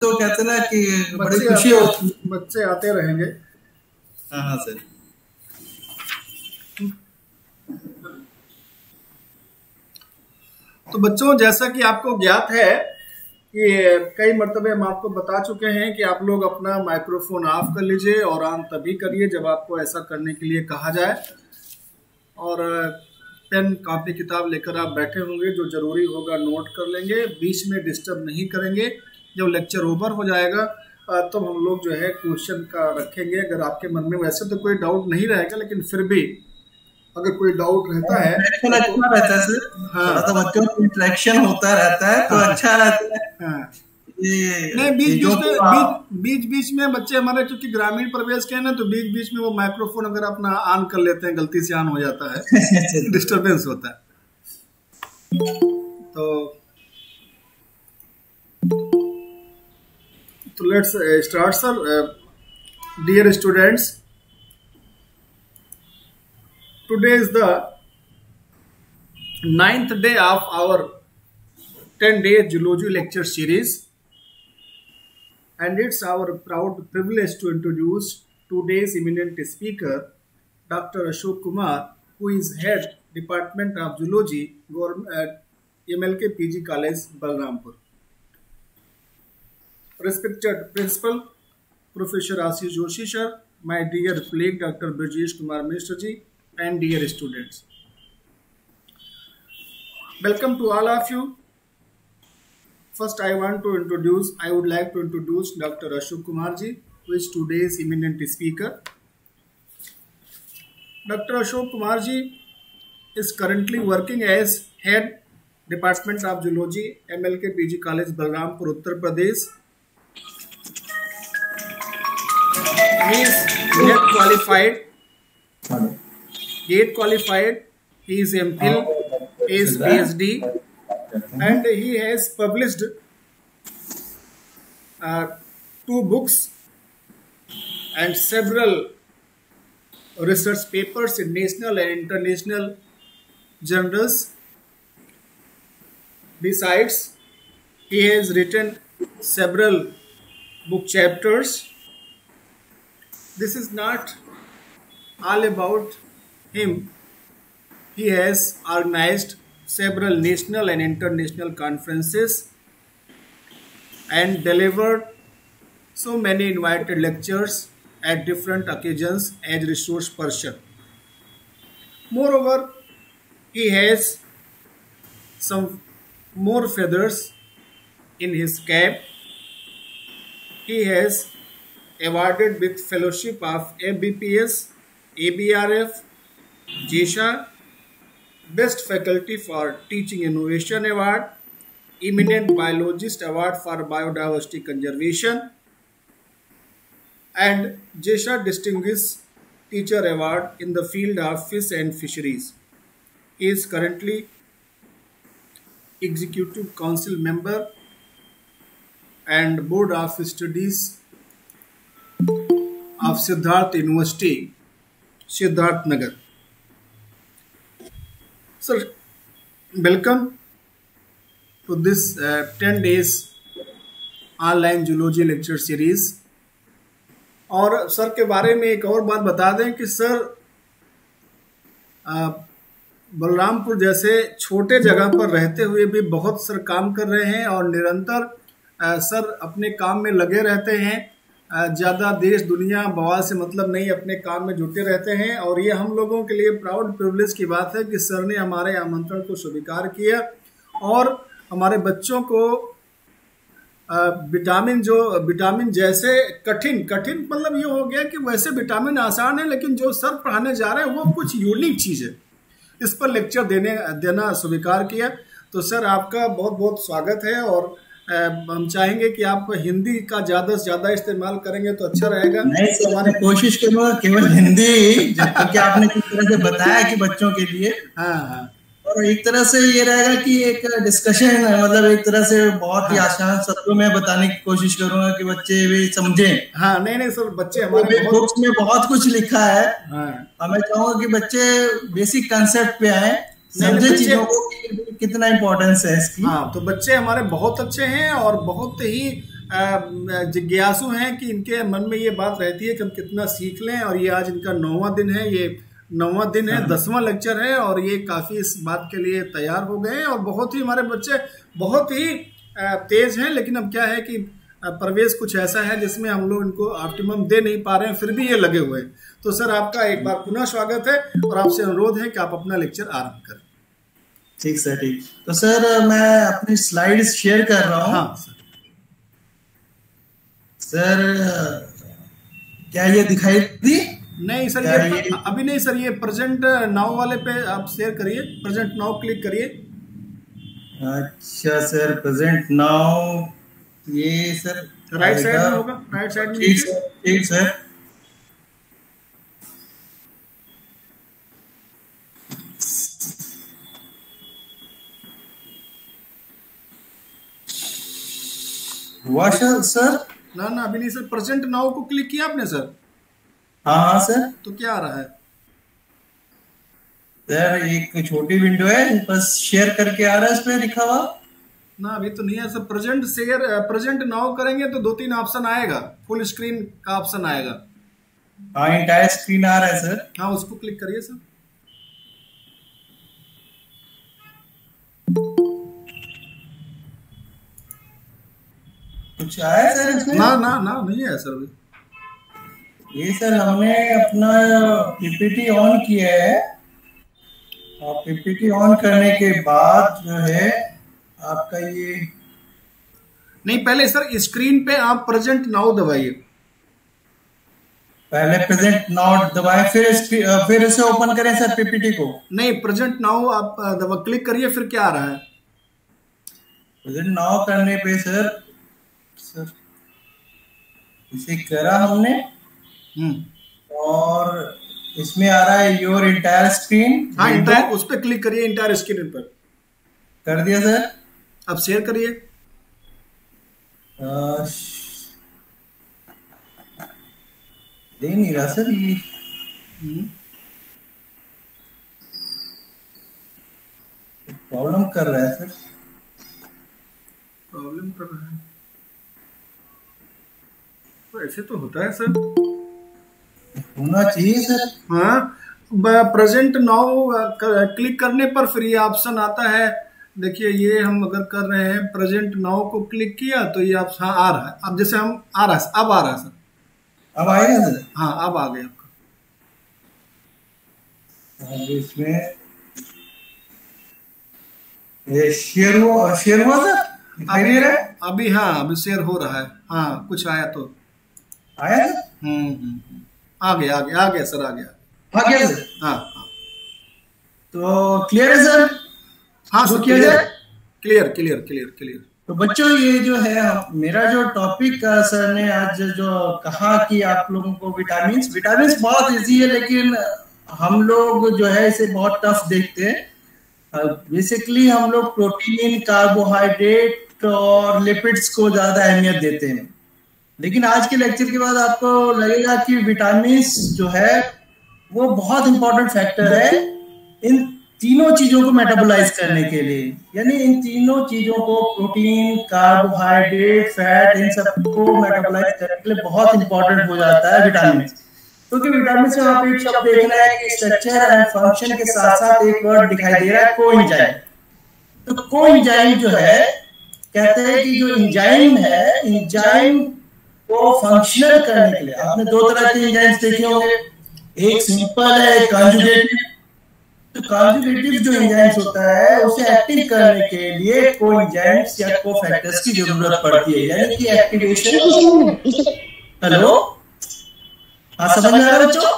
तो कहते हैं ना कि बड़ी बच्चे खुशी होती है। बच्चे आते रहेंगे। हाँ हाँ सर। तो बच्चों, जैसा कि आपको ज्ञात है कि कई मर्तबे हम आपको बता चुके हैं कि आप लोग अपना माइक्रोफोन ऑफ कर लीजिए और ऑन तभी करिए जब आपको ऐसा करने के लिए कहा जाए। और पेन कॉपी किताब लेकर आप बैठे होंगे, जो जरूरी होगा नोट कर लेंगे, बीच में डिस्टर्ब नहीं करेंगे। जब लेक्चर ओवर हो जाएगा तो हम लोग जो है क्वेश्चन का रखेंगे। अगर आपके मन में वैसे तो कोई डाउट नहीं रहेगा, लेकिन फिर भी अगर कोई डाउट रहता है अच्छा रहता है सर। हाँ, थोड़ा तो बच्चों का इंटरेक्शन होता रहता है तो अच्छा रहता है। हाँ। ये नहीं, बीच जो बीच में बच्चे हमारे क्योंकि ग्रामीण प्रवेश के हैं ना, तो बीच बीच में वो माइक्रोफोन अगर अपना ऑन कर लेते हैं, गलती से ऑन हो जाता है, डिस्टरबेंस होता है। तो let's start sir. Dear students, today is the 9th day of our 10-day zoology lecture series, and it's our proud privilege to introduce today's eminent speaker, Dr. Ashok Kumar, who is head Department of Zoology, MLK PG College, Balrampur. Respected Principal, Professor Ashish Joshi sir, my dear colleague Dr. Brijesh Kumar Mishra ji, and dear students. Welcome to all of you. First, I would like to introduce Dr. Ashok Kumar ji, who is today's eminent speaker. Dr. Ashok Kumar ji is currently working as head Department of Zoology, MLK PG College, Balrampur, Uttar Pradesh. He is GATE qualified. He is MPhil, he is PhD, and he has published 2 books and several research papers in national and international journals. Besides, he has written several book chapters. This is not all about him. He has organized several national and international conferences and delivered so many invited lectures at different occasions as resource person. Moreover, he has some more feathers in his cap. He has awarded with fellowship of FBPS, ABRF, JISA, Best Faculty for Teaching Innovation Award, Eminent Biologist Award for Biodiversity Conservation, and JISA Distinguished Teacher Award in the field of fish and fisheries. He is currently Executive Council member and Board of Studies of Siddharth University, Siddharth Nagar. Sir, welcome to this 10 days online zoology lecture series. और sir के बारे में एक और बात बता दें कि सर बलरामपुर जैसे छोटे जगह पर रहते हुए भी बहुत सर काम कर रहे हैं और निरंतर सर अपने काम में लगे रहते हैं। ज़्यादा देश दुनिया बवाल से मतलब नहीं, अपने काम में जुटे रहते हैं। और ये हम लोगों के लिए प्राउड प्रिविलेज की बात है कि सर ने हमारे आमंत्रण को स्वीकार किया और हमारे बच्चों को विटामिन जैसे कठिन मतलब ये हो गया कि वैसे विटामिन आसान है, लेकिन जो सर पढ़ाने जा रहे हैं वो कुछ यूनिक चीज़ है, इस पर लेक्चर देना स्वीकार किया। तो सर आपका बहुत बहुत स्वागत है और हम चाहेंगे कि आप हिंदी का ज्यादा से ज्यादा इस्तेमाल करेंगे तो अच्छा रहेगा। नहीं सर, हमारी कोशिश करूँगा केवल हिंदी, क्योंकि आपने किस तरह से बताया कि बच्चों के लिए। हाँ। और एक तरह से ये रहेगा कि एक डिस्कशन है, मतलब एक तरह से बहुत ही आसान शब्दों में बताने की कोशिश करूंगा कि बच्चे भी समझें। हाँ, नहीं सर, बच्चे हमारे बुक्स में बहुत कुछ लिखा है। हाँ। मैं चाहूंगा कि बच्चे बेसिक कंसेप्ट पे आए, समझे चीजों को कितना इम्पोर्टेंस है इसकी। हाँ, तो बच्चे हमारे बहुत अच्छे हैं और बहुत ही जिज्ञासु हैं कि इनके मन में ये बात रहती है कि हम कितना सीख लें, और ये आज इनका 9वां दिन है, ये 9वां दिन है, 10वां लेक्चर है, और ये काफ़ी इस बात के लिए तैयार हो गए हैं। और बहुत ही हमारे बच्चे बहुत ही तेज हैं, लेकिन अब क्या है कि प्रवेश कुछ ऐसा है जिसमें हम लोग इनको ऑप्टिमम दे नहीं पा रहे हैं, फिर भी ये लगे हुए हैं। तो सर आपका एक बार पुनः स्वागत है और आपसे अनुरोध है कि आप अपना लेक्चर आरंभ करें। ठीक सर, ठीक। तो सर मैं अपनी स्लाइड्स शेयर कर रहा हूँ। हाँ सर, क्या ये दिखाई दी? नहीं सर, ये अभी नहीं सर, ये प्रेजेंट नाउ वाले पे आप शेयर करिए, प्रेजेंट नाउ क्लिक करिए। अच्छा सर, प्रेजेंट नाउ, ये सर राइट साइड में होगा, राइट साइड में। ठीक सर। हुआ सर? ना अभी नहीं सर, प्रेजेंट नाउ को क्लिक किया आपने सर? हाँ सर। तो क्या आ रहा है सर? एक छोटी विंडो है, बस शेयर करके आ रहा है, इस पे लिखा हुआ ना। अभी तो नहीं है sir. Present share, present now करेंगे तो 2-3 ऑप्शन आएगा, फुल स्क्रीन का ऑप्शन आएगा। हाँ, एंटायर स्क्रीन आ रहा है सर। हाँ, उसको क्लिक करिए सर। कुछ आया सर इसमें? ना नहीं है सर अभी। ये सर हमने अपना पीपीटी ऑन किया है, और पीपीटी ऑन करने के बाद जो है आपका ये नहीं, पहले सर स्क्रीन पे आप प्रेजेंट नाउ दबाइए। पहले प्रेजेंट नाउ दबाएं, फिर इसे ओपन करें सर पीपीटी को? नहीं, प्रेजेंट नाउ आप क्लिक करिए, फिर क्या आ रहा है? प्रेजेंट नाउ करने पे सर इसे करा हमने, और इसमें आ रहा है योर इंटायर स्क्रीन। हाँ, इंटायर, उस पर क्लिक करिए, इंटायर स्क्रीन पर। कर दिया सर। अब शेयर करिए। दे नहीं रहा सर ये। प्रॉब्लम कर रहा है सर। प्रॉब्लम कर रहा है तो ऐसे तो होता है सर, होना चाहिए सर। हाँ, प्रेजेंट नाउ क्लिक करने पर फिर ये ऑप्शन आता है। देखिए, ये हम अगर कर रहे हैं, प्रेजेंट नाउ को क्लिक किया तो ये ऑप्शन आ रहा है। अब जैसे हम आ रहा है, अब आ रहा है सर। अब आएगा सर? हाँ, अब आ गया आपका। इसमें ये शेयर हुआ सर, दिखाई दे रहा है अभी? हाँ, अभी शेयर हो रहा है। हाँ, कुछ आया तो आया सर। आ गया सर, आ गया सर। हाँ। तो क्लियर है सर? हाँ सर, क्लियर। तो बच्चों, ये जो है मेरा जो टॉपिक सर ने आज जो कहा कि आप लोगों को विटामिन बहुत इजी है, लेकिन हम लोग जो है इसे बहुत टफ देखते हैं। बेसिकली हम लोग प्रोटीन, कार्बोहाइड्रेट और लिपिड्स को ज्यादा अहमियत देते हैं, लेकिन आज के लेक्चर के बाद आपको लगेगा कि विटामिन जो है वो बहुत इंपॉर्टेंट फैक्टर है इन तीनों चीजों को मेटाबोलाइज करने के लिए। यानी इन तीनों चीजों को, प्रोटीन, कार्बोहाइड्रेट, फैट, इन सबको मेटाबोलाइज करने के लिए बहुत इंपॉर्टेंट हो जाता है विटामिन। क्योंकि विटामिन से आप एक शब्द देखना है कि स्ट्रक्चर एंड फंक्शन के साथ साथ एक वर्ड दिखाई दे रहा है, कोएंजाइम। तो कोएंजाइम जो है, कहते हैं कि जो एंजाइम है, एंजाइम को फंक्शनल करने के लिए, आपने 2 तरह के एंजाइम्स देखे होंगे, एक सिंपल है, एक कंजुगेटिव। तो कंजुगेटिव जो एंजाइम्स होता है, उसे एक्टिव करने के लिए कोएंजाइम्स या कोफैक्टर्स की जरूरत पड़ती है, यानी कि एक्टिवेशन। हेलो, हाँ, समझ में आ रहा है बच्चों?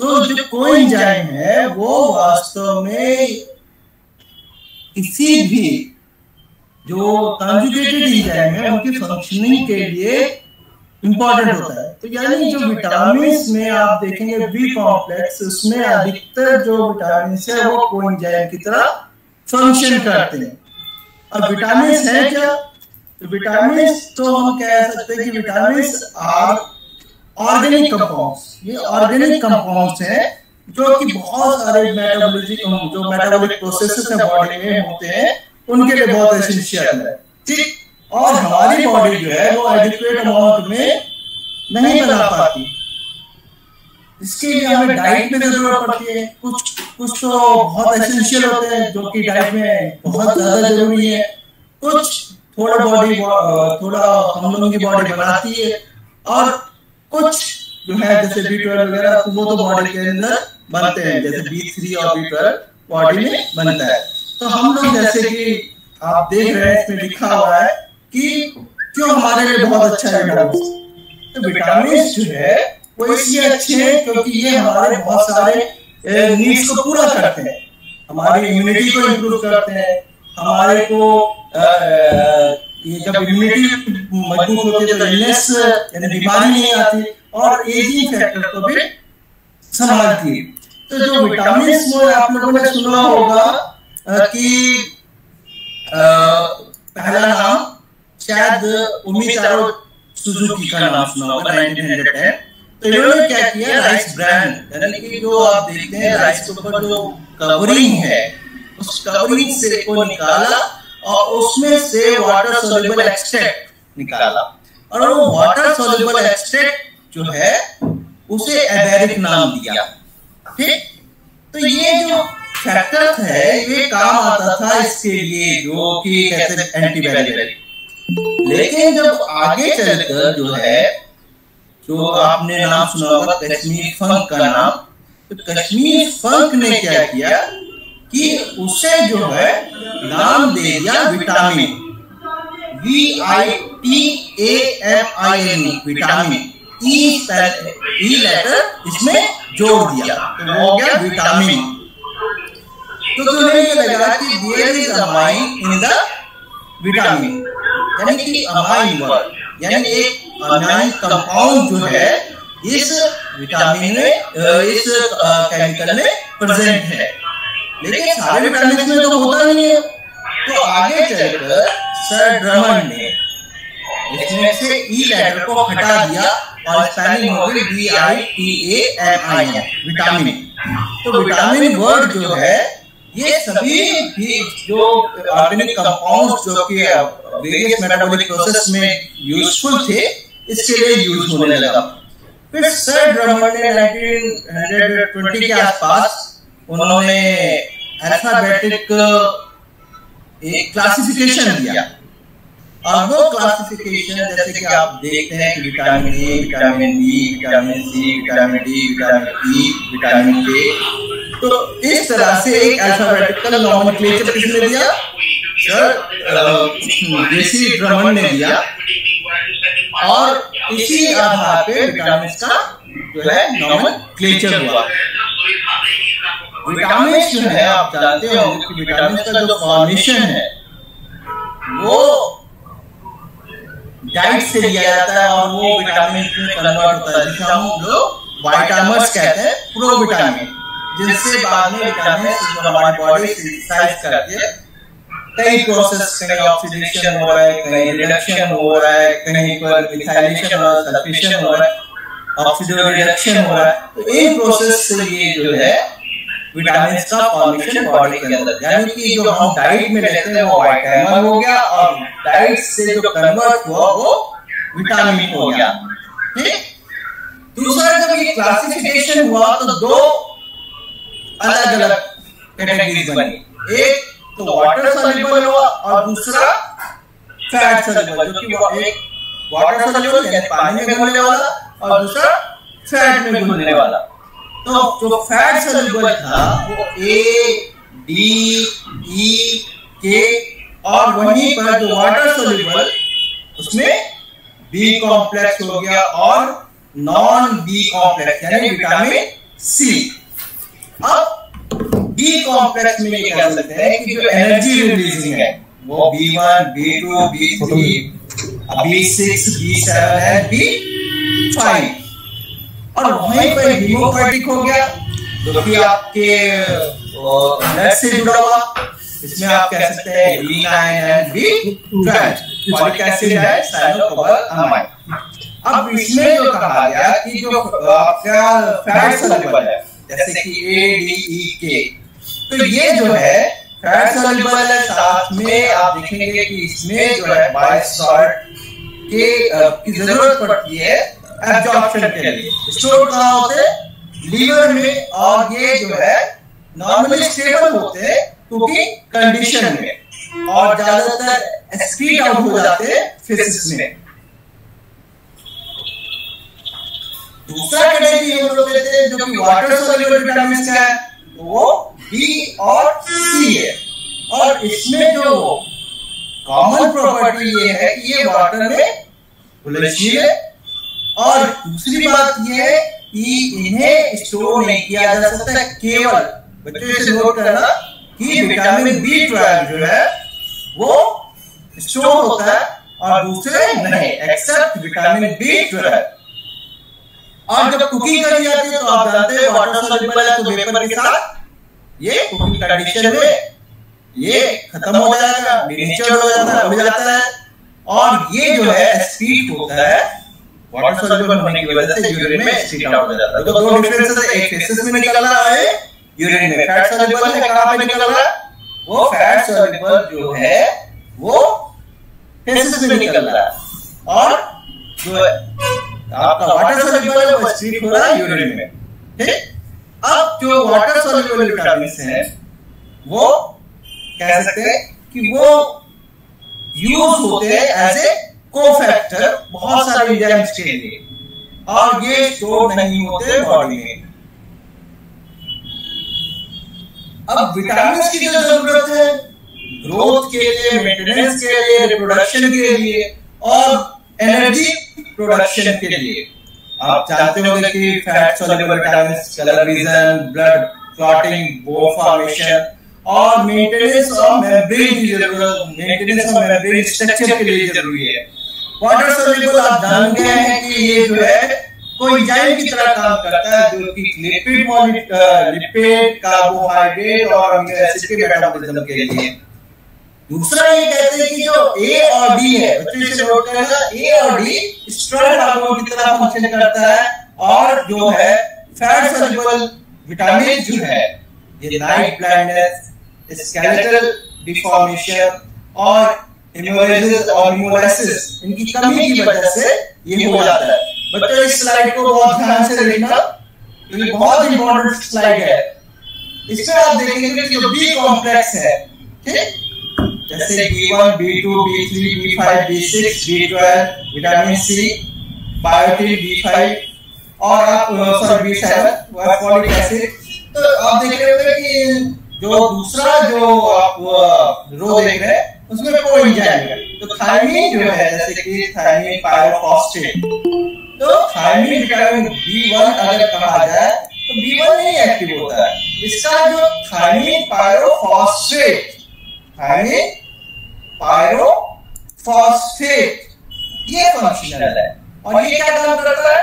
तो जो कोएंजाइम है वो वास्तव में किसी भी जो कंजुगेटेड एंजाइम है उनकी फंक्शनिंग के लिए इंपॉर्टेंट होता है। तो यानी जो विटामिन में आप देखेंगे बी कॉम्प्लेक्स, उसमें अधिकतर जो विटामिन है वो कोएंजाइम की तरह फंक्शन करते हैं। अब विटामिन है क्या? तो विटामिन तो हम कह सकते हैं कि विटामिन आर ऑर्गेनिक कंपाउंड्स। ये ऑर्गेनिक कंपाउंड्स हैं जो कि बहुत सारे मेटाबॉलिक प्रोसेसेस है बॉडी में होते हैं, उनके लिए बहुत एसेंशियल है। ठीक, और हमारी बॉडी जो है वो एडिक्वेट अमाउंट में नहीं बना पाती। इसके लिए हमें डाइट में जरूरत पड़ती है। कुछ तो बहुत एसेंशियल होते हैं जो कि डाइट में बहुत ज्यादा जरूरी है, कुछ थोड़ा हम लोगों की बॉडी बनाती है, और कुछ जो है जैसे B12 वगैरह वो तो बॉडी के अंदर बनते हैं, जैसे B3 और B12 बॉडी में बनता है। तो हम लोग जैसे कि आप देख रहे हैं इसमें लिखा हुआ है कि क्यों हमारे लिए बहुत अच्छा है विटामिन। तो विटामिन जो है वो इसलिए अच्छे हैं क्योंकि ये हमारे बहुत सारे नीड्स को पूरा करते हैं, हमारी इम्यूनिटी को इम्प्रूव करते हैं, हमारे को ये जब इम्यूनिटी मजबूत होती है तो इलनेस यानी बीमारी नहीं आती, और एजिंग फैक्टर को भी संभालती है। तो जो विटामिन में आप लोगों ने सुना होगा कि पहला नाम शायद उमितारो सुजुकी का नाम सुना होगा 1910। तो इन्होंने क्या किया, राइस ब्रांड यानी कि जो आप देखते हैं राइस के ऊपर जो कवरिंग है उस कवरिंग से को निकाला और उसमें से वाटर सोल्यूबल एक्सट्रैक्ट निकाला, और वो वाटर सोल्यूबल एक्सट्रैक्ट जो है उसे एबेरिक नाम दिया। ठीक, तो ये जो फैक्टर है ये काम आता था इसके लिए जो कि कहते हैं एंटीवायरल। लेकिन जब आगे चलकर जो है जो आपने नाम सुना होगा कश्मीर फंक का नाम, तो कश्मीर फंक ने क्या किया कि उसे जो है नाम दे दिया विटामिन, VITAMIN विटामिन, ई लेटर इसमें जोड़ दिया तो वो हो गया विटामिन। तो तुम्हें ये लगा कि there is amine in the vitamin, यानी कि अमाइन वर्ड यानी एक अमाइन कंपाउंड जो है इस विटामिन में इस केमिकल में प्रेजेंट है। लेकिन सारे विटामिन में तो होता नहीं है। तो आगे चलकर सर ड्रमंड ने इसमें से ई लेटर को हटा दिया और स्पेलिंग हो गई VITAMIN विटामिन। तो विटामिन वर्ड जो है ये सभी भी जो ऑर्गेनिक कंपाउंड्स जो कि वेरियस मेटाबॉलिक प्रोसेस में यूजफुल थे इसके लिए यूज होने लगा। फिर सर ड्रमंड ने 1920 के आसपास उन्होंने अल्फाबेटिक एक क्लासिफिकेशन दिया, और वो क्लासिफिकेशन जैसे कि आप देखते हैं कि vitamin A, vitamin B, vitamin C, vitamin D, vitamin E, vitamin K, तो इस तरह से एक अल्फाबेटिकल नोमेनक्लेचर किसने दिया, सर जेसी ड्रमंड ने दिया, और इसी आधार पे विटामिन का जो है नोमेनक्लेचर हुआ। विटामिन जो है आप जानते होंगे कि विटामिन का जो फॉर्मेशन है वो डाइट से लिया जाता है और वो विटामिन में कन्वर्ट होता है, जिसे हम लोग विटामिन्स कहते हैं, प्रोविटामिन, जिससे बाद में विटामिन जो हमारी बॉडी सिंथेसाइज करती है। कई प्रोसेस, कहीं ऑक्सीडेशन हो रहा है, कहीं रिडक्शन हो रहा है, कहीं पर मिथाइलेशन हो रहा है, सल्फेशन हो रहा है, ऑक्सीडेटिव रिडक्शन हो रहा है। तो इन प्रोसेस से ये जो है विटामिन का फॉर्मेशन बॉडी के अंदर, यानी कि जो हम डाइट में लेते हैं वो विटामिन हो गया और डाइट से जो कन्वर्ट हुआ वो विटामिन हो गया। ठीक, दूसरा जब ये क्लासिफिकेशन हुआ तो दो अलग अलग कैटेगरीज बनी, एक तो वाटर सॉल्युबल हुआ और दूसरा फैट सॉल्युबल, जो कि एक वाटर सॉल्युबल यानी पानी में घुलने वाला और दूसरा फैट में घुलने वाला। तो जो फैट सॉल्युबल था वो A, D, E, K, और वहीं पर जो वाटर सॉल्युबल उसमें B कॉम्प्लेक्स हो गया और नॉन B कॉम्प्लेक्स यानी विटामिन C। अब B कॉम्प्लेक्स में ये कह सकते हैं कि जो एनर्जी रिलीजिंग है वो B1, B2, B3, B6, B7 and B5, और वहीं पर हीमोफैटिक हो गया जो कि आपके ब्लड से जुड़ा हुआ, इसमें आप कह सकते हैं B9 and B12 folic acid है, साइनोकोबालामाइन। अब इसमें जो कहा गया कि जो आपका फैट सॉल्युबल है जैसे कि A, D, E, K, तो ये जो है फैट सॉल्युबल है, साथ में आप देखेंगे कि इसमें जो है बाइल सॉल्ट की जरूरत पड़ती है एब्जॉर्प्शन के लिए। स्टोर कहाँ होते हैं? लीवर में, और ये जो है नॉर्मली स्टेबल होते हैं कुकिंग कंडीशन में, और ज्यादातर एक्सक्रीट आउट हो जाते हैं फेसेस में। दूसरा कैटेगरी हम लोग लेते हैं जो कि वाटर सॉल्युबल विटामिन का है, तो वो बी और सी है। और इसमें जो कॉमन प्रॉपर्टी ये है कि ये वाटर में घुलनशील है, और दूसरी बात ये है कि इन्हें स्टोर नहीं किया जा सकता। केवल बच्चों से नोट करना कि विटामिन B12 जो है वो स्टोर होता है और दूसरे नहीं, एक्सेप्ट विटामिन B12। और जब कुकिंग करी जाती है तो आप जानते हैं वाटर सॉल्युबल है, तो वेपर के साथ ये कुकिंग कंडीशन में ये खत्म हो जाएगा, डिनेचर हो जाता है, और ये जो है एक्सक्रीट होता है वाटर सॉल्युबल होने की वजह से यूरिन में एक्सक्रीट आउट हो जाता है। तो दो डिफरेंसेस है, एक फेसेस में निकल रहा है, यूरिन में। फैट सॉल्युबल है, कहां पे निकल रहा है? वो फैट सॉल्युबल जो है वो फेसेस में निकल रहा है, और जो आपका वाटर सॉल्युबल है वो एक्सक्रीट हो रहा है यूरिन में। ठीक, अब जो वाटर सॉल्युबल विटामिन है वो कह सकते हैं कि वो यूज होते हैं एज ए कोफैक्टर बहुत सारे एंजाइम्स के लिए, और ये स्टोर नहीं होते बॉडी में। अब विटामिन की जो जरूरत है ग्रोथ के लिए, मेंटेनेंस के लिए, रिप्रोडक्शन के लिए, और एनर्जी प्रोडक्शन के लिए, आप जानते होंगे कि fat soluble vitamin colour vision, blood clotting, bone formation, और मेंटेनेंस ऑफ मेम्ब्रेन की जरूरत, मेंटेनेंस ऑफ मेम्ब्रेन स्ट्रक्चर के लिए जरूरी है। वाटर सॉल्युबल आप जान गए हैं कि ये जो है कोई एंजाइम की तरह काम करता है, जो कि लिपिड, कार्बोहाइड्रेट और अमीनो एसिड के मेटाबॉलिज्म के लिए। दूसरा ये कहते हैं कि जो ए और डी है, बच्चों से नोट करेगा, ए और डी स्टेरॉइड हार्मोन की तरह फंक्शन करता है, और जो है फैट सॉल्युबल विटामिन जो है ये नाइट ब्लाइंडनेस, स्केलेटल डिफॉर्मेशन और हेमोरेजिस और हेमोलाइसिस, इनकी कमी की वजह से ये हो जाता है। बच्चों इस स्लाइड को बहुत ध्यान से देखना, ये बहुत इंपॉर्टेंट स्लाइड है। इसमें आप देखेंगे कि जो बी कॉम्प्लेक्स है, ठीक, जैसे B1, B2, B3, B5, B6, B12, vitamin C, biotin, B5, और आप B7 फॉलिक एसिड। तो आप देख रहे होंगे कि जो दूसरा जो आप रो देख रहे हैं उसमें कोई एंजाइम है, तो थायमीन जो है, जैसे कि थायमीन पायरोफॉस्फेट, तो थायमीन विटामिन B1 अगर कहा जाए तो B1 नहीं एक्टिव होता है। इसका जो थायमीन पायरोफॉस्फेट, थायमीन पायरोफॉस्फेट ये फंक्शनल है, और ये क्या काम करता है?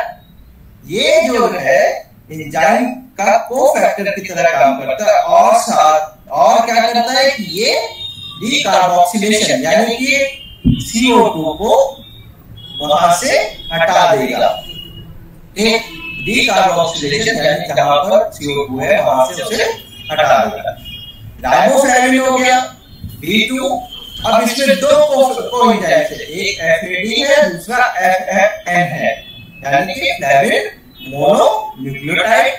ये जो है एंजाइम का कोफैक्टर की तरह काम करता है, और साथ और क्या करता है कि ये डीकार्बोक्सिलेशन यानी कि CO2 को वहां से हटा देगा। एक डीकार्बोक्सिलेशन यानी जहां पर CO2 है वहां से उसे हटा देगा। राइबोफ्लेविन हो गया B2। अब इसमें दो कोएंजाइम्स है, एक FAD है, दूसरा FFN है, यानी कि flavin mononucleotide,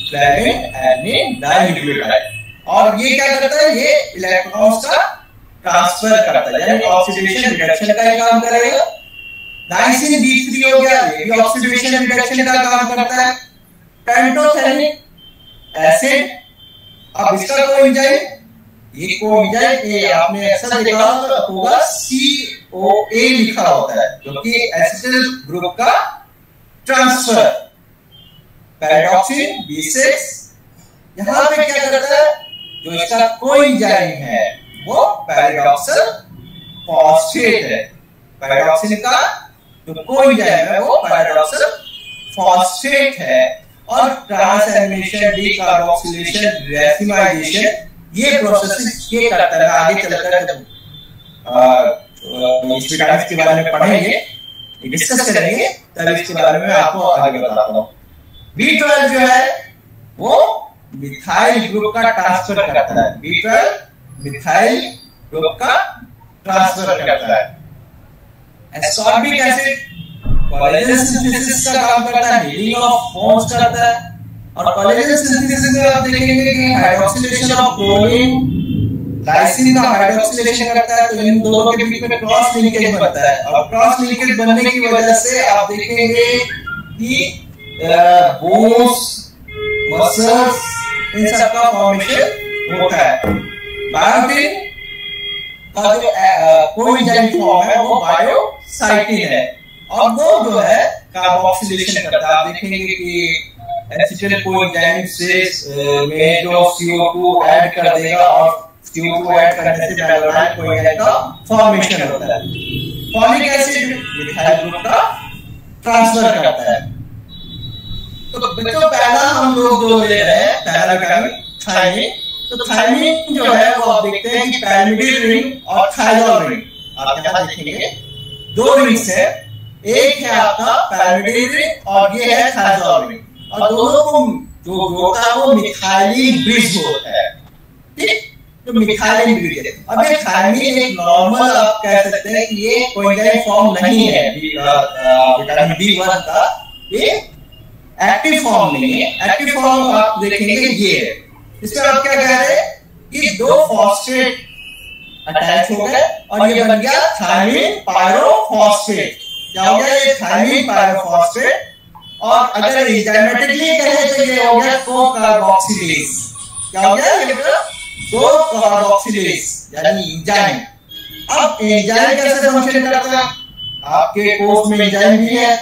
flavin adenine dinucleotide. और ये क्या करता है? ये इलेक्ट्रॉन्स का ट्रांसफर करता है, यानी ऑक्सीडेशन रिडक्शन का ही काम करेगा। लाइसिन B3 हो गया, ये भी ऑक्सीडेशन रिडक्शन का काम करता है। पेंटोथेनिक एसिड, अब इसका कोएंजाइम, ये कोएंजाइम ए आपने अक्सर देखा होगा COA लिखा होता है, जो कि एसिटिल ग्रुप का ट्रांसफर। पैराडॉक्सिन B6 यहां पे क्या करता है? जो इसका कोएंजाइम है वो पैराडॉक्सल फॉस्फेट है। पैराडॉक्सिन का जो कोएंजाइम है वो पैराडॉक्सल फॉस्फेट है, और ट्रांसएमिनेशन, डीकार्बोक्सिलेशन, रेसिमाइजेशन ये प्रोसेस ये करता है। आगे चलकर इस विटामिन के बारे में पढ़ेंगे, डिस्कस करेंगे, तब इसके बारे में आपको आगे बताता हूँ। B12 जो है वो मिथाइल ग्रुप का ट्रांसफर करता है। B12 मिथाइल ग्रुप का ट्रांसफर करता है। एस्कॉर्बिक एसिड कोलेजन सिंथेसिस का काम करता है, हीलिंग ऑफ बॉन्ड्स करता है। और कोलेजन सिंथेसिस में आप देखेंगे कि हाइड्रोक्सिलेशन ऑफ प्रोलीन लाइसिन का हाइड्रोक्सिलेशन करता है, तो इन दोनों के बीच में क्रॉस लिंकेज बनता है। और क्रॉस लिंकेज बनने की वजह से आप देखेंगे कि बोन्स, मसल्स, इन सब का फॉर्मेशन होता है। बायोटिन का जो कोएंजाइम फॉर्म है वो बायोसाइटिन है, और वो जो है कार्बोक्सिलेशन करता है। आप देखेंगे कि एसिटिल कोएंजाइम से में जो CO2 ऐड कर देगा, और CO2 ऐड करने से मैलोनाइल कोएंजाइम का फॉर्मेशन होता है। फॉलिक एसिड मिथाइल ग्रुप का ट्रांसफर करता है। तो बच्चों पहला हम लोग जो ले रहे हैं पहला विटामिन थायमिन। तो थायमिन जो है वो आप देखते हैं कि पैरामिडिल रिंग और थायजोल रिंग, आप यहाँ देखेंगे 2 रिंग्स है, एक है आपका पैरामिडिल रिंग और ये है थायजोल रिंग, और दोनों को जो जोड़ता है वो मिथाइलिन ब्रिज होता है। ठीक, तो मिथाइलिन ब्रिज है। अब ये थायमिन एक नॉर्मल आप कह सकते हैं कि ये कोएंजाइम फॉर्म नहीं है विटामिन B1 का, ये एक्टिव फॉर्म नहीं है। एक्टिव फॉर्म आप देखेंगे ये है। इसमें आप क्या कह रहे हैं कि 2 फॉस्फेट अटैच हो गए और ये बन गया थायमिन पायरोफॉस्फेट। क्या हो गया? ये थायमिन पायरोफॉस्फेट। और अगर एंजाइमेटिकली कहें तो ये हो गया कोकार्बोक्सिलेज। क्या हो गया? ये कोकार्बोक्सिलेज यानी एंजाइम। अब एंजाइम कैसे फंक्शन करता है? आपके कोर्स में एंजाइम भी है,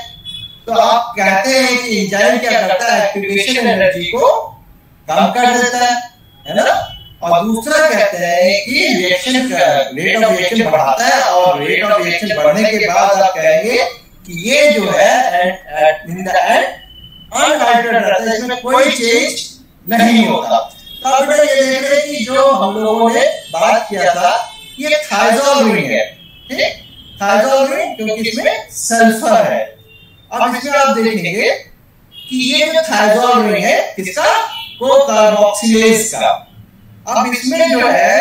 तो आप कहते हैं कि एंजाइम क्या करता है? एक्टिवेशन एनर्जी को कम कर देता है ना। और दूसरा कहते हैं कि रिएक्शन का रेट ऑफ रिएक्शन बढ़ाता है, और रेट ऑफ रिएक्शन बढ़ने के बाद आप कहेंगे कि ये जो है इन द एंड अनअल्टर्ड रहता है, इसमें कोई चेंज नहीं होता। तो अब ये देख रहे हैं कि जो हम लोगों ने बात किया था ये थायजोल रिंग है। ठीक, थायजोल रिंग क्योंकि इसमें सल्फर है। अब इसमें आप देखेंगे कि ये जो थायजोल रिंग है किसका? कोकार्बोक्सिलेज का। अब इसमें जो है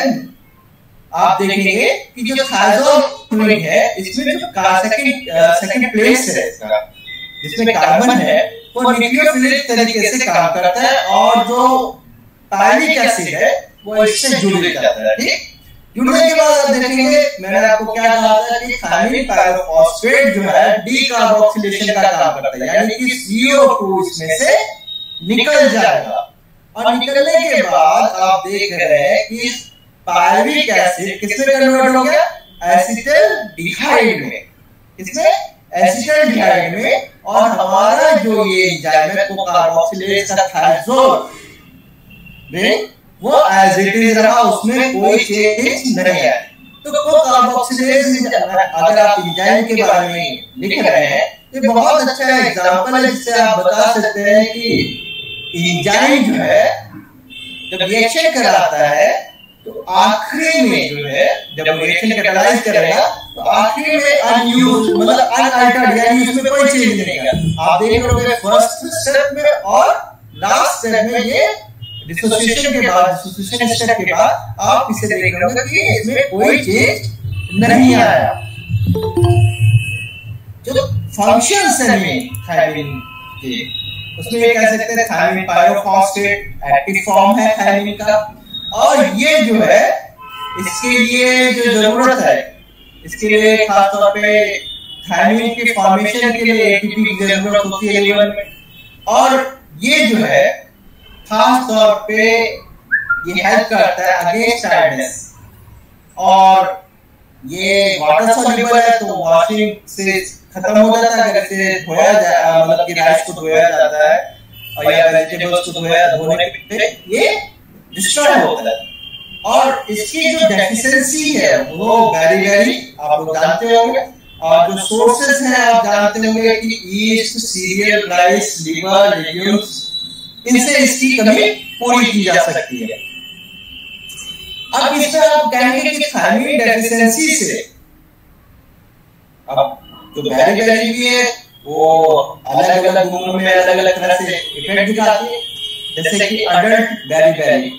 आप देखेंगे कि जो थायजोल रिंग है इसमें जो सेकंड प्लेस है इसका, जिसमें कार्बन है, वो न्यूक्लियोफिलिक तरीके से काम करता है, और जो टायलिक एसिड है वो इससे जुड़ जाता है। ठीक, जुड़ने के बाद आप देखेंगे मैंने आपको क्या कहा था कि थायमिन पायरोफॉस्फेट जो है डीकार्बोक्सिलेशन का काम करता है, यानी कि CO2 इसमें से निकल जाएगा। और निकलने के बाद आप देख रहे हैं कि पायरुविक एसिड किसमें कन्वर्ट हो गया? एसिटल्डिहाइड में। किसमें? एसिटल्डिहाइड में। और हमारा जो ये एंजाइम है कोकार्बोक्सिलेज का थायजोल रिंग वो एज इट इज रहा, उसमें कोई चेंज नहीं है। तो कोकार्बोक्सिलेज अगर आप एंजाइम के बारे में लिख रहे हैं तो बहुत अच्छा एग्जांपल है जिससे आप बता सकते हैं कि एंजाइम जो है जब रिएक्शन कराता है तो आखिरी में जो है जब रिएक्शन कैटालाइज करेगा तो आखिरी में अनयूज्ड मतलब अनअल्टर्ड यानी उसमें कोई चेंज नहीं आएगा। आप देख रहे होंगे फर्स्ट स्टेप में और लास्ट स्टेप में ये डिसोसिएशन के बाद, डिसोसिएशन स्टेप के बाद आप इसे देख रहे होंगे कि इसमें कोई चेंज नहीं आया। जो फंक्शंस है थायमिन के उसमें ये कह सकते हैं थायमिन पायरोफॉस्फेट एक्टिव फॉर्म है थायमिन का, और ये जो है इसके लिए जो जरूरत है इसके लिए खासतौर पे थायमिन के फॉर्मेशन के लिए एटीपी की जरूरत होती है लीवर में, और ये जो है खास तौर पे ये हेल्प करता है अगेंस्ट टायर्डनेस। और ये वाटर सॉल्युबल है तो वॉशिंग से खत्म हो जाता है, अगर इसे धोया जाए मतलब कि राइस को धोया जाता है और या वेजिटेबल्स को धोने पे ये डिस्ट्रॉय होता है। और इसकी जो डेफिशिएंसी है वो वेरी वेरी आप लोग जानते होंगे, और जो सोर्सेस हैं आप जानते होंगे कि yeast, cereal, rice, liver, legumes, इनसे इसकी कमी पूरी की जा सकती है। अब इसमें आप कहेंगे कि थायमिन डेफिशिएंसी से अब जो वेरी वेरी भी है वो अलग अलग उम्र में अलग अलग तरह से इफेक्ट दिखाती है, जैसे कि अडल्ट वेरी वेरी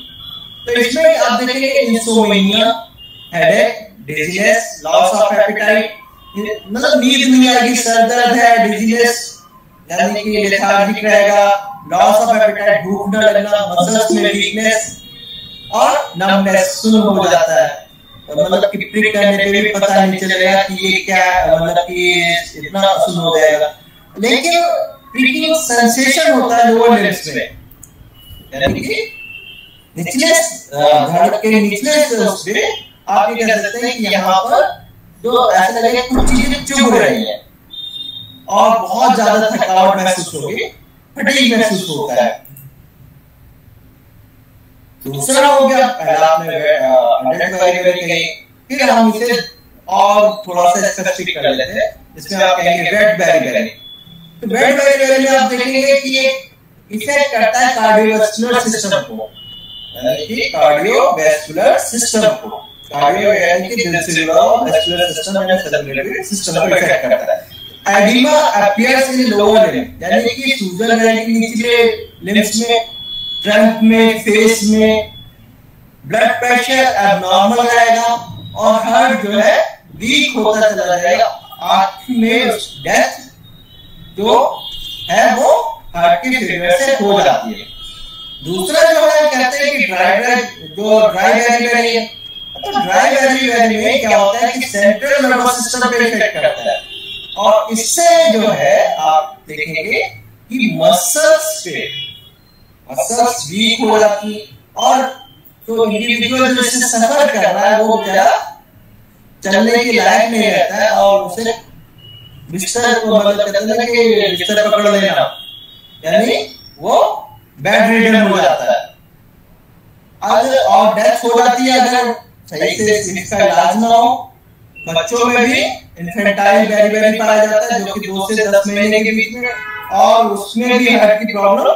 तो इसमें आप देखेंगे insomnia, headache, dizziness, loss of appetite, मतलब नींद नहीं आएगी, सर दर्द है, डिजीनेस यानी कि लेथार्जिक रहेगा, लॉस ऑफ एपेटाइट, भूख न लगना, मसल्स में वीकनेस और नमनेस, सुन्न हो जाता है, तो मतलब कि प्रिक करने पे भी पता नहीं चलेगा कि ये क्या है, मतलब कि इतना सुन्न हो जाएगा। लेकिन प्रिकिंग सेंसेशन होता है लोअर लिम्स में, यानी कि निचले धड़ के निचले उस पे आप ये कह सकते हैं कि यहाँ पर जो ऐसा लगेगा कुछ चीजें चुभ रही हैं और बहुत ज्यादा थकावट महसूस होगी, फटीग महसूस होता है। दूसरा हो गया, पहला आपने कही, फिर हम इसे और थोड़ा सा स्पेसिफिक कर लेते हैं, इसमें आप कहेंगे वेट बेरी। तो वेट बेरी में आप देखेंगे कि ये इफेक्ट करता है कार्डियोवैस्कुलर सिस्टम को, यानी कि कार्डियोवैस्कुलर सिस्टम को, कार्डियो यानी कि दिल से जुड़ा हुआ वैस्कुलर सिस्टम यानी सर्कुलेटरी सिस्टम को इफेक्ट करता है। एडिमा अपीयर्स इन लोअर लिम्ब, यानी कि सूजन रहेगी निचले लिम्स में, ट्रंक में, फेस में, ब्लड प्रेशर एबनॉर्मल रहेगा और हार्ट जो है वीक होता चला जाएगा। आंख में डेथ जो है वो हार्ट के फेलियर से हो जाती है। दूसरा जो है कहते हैं कि ड्राई बेरी है। तो ड्राई बेरी में क्या होता है कि सेंट्रल नर्वस सिस्टम पे इफेक्ट करता है और इससे जो है आप देखेंगे कि मसल्स वीक हो जाती है और तो इंडिविजुअल जो इससे सफर कर रहा है वो बेचारा चलने के लायक नहीं रहता है और उसे बिस्तर को मतलब कहते हैं कि बिस्तर पकड़ लेना, यानी वो बेड रिडन हो जाता है और डेथ हो जाती है अगर सही से इसका इलाज ना हो। बच्चों में भी इन्फेंटाइल बेरी पाया जाता है जो कि 2 से 10 महीने के बीच में, और उसमें भी हार्ट की प्रॉब्लम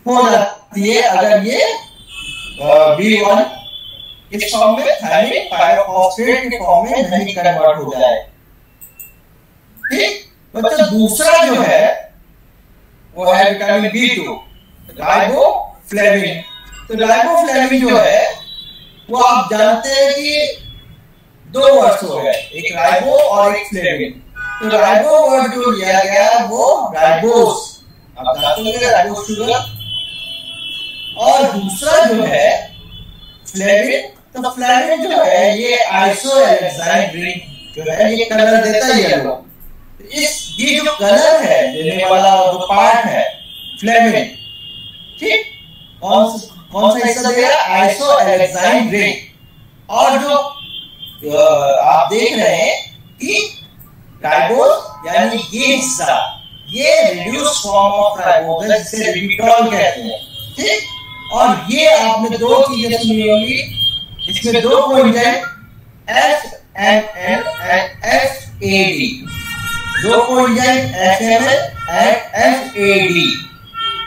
हो जाती है अगर ये B1 इस फॉर्म में थायमिक पायरोफॉस्फेट के फॉर्म में नहीं कन्वर्ट हो जाए। ठीक, बच्चों दूसरा जो है वो है विटामिन B2, राइबोफ्लेविन। तो राइबोफ्लेविन जो है वो आप जानते हैं कि 2 वर्ड्स हो गए, एक राइबो और एक फ्लेविन। तो राइबो वर्ड जो लिया गया वो राइबोस, आप जानते हैं राइबोस शुगर, और दूसरा जो है फ्लेविन। तो फ्लेविन जो है ये आइसोएलेक्साइन रिंग जो है ये कलर देता है येलो। ये जो कलर है देने वाला जो पार्ट है फ्लेविन, ठीक, कौन सा हिस्सा दे रहा है? आइसोएलेक्साइन रिंग। और जो आप देख रहे हैं कि राइबोस यानी ये हिस्सा ये रिड्यूस फॉर्म ऑफ राइबोस है जिसे रिबिटॉल कहते हैं। ठीक, और ये आपने 2 चीजें सुनी होंगी, इसमें 2 coenzyme FMN and FAD, 2 coenzyme FMN and FAD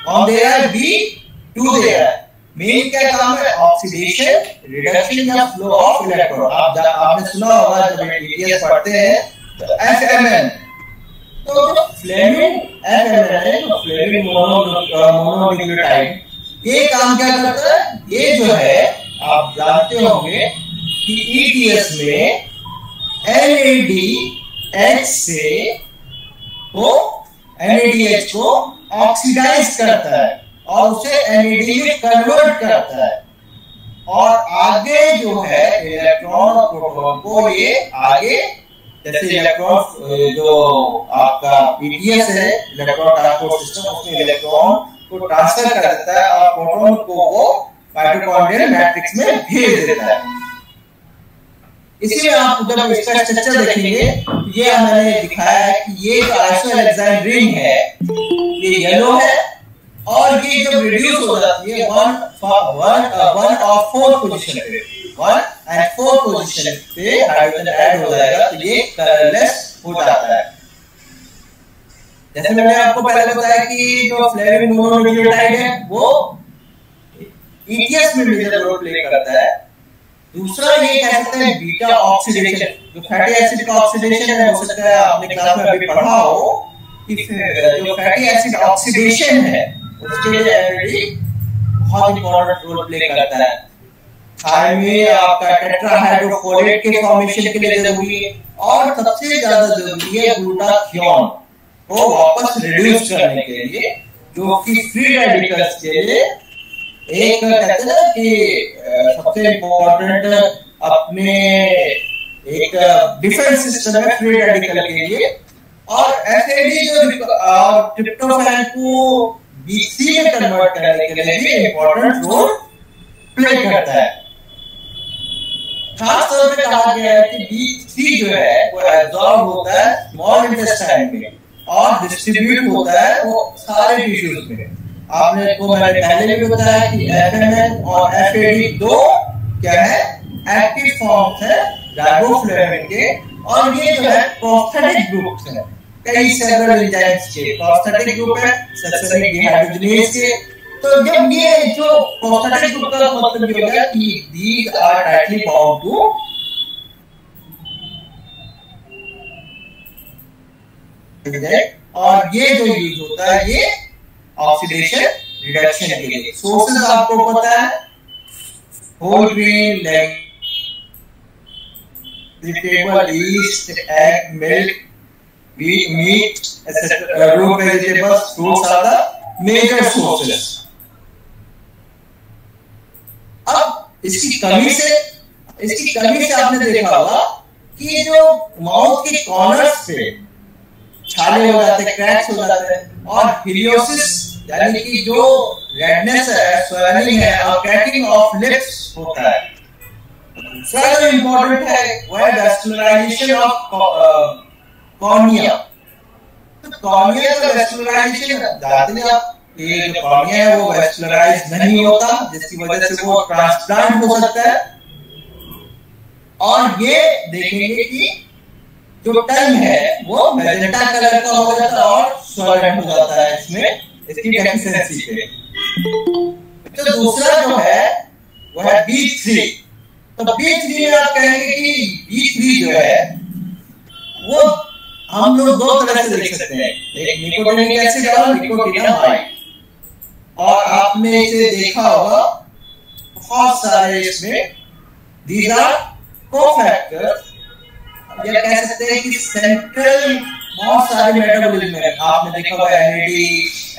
और there are B2 there। Main क्या काम है? ऑक्सीडेशन, रिडक्शन या फ्लो ऑफ इलेक्ट्रॉन। आपने सुना होगा जब ETS पढ़ते हैं तो FMN, तो फ्लेविन FMN है, तो फ्लेविन मोनोन्यूक्लियोटाइड, ये काम क्या करता है? ये जो है आप जानते होंगे कि ETS में NADH से वो NADH को ऑक्सीडाइज करता है और उसे NAD में कन्वर्ट करता है और आगे जो है इलेक्ट्रॉन और प्रोटॉन को ये आगे, जैसे इलेक्ट्रॉन जो आपका ETS है इलेक्ट्रॉन ट्रांसपोर्ट सिस्टम, उसमें इलेक्ट्रॉन को ट्रांसफर कर देता है और प्रोटॉन को वो माइटोकॉन्ड्रियल मैट्रिक्स में भेज देता है। इसीलिए आप जब इसका स्ट्रक्चर देखेंगे ये मैंने दिखाया है कि ये जो आइसोएलेक्साइन रिंग है ये येलो है और ये जब रिड्यूस हो जाती है 1 और 4 पोजीशन पे, 1 और 4 पोजीशन पे हाइड्रोजन ऐड हो जाएगा तो ये कलरलेस हो जाता है। जैसे मैंने आपको पहले बताया कि जो फ्लेविन मोनोन्यूक्लियोटाइड है वो ETS में मेजर रोल प्ले करता है। दूसरा ये कह सकते हैं बीटा ऑक्सीडेशन, जो फैटी एसिड का ऑक्सीडेशन है, हो सकता है आपने क्लास में अभी पढ़ा हो कि जो फैटी एसिड ऑक्सीडेशन है उसके लिए एनएडी बहुत इंपॉर्टेंट रोल प्ले करता है। थायमी आपका टेट्राहाइड्रोफोलेट के फॉर्मेशन के लिए जरूरी है, और सबसे ज्यादा जरूरी है ग्लूटाथियोन को वापस रिड्यूस करने के लिए, जो कि फ्री रेडिकल्स के लिए एक कहते हैं ना कि सबसे इम्पोर्टेंट अपने एक डिफेंस सिस्टम है फ्री रेडिकल के लिए। और एफएडी जो ट्रिप्टोफैन को बीसी में कन्वर्ट करने के लिए भी इम्पोर्टेंट रोल प्ले करता है। खास तौर पे कहा गया है कि बीसी जो है वो एब्जॉर्ब होता है स्मॉल इंटेस्टाइन में और डिस्ट्रीब्यूट होता है वो सारे टिश्यूज में। आपने को मैंने पहले भी बताया कि एफएमएन और एफएडी दो क्या है एक्टिव फॉर्म्स है राइबोफ्लेविन के, और ये जो है प्रोस्थेटिक ग्रुप्स है कई सेवरल एंजाइम्स के। प्रोस्थेटिक ग्रुप है सक्सेसिक डिहाइड्रोजनेज के। तो जब ये जो प्रोस्थेटिक ग्रुप का मतलब ये हो गया कि these are tightly bound to और ये जो यूज होता है ये ऑक्सीडेशन रिडक्शन के लिए। सोर्सेज आपको पता है whole grain vegetable yeast egg milk meat etc. root vegetables fruits are the major sources। अब इसकी कमी से आपने देखा होगा कि जो माउथ के कॉर्नर्स पे छाले हो जाते हैं, क्रैक्स हो जाते हैं, और हिलियोसिस यानी कि जो रेडनेस है, स्वेलिंग है और क्रैकिंग ऑफ लिप्स होता है। दूसरा जो इम्पोर्टेंट है वो है वेस्कुलराइजेशन ऑफ कॉर्निया। तो कॉर्निया का वेस्कुलराइजेशन जानते हैं आप, ये जो कॉर्निया है वो वेस्कुलराइज नहीं होता, जिसकी वजह से वो ट्रांसप्लांट हो सकता है। और ये देखेंगे कि जो टंग है वो मैजेंटा कलर का हो जाता है और सॉलिड हो जाता है इसमें इसकी डेफिशिएंसी पे। तो दूसरा जो है वो है B3। तो B3 में आप कहेंगे कि B3 जो है वो हम लोग दो तरह से देख सकते हैं, एक निकोटिनिक एसिड और निकोटिनामाइड। और आपने इसे देखा होगा बहुत सारे इसमें दीज आर कोफैक्टर्स, या कह सकते हैं कि सेंट्रल बहुत सारे मेटाबॉलिज्म में आपने देखा होगा NAD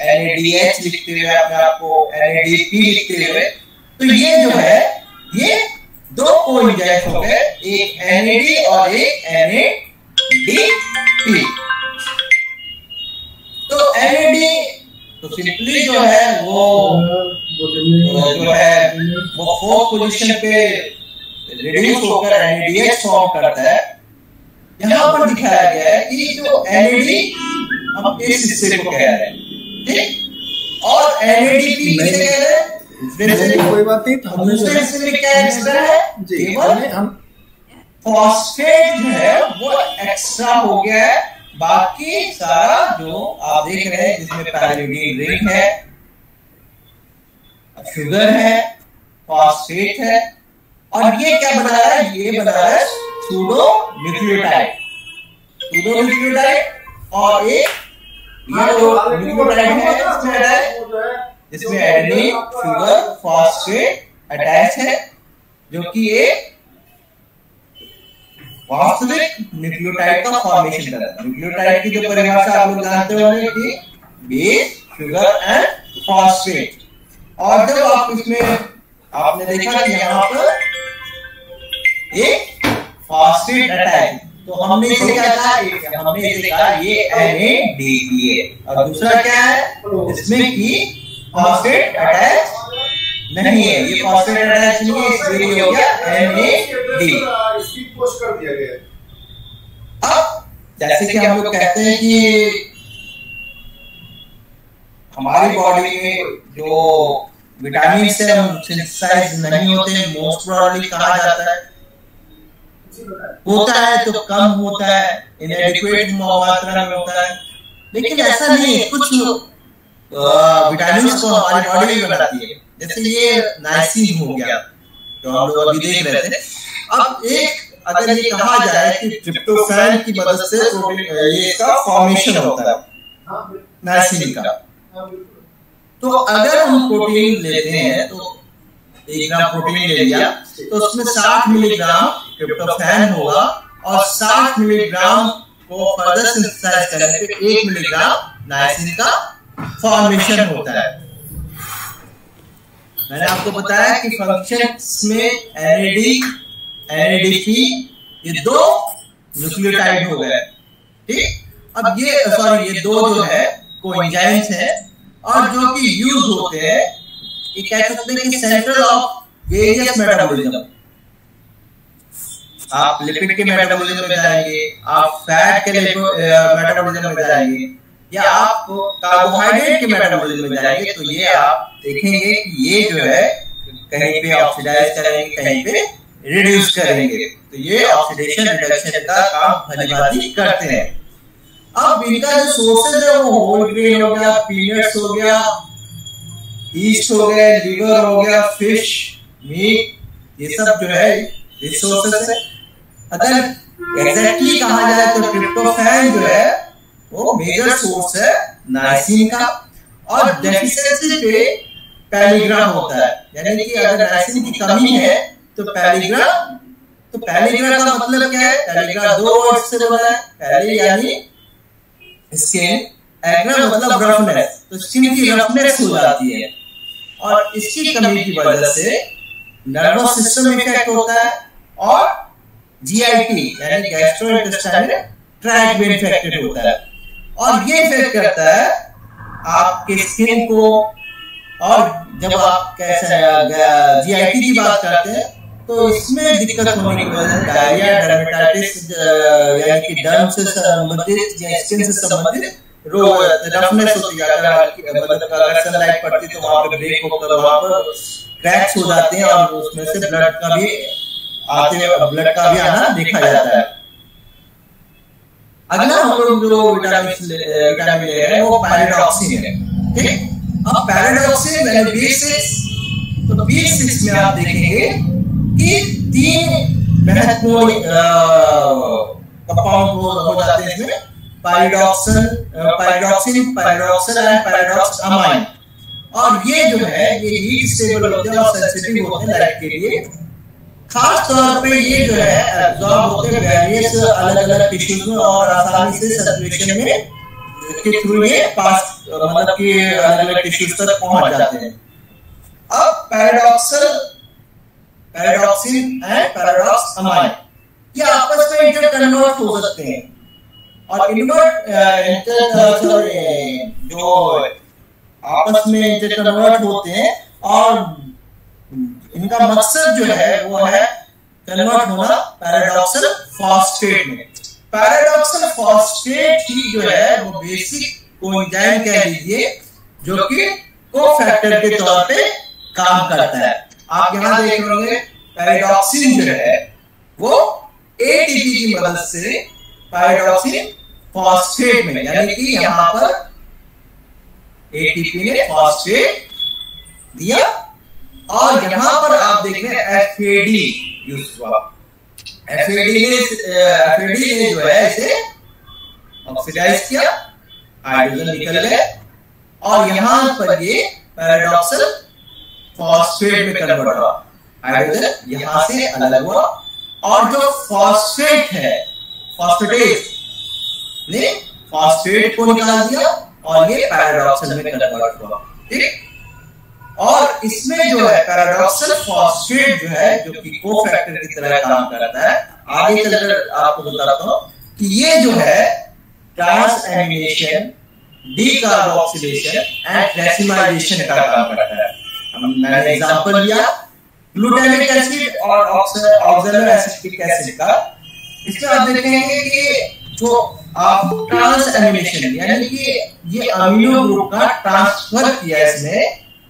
NADH लिखते हुए, आपने आपको NADP लिखते हुए। तो ये जो है ये दो कोएंजाइम हो गए, एक NAD और एक NADP। तो NAD तो सिंपली जो है वो जो है वो फोर्थ पोजीशन पे रिड्यूस होकर NADH फॉर्म करता है। यहाँ पर दिखाया गया है कि जो NAD हम इस हिस्से को कह रहे हैं, ठीक, और NADP किसे कह रहे हैं? कोई बात नहीं, तो दूसरे हिस्से में क्या एक्स्ट्रा है? केवल हम फॉस्फेट जो है वो एक्स्ट्रा हो गया है। बाकी सारा जो आप देख रहे हैं जिसमें पैरिडीन रिंग है, शुगर है, फॉस्फेट है, और ये क्या बना रहा है? ये बना रहा है सूडो न्यूक्लियोटाइड। सूडो न्यूक्लियोटाइड और एक ये जो न्यूक्लियोटाइड है जिसमें एडेनिन, शुगर, फॉस्फेट अटैच है, जो कि एक वास्तविक न्यूक्लियोटाइड का फॉर्मेशन करता है। न्यूक्लियोटाइड की जो परिभाषा आप लोग जानते होंगे कि बेस, शुगर एंड फॉस्फेट। और जब आप इसमें आपने देखा कि यहाँ पर एक फॉस्फेट अटैच, तो हमने इसे क्या कहा? हमने इसे कहा ये NADP है। और दूसरा क्या है इसमें कि फॉस्फेट अटैच नहीं है, ये फॉस्फेट अटैच नहीं है, इसलिए हो गया NAD। पोस्ट कर दिया गया। अब जैसे कि हम लोग कहते हैं कि हमारी बॉडी में जो विटामिन से हम सिंथेसाइज नहीं होते, मोस्ट प्रोबेबली कहा जाता है होता है तो कम होता है, इनएडिक्वेट मात्रा में होता है। लेकिन ऐसा नहीं है, कुछ विटामिन को हमारी बॉडी भी बनाती है। जैसे ये नाइसिन हो गया जो हम लोग अभी देख रहे थे। अब एक अगर ये कहा जाए कि ट्रिप्टोफैन की मदद से ये इसका फॉर्मेशन होता है नाइसिन का, तो अगर हम प्रोटीन लेते हैं तो 1 ग्राम प्रोटीन ले लिया तो उसमें 60 मिलीग्राम ट्रिप्टोफैन होगा और 60 मिलीग्राम को फर्दर सिंथेसाइज करने पे 1 मिलीग्राम नाइसिन का फॉर्मेशन होता है। मैंने आपको बताया कि फंक्शंस में NAD, NADP ये 2 न्यूक्लियोटाइड हो गए, ठीक। अब ये 2 जो है कोएंजाइम्स हैं और जो कि यूज होते हैं, ये कह सकते हैं कि सेंट्रल ऑफ वेरियस मेटाबॉलिज्म। आप लिपिड के मेटाबॉलिज्म में जाएंगे, आप फैट के मेटाबॉलिज्म में जाएंगे, या आप कार्बोहाइड्रेट के मेटाबॉलिज्म में जाएंगे, तो ये आप देखेंगे कि ये जो है कहीं पे ऑक्सीडाइज करेंगे, कहीं पे रिड्यूस करेंगे। तो ये ऑक्सीडेशन रिडक्शन का काम भलीभांति करते हैं। अब इनका जो सोर्सेज है वो होल ग्रेन हो गया, पीनट्स हो गया, ईस्ट हो गया, लिवर हो गया, फिश, मीट, ये सब जो है रिसोर्सेज है। अगर एग्जैक्टली कहा जाए तो ट्रिप्टोफैन जो है वो मेजर सोर्स है नाइसिन का, और डेफिशिएंसी पे पैलीग्राम होता है, यानी कि अगर नाइसिन की कमी है तो पैलीग्राम का मतलब क्या है? पैलीग्राम 2 वर्ड से बना है, पैली यानी स्किन, एग्रा मतलब रफनेस, तो स्किन की रफनेस हो जाती है और इसकी कमी की वजह से नर्वस सिस्टम इफेक्ट होता है और जीआईटी यानी गैस्ट्रोइंटेस्टाइनल ट्रैक्ट भी इन्फेक्टेड होता है और ये इफेक्ट करता है आपके स्किन को। और जब आप कैसे जीआईटी की बात करते हैं तो इसमें दिक्कत होने की वजह से डायरिया, डर्मेटाइटिस यानी कि डर्म से संबंधित या स्किन से संबंधित रोग, रफनेस होती है। अगर सनलाइट पड़ती है तो वहां पे ब्रेक होकर वहां पर क्रैक्स हो जाते हैं और उसमें से ब्लड का भी आना देखा जाता है। अगला हम लोग जो विटामिन ले रहे हैं वो पैराडॉक्सिन है, ठीक। अब पैराडॉक्सिन यानी B6, तो B6 में आप देखेंगे कि 3 महत्वपूर्ण कंपाउंड हो जाते हैं इसमें, pyridoxine, paradoxical and paradox amine. और ये जो है ये हीट स्टेबल होते हैं और सेंसिटिव होते हैं लाइट के लिए। खास तौर पे ये जो है एब्जॉर्ब होते हैं वेरियस अलग-अलग टिश्यूज में और आसानी से सर्कुलेशन में के थ्रू ये पास मतलब कि अलग-अलग टिश्यूज तक पहुंच जाते हैं। अब पैराडॉक्सिन एंड पैराडॉक्स अमाइन ये आपस में इंटरकन्वर्ट हो सकते हैं और जो आपस में इंटरकन्वर्ट होते हैं और इनका मकसद जो है वो है कन्वर्ट होना पैराडॉक्सल फॉस्फेट में। पैराडॉक्सल फॉस्फेट ही जो है वो बेसिक कोएंजाइम कह लीजिए जो कि कोफैक्टर के तौर पे काम करता है। आप यहां देख रहे होंगे पैराडॉक्सिन जो है वो एटीपी की मदद से पैराडॉक्सिन फॉस्फेट में, यानी कि यहां पर एटीपी ने फॉस्फेट दिया और यहां पर आप देख रहे हैं एफएडी यूज हुआ। एफएडी ने जो है इसे ऑक्सीडाइज किया, हाइड्रोजन निकल गए और यहां पर ये पैराडॉक्सल फॉस्फेट में कन्वर्ट हुआ, हाइड्रोजन यहां से अलग हुआ और जो फॉस्फेट है फॉस्फेटेज ने फॉस्फेट को निकाल दिया और ये पैराडॉक्सल में कन्वर्ट हुआ, ठीक। और इसमें जो है पैराडॉक्सल फॉस्फेट जो है जो कि कोफैक्टर की तरह काम करता है। आगे चलकर आपको बताता हूं कि ये जो है ट्रांसएमिनेशन, डीकार्बोक्सिलेशन एंड रेसिमाइजेशन का काम करता है। मैंने एग्जांपल लिया ग्लूटामिक एसिड और ऑक्सैलोएसिटिक एसिड का। इसमें आप देखेंगे कि जो आप ट्रांसएमिनेशन यानी कि ये अमीनो ग्रुप का ट्रांसफर किया इसमें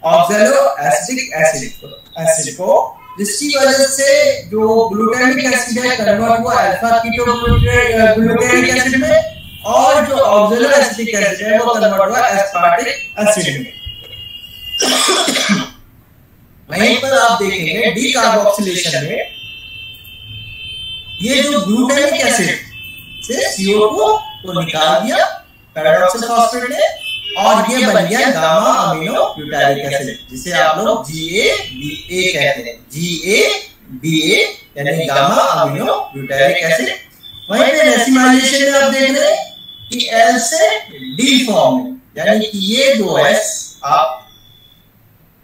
ऑक्सैलोएसिटिक एसिड को, जिसकी वजह से जो ग्लूटामिक एसिड है कन्वर्ट हुआ अल्फा कीटोग्लूटामिक एसिड में और जो ऑक्सैलोएसिटिक एसिड है वो कन्वर्ट हुआ एस्पार्टिक एसिड में। वहीं पर आप देखेंगे डीकार्बोक्सिलेशन में ये जो ग्लूटामिक एसिड से CO2 को निकाल दिया पैराडॉक्सल फॉस्फेट ने और ये बन गया गामा अमीनो ब्यूटारिक एसिड, जिसे आप लोग GABA कहते हैं। GABA यानी गामा अमीनो ब्यूटारिक एसिड। वहीं पे डेसिमलाइजेशन में आप देख रहे हैं कि L से D फॉर्म में, यानी कि ये जो है आप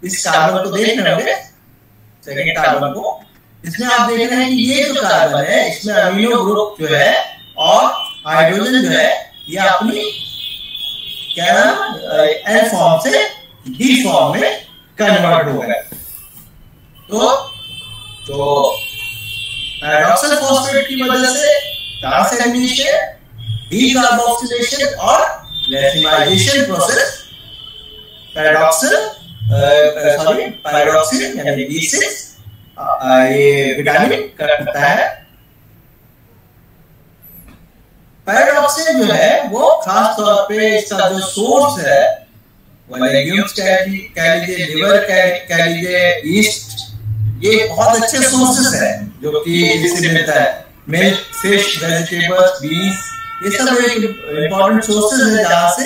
इस कार्बन को देख रहे होंगे, सेकेंड कार्बन को, इसमें आप देख रहे हैं कि ये जो कार्बन है इसमें अमीनो ग्रुप जो है और हाइड्रोजन जो है ये अपनी क्या L फॉर्म से D फॉर्म में कन्वर्ट हो गए। तो पैराडॉक्सल फॉस्फेट की वजह से ट्रांसएमिनेशन, डीकार्बोक्सिलेशन और डेसिमलाइजेशन प्रोसेस पैराडॉक्सिल यानी B6 ये विटामिन करता है। पैराडॉक्सिल जो है वो खास तौर पे इसका जो सोर्स है वो लेग्यूम्स कह लीजिए, लिवर कह लीजिए, ईस्ट, ये बहुत अच्छे सोर्सेस है जो कि इससे मिलता है। मिल्क, फिश, वेजिटेबल्स, बीन्स, ये सब एक इम्पोर्टेंट सोर्सेस है जहां से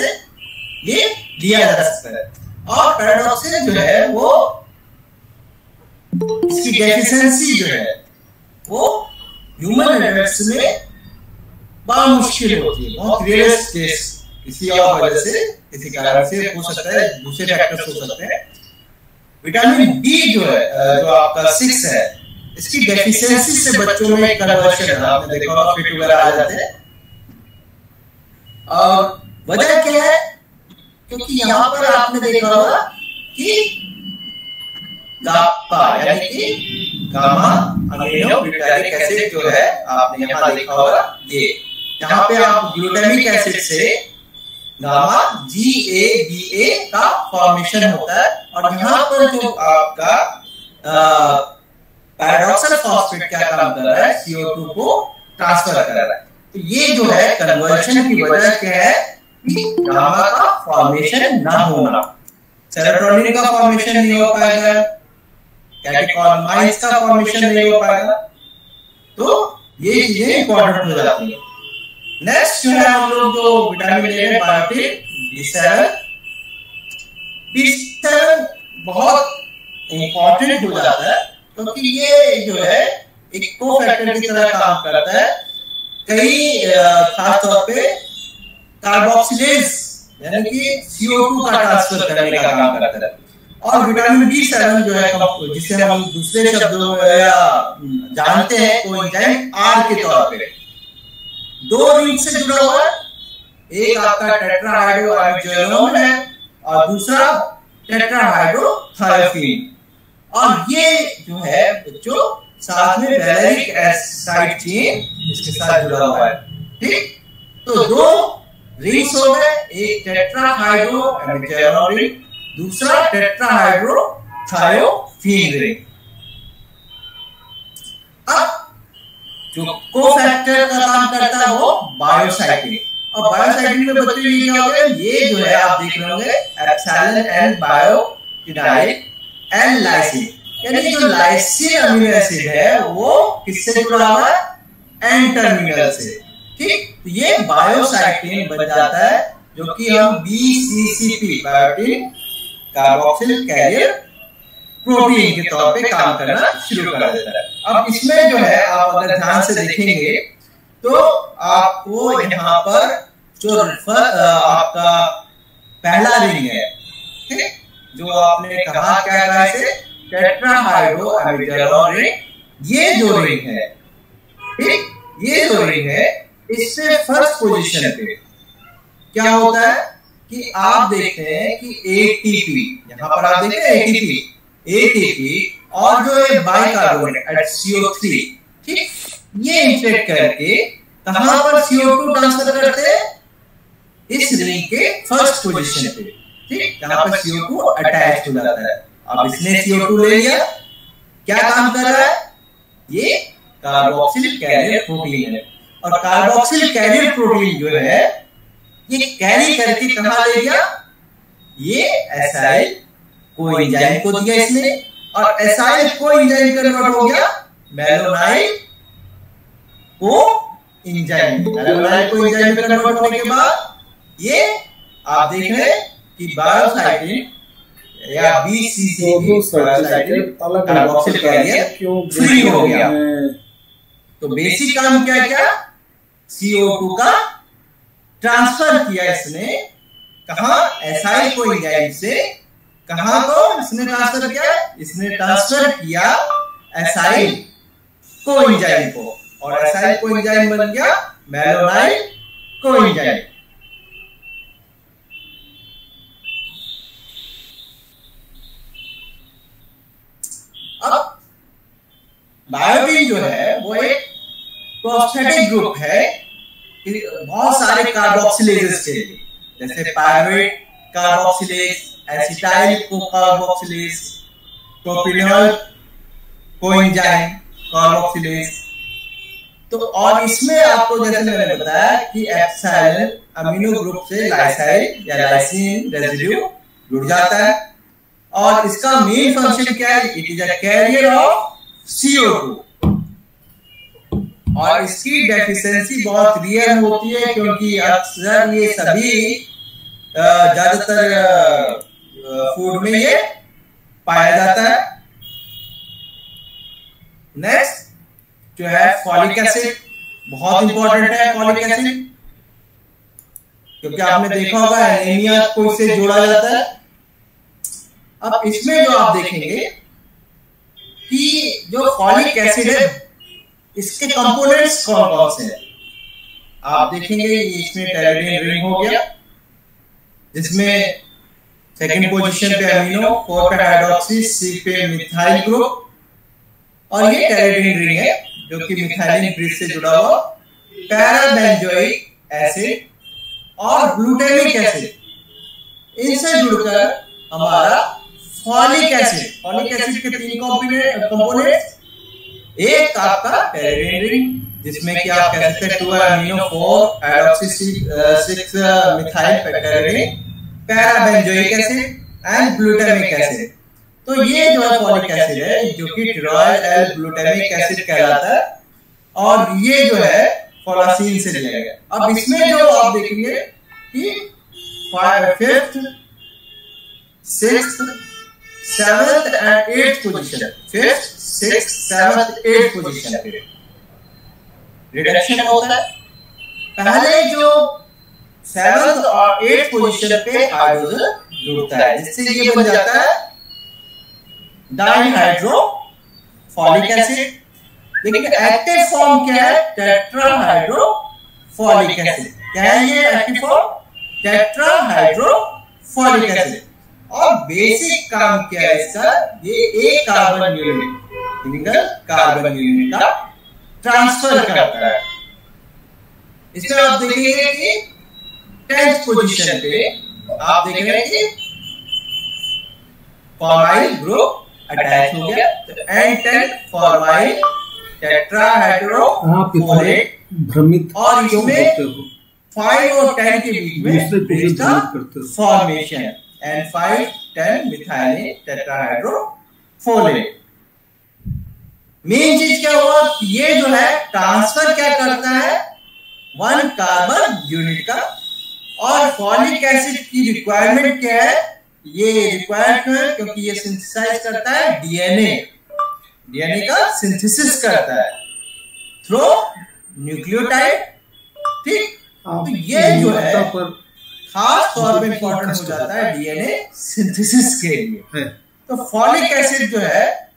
ये लिया जा सकता है। और पैराडॉक्सिल जो है वो इसकी डेफिशिएंसी जो है वो ह्यूमन एडल्ट्स में बड़ा मुश्किल होती है, बहुत रेयरेस्ट केस, किसी और वजह से, किसी कारण से हो सकता है, दूसरे फैक्टर्स हो सकते हैं। विटामिन बी जो है जो आपका 6 है, इसकी डेफिशिएंसी से बच्चों में कन्वर्शन, आपने देखा होगा फिट वगैरह आ जाते हैं। और वजह क्या है? क्योंकि यहाँ पर आपने देखा होगा कि गापा यानी कि गामा अमीनो ब्यूटारिक एसिड जो है, आपने यहाँ देखा होगा, ये यहाँ पे आप ग्लूटामिक एसिड से गामा GABA का फॉर्मेशन होता है और यहाँ पर जो आपका पैराडॉक्सल फॉस्फेट क्या काम कर रहा है, CO2 को ट्रांसफर कर रहा है। तो ये जो है कन्वर्शन की वजह क्या है कि गामा का फॉर्मेशन ना होना, सेरोटोनिन का फॉर्मेशन नहीं हो पाएगा, कैटेकोलामाइन्स का फॉर्मेशन नहीं हो पाएगा। तो ये चीजें इंपॉर्टेंट हो जाती है। नेक्स्ट जो है हम लोग जो विटामिन ले रहे हैं बायोटिन B7 बहुत इंपॉर्टेंट हो जाता है क्योंकि ये जो है एक कोफैक्टर की तरह काम करता है। कई खास तौर पे कार्बोक्सिलेज यानी कि CO2 का ट्रांसफर करने का काम करता है। और विटामिन B7 जो है जिसे हम दूसरे शब्दों में जानते हैं कोएंजाइम R के तौर पे, 2 रिंग से जुड़ा हुआ है। एक आपका टेट्राहाइड्रोआमीनोजोन है और दूसरा टेट्राहाइड्रोथायोफीन। और ये जो है बच्चों साथ में वैलेरिक एसिड चेन इसके साथ जुड़ा हुआ है, ठीक। तो 2 रिंग्स हो गए, एक टेट्राहाइड्रोआमीनोजोन रिंग, दूसरा टेट्राहाइड्रोथायोफीन रिंग। अब जो कोफैक्टर का काम करता है वो बायोसाइक्लिन। और बायोसाइक्लिन में बच्चों ये क्या होगा, ये जो है आप देख रहे होंगे एप्सिलॉन एंड बायोटिनाइल एंड लाइसिन, यानी जो लाइसिन अमीनो एसिड है वो किससे जुड़ा हुआ है, एन टर्मिनल से, ठीक। तो ये बायोसाइक्लिन बन जाता है जो कि हम BCCP biotin carboxyl carrier protein के तौर पे काम करना शुरू कर देता है। अब इसमें जो है आप अगर ध्यान से देखेंगे तो आपको यहाँ पर जो आपका पहला रिंग है, ठीक, जो आपने कहा क्या कहा इसे, टेट्राहाइड्रोआमीनोजोन रिंग, ये जो रिंग है, ठीक, ये जो रिंग है इससे फर्स्ट पोजीशन पे क्या होता है कि आप देखते हैं कि ATP, यहाँ पर आप देखते हैं ATP और जो ये बाइकार्बोनेट CO3, ठीक, ये इंटरेक्ट करके कहां पर CO2 ट्रांसफर करते हैं, इस रिंग के फर्स्ट पोजीशन पे, ठीक, जहां पर CO2 अटैच हो जाता है। अब इसने CO2 ले लिया, क्या काम कर रहा है, ये कार्बोक्सिल कैरियर प्रोटीन है। और कार्बोक्सिल कैरियर प्रोटीन जो है ये कैरी करके कहां ले गया, ये एसाइल कोएंजाइम को दिया इसने, और एसाइल कोएंजाइम कन्वर्ट हो गया मेलोनाइल कोएंजाइम। मेलोनाइल कोएंजाइम कन्वर्ट होने के बाद ये आप देख रहे हैं कि बायोसाइक्लिन या BCCB कार्बोक्सिल कैरियर फ्री हो गया। तो बेसिक काम क्या क्या, CO2 का ट्रांसफर किया इसने, कहा एसाइल कोएंजाइम से, कहां को इसने ट्रांसफर किया, इसने ट्रांसफर किया एसाइल कोएंजाइम को, और एसाइल कोएंजाइम बन गया मैलोनाइल कोएंजाइम। अब बायोटिन जो है वो एक प्रोस्थेटिक ग्रुप है, बहुत सारे कार्बोक्सिलेजेस के लिए, जैसे pyruvate carboxylase, acetyl carboxylase, propionyl coenzyme carboxylase. तो और इसमें आपको जैसे मैंने बताया कि एप्सिलॉन अमीनो ग्रुप से लाइसाइल या लाइसिन रेसिड्यू जुड़ जाता है, और इसका मेन फंक्शन क्या है, it is a carrier of CO2। और इसकी डेफिशिएंसी बहुत रेयर होती है, क्योंकि अक्सर ये सभी ज्यादातर फूड में ये पाया जाता है। नेक्स्ट जो है फॉलिक एसिड, बहुत इंपॉर्टेंट है फॉलिक एसिड, क्योंकि आपने देखा होगा एनीमिया को इससे जोड़ा जाता है। अब इसमें जो आप देखेंगे कि जो फॉलिक एसिड है इसके कंपोनेंट्स कौन कौन से हैं, आप देखेंगे इसमें टेरेडिन रिंग हो गया, जिसमें सेकंड पोजीशन पे अमीनो, 4 पे हाइड्रोक्सी, C पे मिथाइल ग्रुप, और ये टेरेडिन रिंग है जो कि मिथाइलिन ब्रिज से जुड़ा हुआ पैराबेंजोइक एसिड और ग्लूटामिक एसिड, इनसे जुड़कर हमारा फॉलिक एसिड के 3 कंपोनेंट्स, एक आपका टेरेडिन रिंग जिसमें कि आप कह सकते हैं 2 amino, 4 hydroxy, 6 methyl pteridine, parabenzoic acid and glutamic acid. तो ये जो है फॉलिक एसिड है जो कि टिरोइल एल ग्लूटामिक एसिड कहलाता है, और ये जो है फोलासीन से लिया गया। अब इसमें जो आप देखेंगे कि 5th, 6th, 7th and 8th position, 5th, 6th, 7th, 8th position पे रिडक्शन होता है। पहले जो 7th और 8th पोजीशन पे हाइड्रोजन जुड़ता है, जिससे ये बन जाता है डाइहाइड्रो फॉलिक एसिड। लेकिन एक्टिव फॉर्म क्या है, टेट्राहाइड्रो फॉलिक एसिड। क्या है ये active form, tetrahydro folic acid. और बेसिक काम क्या है इसका, ये एक carbon unit, single carbon unit का ट्रांसफर करता है। इसमें आप देखेंगे कि 10th पोजीशन पे आप देख रहे हैं कि फॉर्माइल ग्रुप अटैच हो गया, तो N10 फॉर्माइल टेट्राहाइड्रोफोलेट भ्रमित और इसमें 5 और 10 के बीच में formation N5-10 methyl tetrahydrofolate. Main चीज क्या हुआ, ये जो है ट्रांसफर क्या करता है, 1 कार्बन यूनिट का। और फॉलिक एसिड की रिक्वायरमेंट क्या है, ये रिक्वायर्ड है क्योंकि ये सिंथेसाइज करता है डीएनए का सिंथेसिस करता है थ्रू न्यूक्लियोटाइड। ठीक, तो ये जो है खास तौर पे इंपॉर्टेंट हो जाता है डीएनए सिंथेसिस के लिए। तो फॉलिक एसिड जो है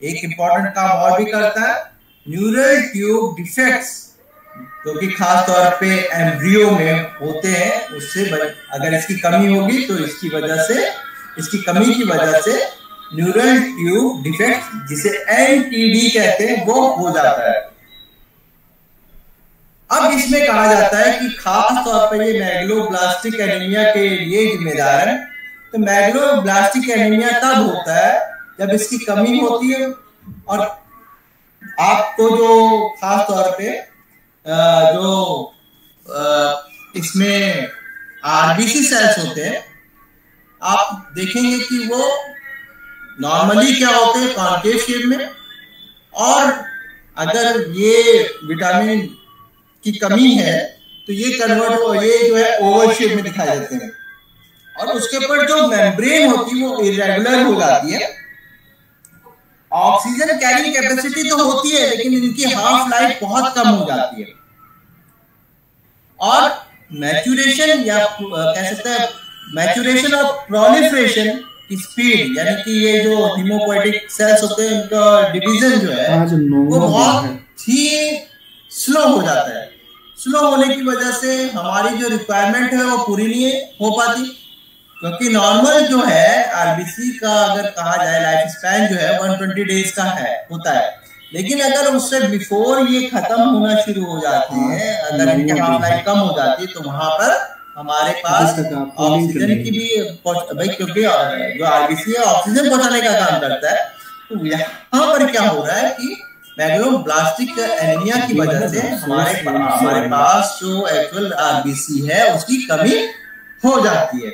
एक इंपॉर्टेंट काम और भी करता है, न्यूरल ट्यूब डिफेक्ट्स जो कि खास तौर पे एम्ब्रियो में होते हैं, उससे अगर इसकी कमी होगी तो इसकी कमी की वजह से न्यूरल ट्यूब डिफेक्ट, जिसे NTD कहते हैं, वो हो जाता है। अब इसमें कहा जाता है कि खास तौर पर ये मैग्लोब्लास्टिक एनीमिया के लिए जिम्मेदार है। तो मैग्लोब्लास्टिक एनीमिया तब होता है जब इसकी कमी होती है, और आपको जो खास तौर पे इसमें RBC सेल्स होते हैं, आप देखेंगे कि वो नॉर्मली क्या होते हैं, कॉन्केव शेप में, और अगर ये विटामिन की कमी है तो ये कन्वर्ट हो, ये जो है ओवल शेप में दिखाई देते हैं। और उसके ऊपर जो मेम्ब्रेन होती है वो इरेगुलर हो जाती है। ऑक्सीजन कैरिंग कैपेसिटी तो होती है लेकिन इनकी हाफ लाइफ बहुत कम हो जाती है। और मैच्यूरेशन या कह सकते हैं मैच्यूरेशन और प्रोलिफरेशन की स्पीड, यानी कि ये जो हीमोपोएटिक सेल्स होते हैं उनका डिवीजन जो है वो बहुत ही स्लो हो जाता है। स्लो होने की वजह से हमारी जो रिक्वायरमेंट है वो पूरी नहीं हो पाती, क्योंकि नॉर्मल जो है आरबीसी का अगर कहा जाए लाइफ स्पैन जो है 120 डेज का है होता है, लेकिन अगर उससे बिफोर ये खत्म होना शुरू हो जाते हैं, अगर इनकी हाफ लाइफ कम हो जाती है तो वहां पर हमारे पास ऑक्सीजन की भी भाई, क्योंकि जो आरबीसी है ऑक्सीजन पहुंचाने का काम करता है। तो यहाँ पर क्या हो रहा है कि मैग्लोब्लास्टिक एनीमिया की वजह से हमारे पास जो एक्चुअल आरबीसी है उसकी कमी हो जाती है।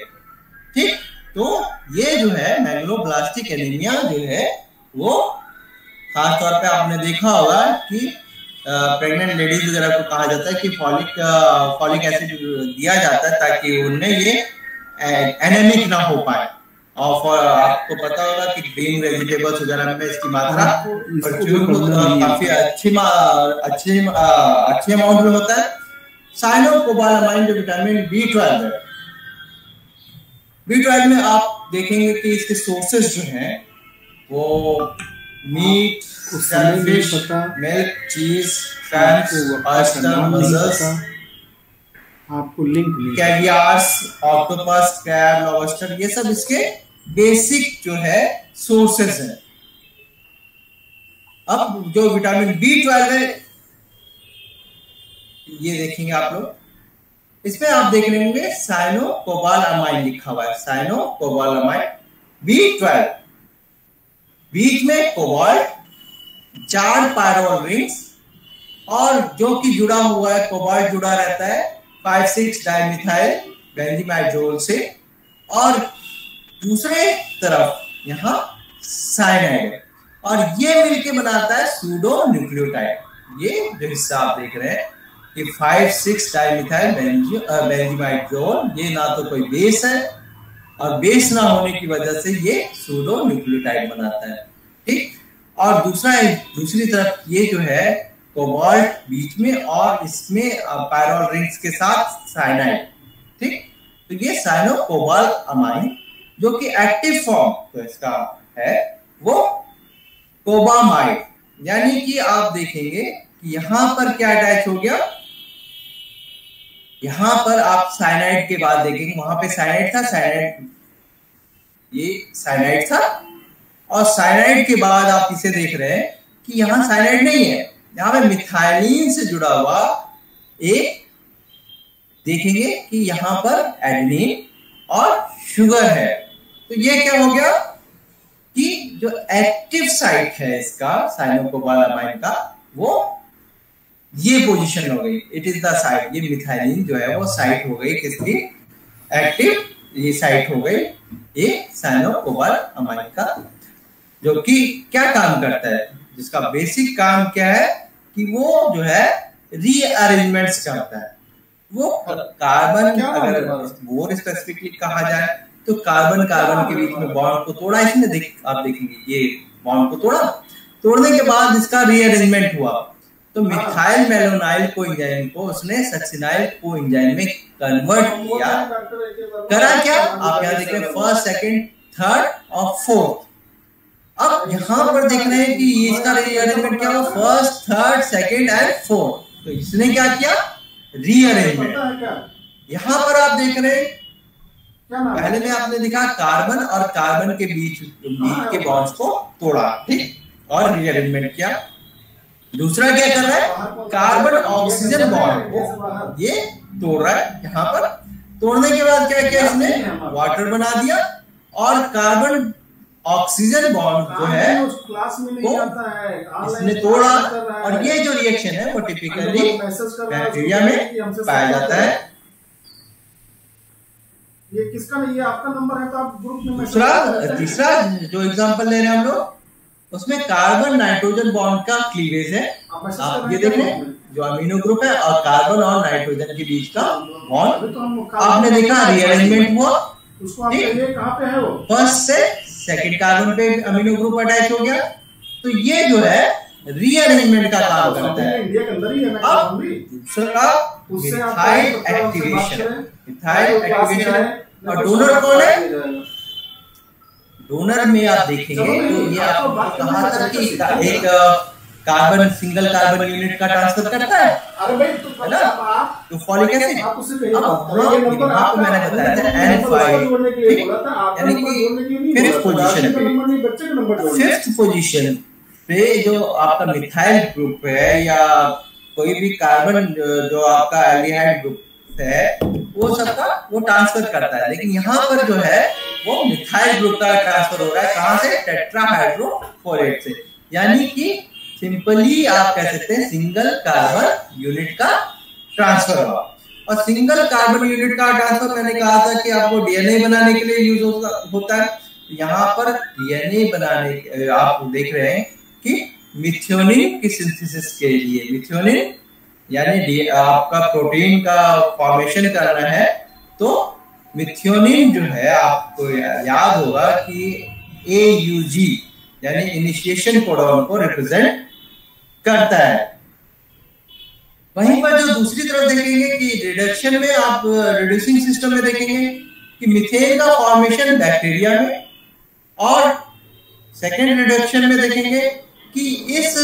ठीक, तो ये जो है मैग्लोब्लास्टिक एनीमिया जो है वो खास तौर पे आपने देखा होगा कि प्रेग्नेंट लेडीज वगैरह को कहा जाता है कि फॉलिक एसिड दिया जाता है ताकि उनमें ये एनेमिक ना हो पाए। और आपको पता होगा कि ग्रीन वेजिटेबल्स वगैरह में इसकी मात्रा काफी अच्छी अमाउंट में होता है। साइनोकोबालामाइन जो विटामिन B12 में आप देखेंगे कि इसके सोर्सेस जो हैं वो मीट, फिश, मिल्क, चीज, फैट्स, ऑयस्टर, मसल्स, आपको लिंक कैवियार्स, ऑक्टोपस, क्रैब, लॉबस्टर, ये सब इसके बेसिक जो है सोर्सेस हैं। अब जो विटामिन B12 है ये देखेंगे आप लोग, इसमें आप देख लेंगे साइनोकोबालामाइन लिखा हुआ है, साइनोकोबालामाइन B12। बीच में कोबाल्ट, 4 पायरोल रिंग्स, और जो कि जुड़ा हुआ है कोबाल्ट जुड़ा रहता है 5,6 डाइमिथाइल बेंजीमाइडोल से, और दूसरे तरफ यहाँ साइनाइड है, और ये मिलके बनाता है सूडो न्यूक्लियोटाइड। ये जो हिस्सा आप देख रहे हैं कि 5,6 डाइमिथाइल बेंजीमाइडोल, ये ना तो कोई बेस है और बेस ना होने की वजह से ये सूडो न्यूक्लियोटाइड बनाता है। ठीक, और दूसरी तरफ ये जो है कोबाल्ट बीच में और इसमें पायरोल रिंग्स के साथ साइनाइड। ठीक, तो ये साइनोकोबालामाइन जो कि एक्टिव फॉर्म तो इसका है वो कोबामाइड, यानी कि आप देखेंगे कि यहां पर क्या अटैच हो गया, यहां पर आप साइनाइड के बाद देखेंगे वहां पे साइनाइड था, ये साइनाइड था, और साइनाइड के बाद आप इसे देख रहे हैं कि यहां साइनाइड नहीं है, यहां पे मिथाइलिन से जुड़ा हुआ एक देखेंगे कि यहां पर एडेनिन और शुगर है। तो ये क्या हो गया कि जो एक्टिव साइट है इसका साइनोकोबालामाइन का वो ये पोजीशन हो गई, इट इज द साइट, ये मिथाइलिन जो है वो साइट हो गई किसकी, एक्टिव, ये साइट हो गई ये साइनोकोबालामाइन का, जो कि क्या काम करता है, जिसका बेसिक काम क्या है कि वो जो है रीअरेंजमेंट्स करता है। वो कार्बन, अगर मोर स्पेसिफिकली कहा जाए तो कार्बन के बीच में बॉन्ड को तोड़ा इसने, आप देखेंगे ये बॉन्ड को तोड़ने के बाद इसका रीअरेंजमेंट हुआ, तो मिथाइल मेलोनाइल कोएंजाइम को उसने सक्सिनाइल कोएंजाइम में कन्वर्ट किया। करा क्या, आप यहाँ देख रहे हैं फर्स्ट, सेकंड, थर्ड और फोर्थ। अब यहाँ पर देख रहे हैं कि इसका रीअरेंजमेंट क्या हुआ, first, third, second and fourth. तो इसने क्या किया, रीअरेंजमेंट। यहाँ पर आप देख रहे हैं पहले में आपने देखा कार्बन और कार्बन के बीच के बॉन्ड्स को तोड़ा, ठीक, और रीअरेंजमेंट किया। दूसरा क्या कर रहा है, कार्बन ऑक्सीजन बॉन्ड को ये तोड़ रहा है। यहाँ पर तोड़ने के बाद क्या किया इसने, वाटर बना दिया, और कार्बन ऑक्सीजन बॉन्ड जो है वो इसने तोड़ा, और ये जो रिएक्शन है वो टिपिकली बैक्टीरिया में पाया जाता है। ये किसका, ये आपका नंबर है तो आप ग्रुप में तीसरा जो एग्जांपल ले रहे हैं हम लोग, उसमें कार्बन नाइट्रोजन बॉन्ड का क्लीवेज है। आप ये देख रहे हैं जो अमीनो ग्रुप है और कार्बन और नाइट्रोजन के बीच का बॉन्ड, आपने देखा रीअरेंजमेंट हुआ, उसको आप कहिए कहाँ पे है वो? फर्स्ट से सेकंड कार्बन पे अमीनो ग्रुप अटैच हो गया, तो ये जो है रीअरेंजमेंट का काम करता है। इंडिया के अंदर ही है ना। अब दूसरा मिथाइल एक्टिवेशन, मिथाइल एक्टिवेशन। और डोनर कौन है? डोनर में आप देखेंगे तो ये आपको कहा था कि एक कार्बन, सिंगल कार्बन यूनिट का ट्रांसफर करता है। अरे भाई है ना, तो फॉलिक एसिड। अब आपको मैंने बताया था N5, यानी कि फिफ्थ पोजीशन पे, फिफ्थ पोजीशन पे जो आपका मिथाइल ग्रुप है या कोई भी कार्बन जो आपका एल्डिहाइड ग्रुप है, वो सबका वो ट्रांसफर करता है। लेकिन यहाँ पर जो है वो मिथाइल ग्रुप का ट्रांसफर हो रहा है। कहाँ से? टेट्राहाइड्रोफोलेट से। यानी कि सिंपली आप कह सकते हैं सिंगल कार्बन यूनिट का ट्रांसफर हुआ। और सिंगल कार्बन यूनिट का ट्रांसफर मैंने कहा था कि आपको डीएनए बनाने के लिए यूज होता है। यहाँ पर डीएनए बनाने आप देख रहे हैं कि मिथ्योनिन की सिंथेसिस के लिए, मिथ्योनिन यानी आपका प्रोटीन का फॉर्मेशन करना है, तो मिथ्योनिन जो है आपको याद होगा कि AUG यानी इनिशिएशन कोडॉन को रिप्रेजेंट करता है। वहीं पर जो दूसरी तरफ देखेंगे कि रिडक्शन में, आप रिड्यूसिंग सिस्टम में देखेंगे कि मीथेन का फॉर्मेशन बैक्टीरिया में, और सेकेंड रिडक्शन में देखेंगे कि इस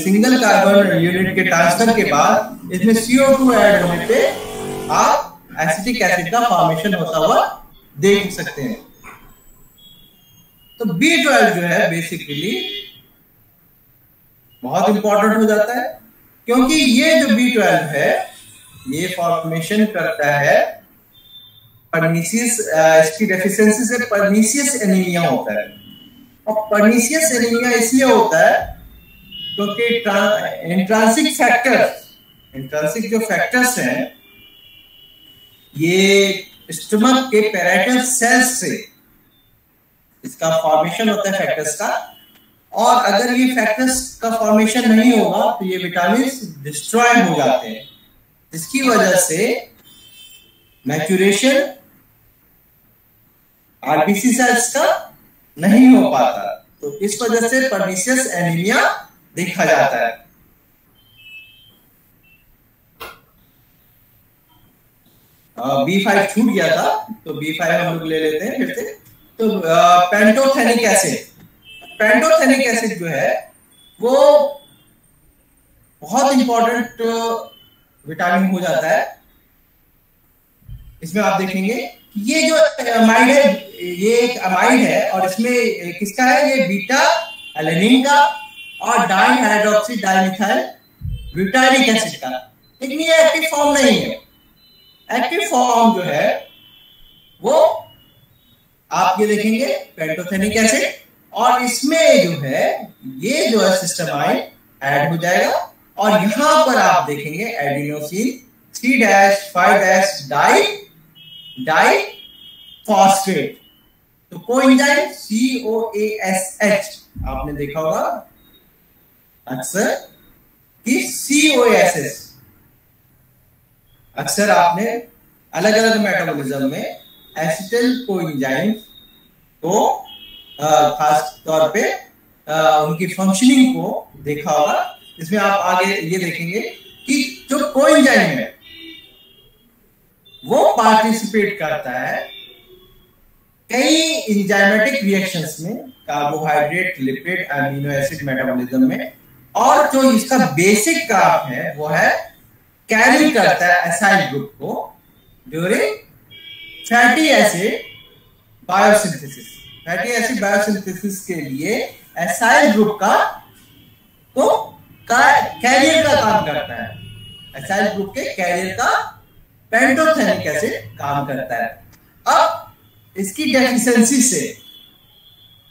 सिंगल कार्बन यूनिट के ट्रांसफर के बाद इसमें CO2 ऐड होने पे आप एसिटिक एसिड का फॉर्मेशन होता हुआ देख सकते हैं। तो B12 जो है बेसिकली बहुत इंपॉर्टेंट हो जाता है, क्योंकि ये जो B12 है ये फॉर्मेशन करता है पर्नीसियस, इसकी डेफिशिएंसी से पर्नीसियस एनीमिया होता है। और पर्नीसियस एनीमिया इसलिए होता है क्योंकि इंट्रांसिक फैक्टर्स, इंट्रांसिक जो फैक्टर्स हैं ये स्टमक के पैराइटल सेल्स से इसका फॉर्मेशन होता है फैक्टर्स का। और अगर ये फैक्टर्स का फॉर्मेशन नहीं होगा तो ये विटामिन डिस्ट्रॉय हो जाते हैं, जिसकी वजह से मैच्यूरेशन आरबीसी सेल्स का नहीं हो पाता। तो इस वजह से पर्नीशियस एनीमिया देखा जाता है। B5 छूट गया था, तो B5 हम लोग ले लेते हैं फिर से। तो पेंटोथेनिक एसिड, पेंटोथेनिक एसिड जो है वो बहुत इंपॉर्टेंट विटामिन हो जाता है। इसमें आप देखेंगे ये जो अमाइड है, ये एक अमाइड है और इसमें किसका है? ये बीटा एलेनिन का और di hydroxy dimethyl butyric acid का। लेकिन ये एक्टिव फॉर्म नहीं है। एक्टिव फॉर्म जो है वो आप ये देखेंगे पेंटोथेनिक एसिड, और इसमें जो है ये जो है सिस्टेमाइड ऐड हो जाएगा। और यहां पर आप देखेंगे एडिनोसिन 3-5 डाई फॉस्फेट। तो कोएंजाइम COASH आपने देखा होगा अक्सर कि COASH अक्सर आपने अलग अलग मेटाबॉलिज्म में एसिटिल कोएंजाइम को खास तौर पे उनकी फंक्शनिंग को देखा होगा। इसमें आप आगे ये देखेंगे कि जो कोएंजाइम है वो पार्टिसिपेट करता है कई एंजाइमेटिक रिएक्शंस में, carbohydrate, lipid, amino acid metabolism में। और जो इसका बेसिक काम है वो है कैरी करता है एसाइल ग्रुप को during fatty acid biosynthesis. Fatty acid biosynthesis के लिए एसाइल ग्रुप का कैरियर का काम करता है। एसाइल ग्रुप के कैरियर का पेंटोथेनिक एसिड काम करता है। अब इसकी डेफिशिएंसी से,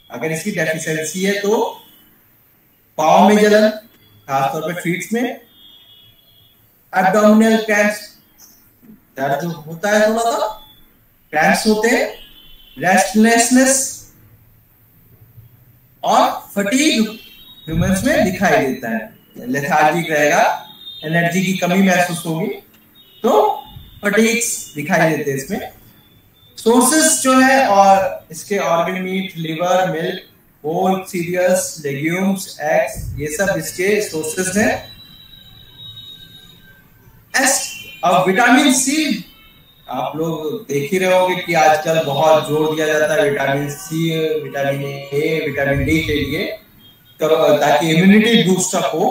अगर इसकी डेफिशिएंसी है तो पाँव में जलन, खासतौर पे फीट्स में, एब्डोमिनल क्रैम्प्स, दर्द होता है, थोड़ा सा क्रैम्प्स होते हैं, रेस्टलेसनेस और फटीग ह्यूमंस में दिखाई देता है। लेथार्जिक रहेगा, एनर्जी की कमी महसूस होगी, तो फटीग्स दिखाई देते हैं इसमें। सोर्सेस जो है और इसके organ meat, liver, milk, whole cereals, legumes, eggs, ये सब इसके सोर्सेस हैं। अब विटामिन सी आप लोग देख ही रहे होंगे कि आजकल बहुत जोर दिया जाता है vitamin C, vitamin A, vitamin D के लिए, ताकि इम्यूनिटी बूस्टअप हो।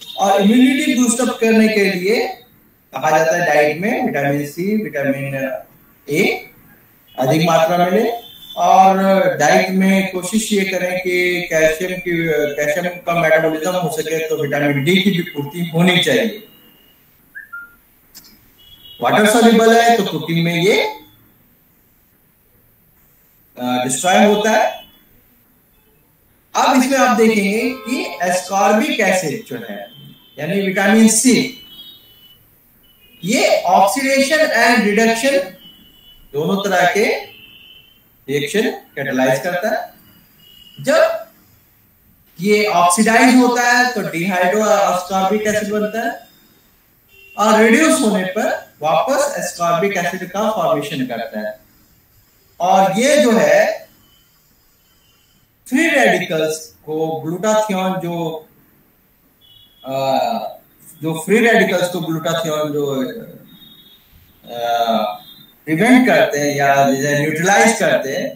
और इम्यूनिटी बूस्टअप करने के लिए कहा जाता है डाइट में विटामिन सी, विटामिन ए अधिक मात्रा में लें। और डाइट में कोशिश ये करें कि कैल्शियम का मेटाबॉलिज्म हो सके तो विटामिन डी की भी पूर्ति होनी चाहिए। वाटर सॉल्युबल है तो प्रोटीन में ये डिस्ट्रॉय होता है। अब इसमें आप देखेंगे कि एस्कॉर्बिक एसिड जो है यानी विटामिन सी, ये ऑक्सीडेशन एंड रिडक्शन दोनों तरह के रिएक्शन कैटलाइज करता है। जब ये ऑक्सीडाइज होता है तो डिहाइड्रो एस्कॉर्बिक एसिड बनता है और रिड्यूस होने पर वापस एस्कॉर्बिक एसिड का फॉर्मेशन करता है। और ये जो है फ्री रेडिकल्स को ग्लूटाथियोन जो फ्री रेडिकल्स को ग्लूटाथियोन जो प्रिवेंट करते हैं या न्यूट्रलाइज करते हैं,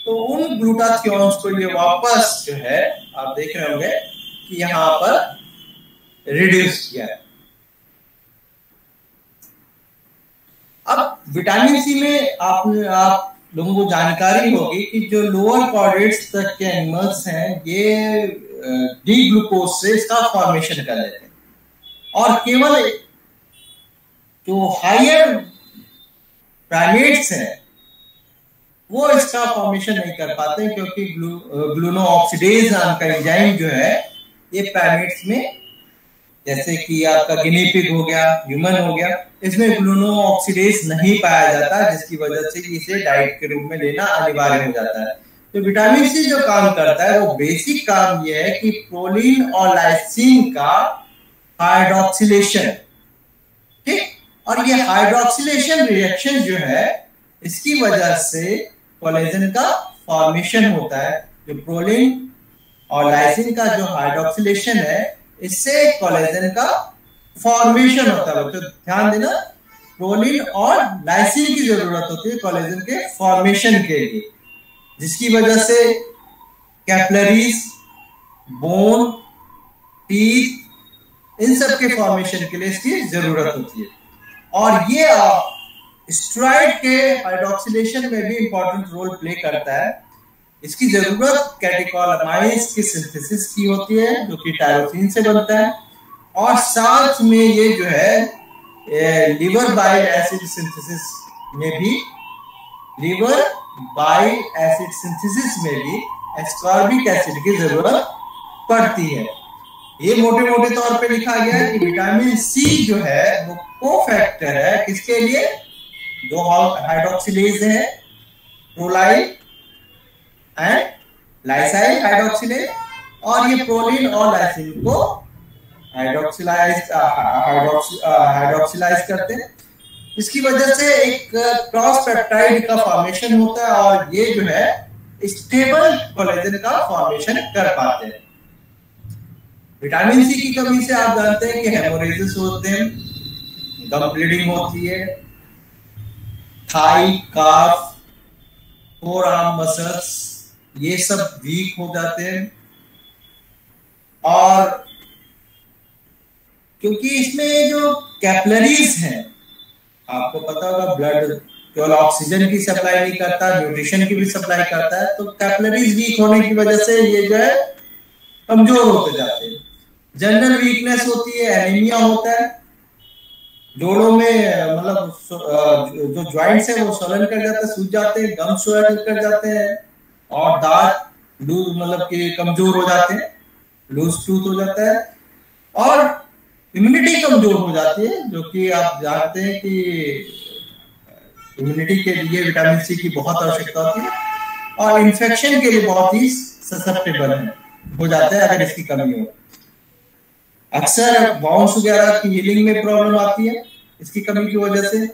तो उन ग्लूटाथियोन्स को ये वापस जो है आप देख रहे होंगे कि यहां पर रिड्यूस किया है। अब विटामिन सी में आप लोगों को जानकारी होगी कि जो लोअर कॉर्डेट्स तक के एनिमल्स हैं ये डी ग्लूकोज से इसका फॉर्मेशन कर लेते हैं, और केवल जो हायर प्राइमेट्स हैं वो इसका फॉर्मेशन नहीं कर पाते, क्योंकि ग्लूनोऑक्सीडेज नाम का एंजाइम जो है ये प्राइमेट्स में, जैसे कि आपका गिनी पिग हो गया, ह्यूमन हो गया, इसमें ग्लूनोऑक्सीडेज नहीं पाया जाता, जिसकी वजह से इसे डाइट के रूप में लेना अनिवार्य हो जाता है। तो विटामिन सी जो काम करता है वो बेसिक काम ये है कि प्रोलीन और लाइसिन का हाइड्रोक्सिलेशन, ठीक, और ये हाइड्रोक्सिलेशन रिएक्शन जो है इसकी वजह से कोलेजन का फॉर्मेशन होता है। जो प्रोलीन और लाइसिन का जो हाइड्रोक्सिलेशन है इससे कोलेजन का फॉर्मेशन होता है। तो ध्यान देना, प्रोलीन और लाइसिन की जरूरत होती है कोलेजन के फॉर्मेशन के लिए, जिसकी वजह से कैपिलरीज, बोन, टीथ, इन सब के फॉर्मेशन के लिए इसकी जरूरत होती है। और ये स्टेरॉइड के हाइड्रोक्सिलेशन में भी इंपॉर्टेंट रोल प्ले करता है। इसकी जरूरत कैटेकोलामाइन्स की सिंथेसिस की होती है जो कि टायरोसिन से बनता है, और साथ में ये जो है लिवर बाइल एसिड सिंथेसिस में भी एस्कॉर्बिक एसिड की जरूरत पड़ती है। ये मोटे मोटे तौर पे लिखा गया है कि विटामिन सी जो है वो कोफैक्टर है किसके लिए, दो हाइड्रोक्सिलेज है, प्रोलाइल एंड लाइसाइल हाइड्रोक्सिलेज, और ये प्रोलीन और लाइसिन को हाइड्रोक्सिलाइज करते हैं। इसकी वजह से एक क्रॉस पेप्टाइड का फॉर्मेशन होता है और ये जो है स्टेबल कोलेजन का फॉर्मेशन कर पाते हैं। विटामिन सी की कमी से आप जानते हैं कि हेमोरेजिस होते हैं, गम ब्लीडिंग होती है, थाई, काफ, फोरआर्म मसल्स ये सब वीक हो जाते हैं। और क्योंकि इसमें जो कैपिलरीज हैं, आपको पता होगा ब्लड केवल ऑक्सीजन की सप्लाई नहीं करता, न्यूट्रिशन की भी सप्लाई करता है, तो कैपिलरीज वीक होने की वजह से ये जो है कमजोर होते जाते हैं। जनरल वीकनेस होती है, एनीमिया होता है, जोड़ों में मतलब जो जॉइंट्स है वो स्वलन कर जाते हैं, सूज जाते हैं, गम स्वलन कर जाते हैं, और दांत लूज मतलब कि कमजोर हो जाते हैं, लूज टूथ हो जाता है, और इम्यूनिटी कमजोर हो जाती है, जो कि आप जानते हैं कि इम्यूनिटी के लिए विटामिन सी की बहुत आवश्यकता होती है, और इन्फेक्शन के लिए बहुत ही ससेप्टेबल हो जाता है अगर इसकी कमी हो। अक्सर बाउंस वगैरह की हीलिंग में प्रॉब्लम आती है इसकी कमी की वजह से,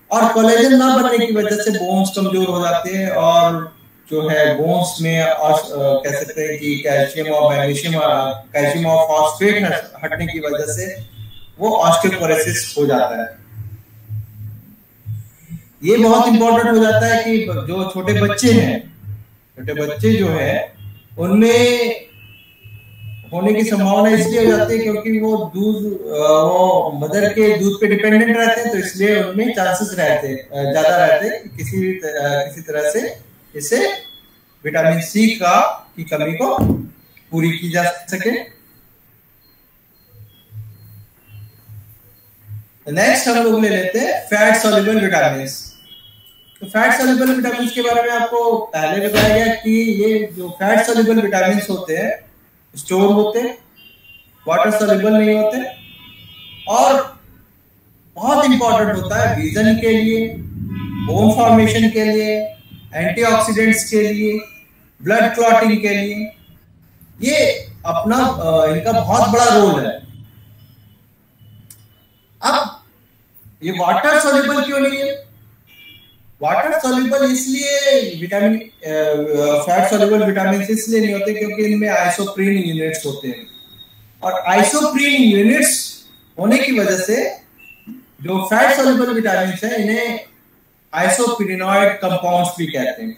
और कोलेजन ना बनने की वजह से बोन्स कमजोर हो जाते हैं और जो है बोन्स में कह सकते हैं कि कैल्शियम और मैग्नीशियम, कैल्शियम और फॉस्फेट हटने की वजह से वो ऑस्टियोपोरोसिस हो जाता है। ये बहुत इंपॉर्टेंट हो जाता है कि जो छोटे बच्चे हैं, छोटे बच्चे जो है उनमें होने की संभावना इसलिए हो जाती है क्योंकि वो मदर के दूध पे डिपेंडेंट रहते हैं, तो इसलिए उनमें चांसेस रहते हैं, ज्यादा रहते हैं किसी तरह से इससे विटामिन सी की कमी को पूरी की जा सके। नेक्स्ट हम लोग ले लेते हैं फैट सॉल्युबल विटामिन। तो फैट सॉल्युबल विटामिन के बारे में आपको पहले बताया गया कि ये जो फैट सॉल्युबल विटामिन होते हैं स्टोर होते, वाटर सॉल्युबल नहीं होते, और बहुत इंपॉर्टेंट होता है विजन के लिए, बोन फॉर्मेशन के लिए, एंटीऑक्सीडेंट्स के लिए, ब्लड क्लॉटिंग के लिए। ये अपना इनका बहुत बड़ा रोल है। अब ये वाटर सॉल्युबल क्यों नहीं है? वाटर सॉल्युबल इसलिए विटामिन फैट सॉल्युबल विटामिन इसलिए नहीं होते क्योंकि इनमें आइसोप्रीन यूनिट्स होते हैं, और आइसोप्रीन यूनिट्स होने की वजह से जो फैट सॉल्युबल विटामिन है इन्हें आइसोप्रीनोइड कंपाउंड्स भी कहते हैं।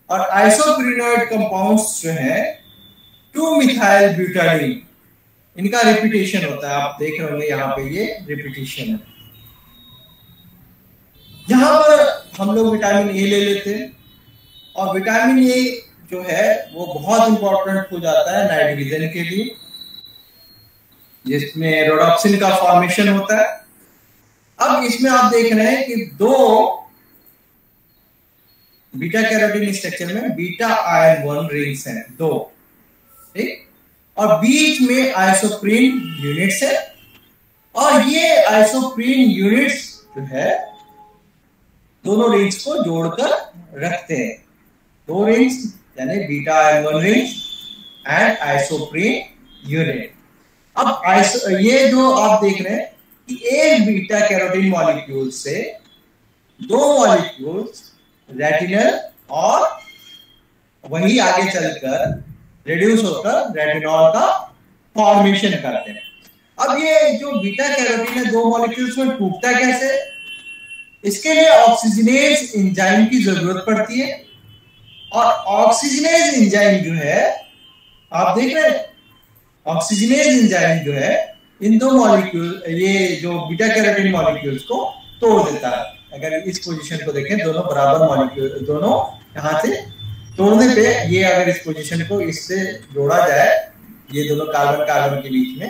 और आइसोप्रीनोइड कंपाउंड्स जो है 2-मिथाइल ब्यूटाडीन, इनका रिपीटेशन होता है। आप देख रहे होंगे यहाँ पे ये रिपीटेशन है। यहां पर हम लोग विटामिन ए ले लेते हैं, और विटामिन ए जो है वो बहुत इंपॉर्टेंट हो जाता है नाइट विजन के लिए, जिसमें रोडोप्सिन का फॉर्मेशन होता है। अब इसमें आप देख रहे हैं कि 2 बीटा कैरोटीन स्ट्रक्चर में बीटा आयन 1 रिंग्स हैं, 2, ठीक, और बीच में आइसोप्रीन यूनिट्स है, और ये आइसोप्रीन यूनिट्स जो है दोनों रिंग्स को जोड़कर रखते हैं। 2 रिंग्स यानी beta ion 1 rings and isoprene unit. अब ये जो आप देख रहे हैं कि एक बीटा कैरोटीन मॉलिक्यूल से 2 मॉलिक्यूल्स रेटिनल और वही आगे चलकर रिड्यूस होकर रेटिनॉल का फॉर्मेशन करते हैं। अब ये जो बीटा कैरोटीन है 2 मॉलिक्यूल्स में टूटता कैसे? इसके लिए ऑक्सीजनेज एंजाइम की जरूरत पड़ती है, और ऑक्सीजनेज एंजाइम जो है आप देख रहे हैं, ऑक्सीजनेज एंजाइम जो है इन 2 मॉलिक्यूल, ये जो बीटा कैरोटीन मॉलिक्यूल्स को तोड़ देता है। अगर इस पोजीशन को देखें, दोनों बराबर मॉलिक्यूल, दोनों यहां से तोड़ने पे ये अगर इस पोजीशन को इससे जोड़ा जाए, ये दोनों कार्बन कार्बन के बीच में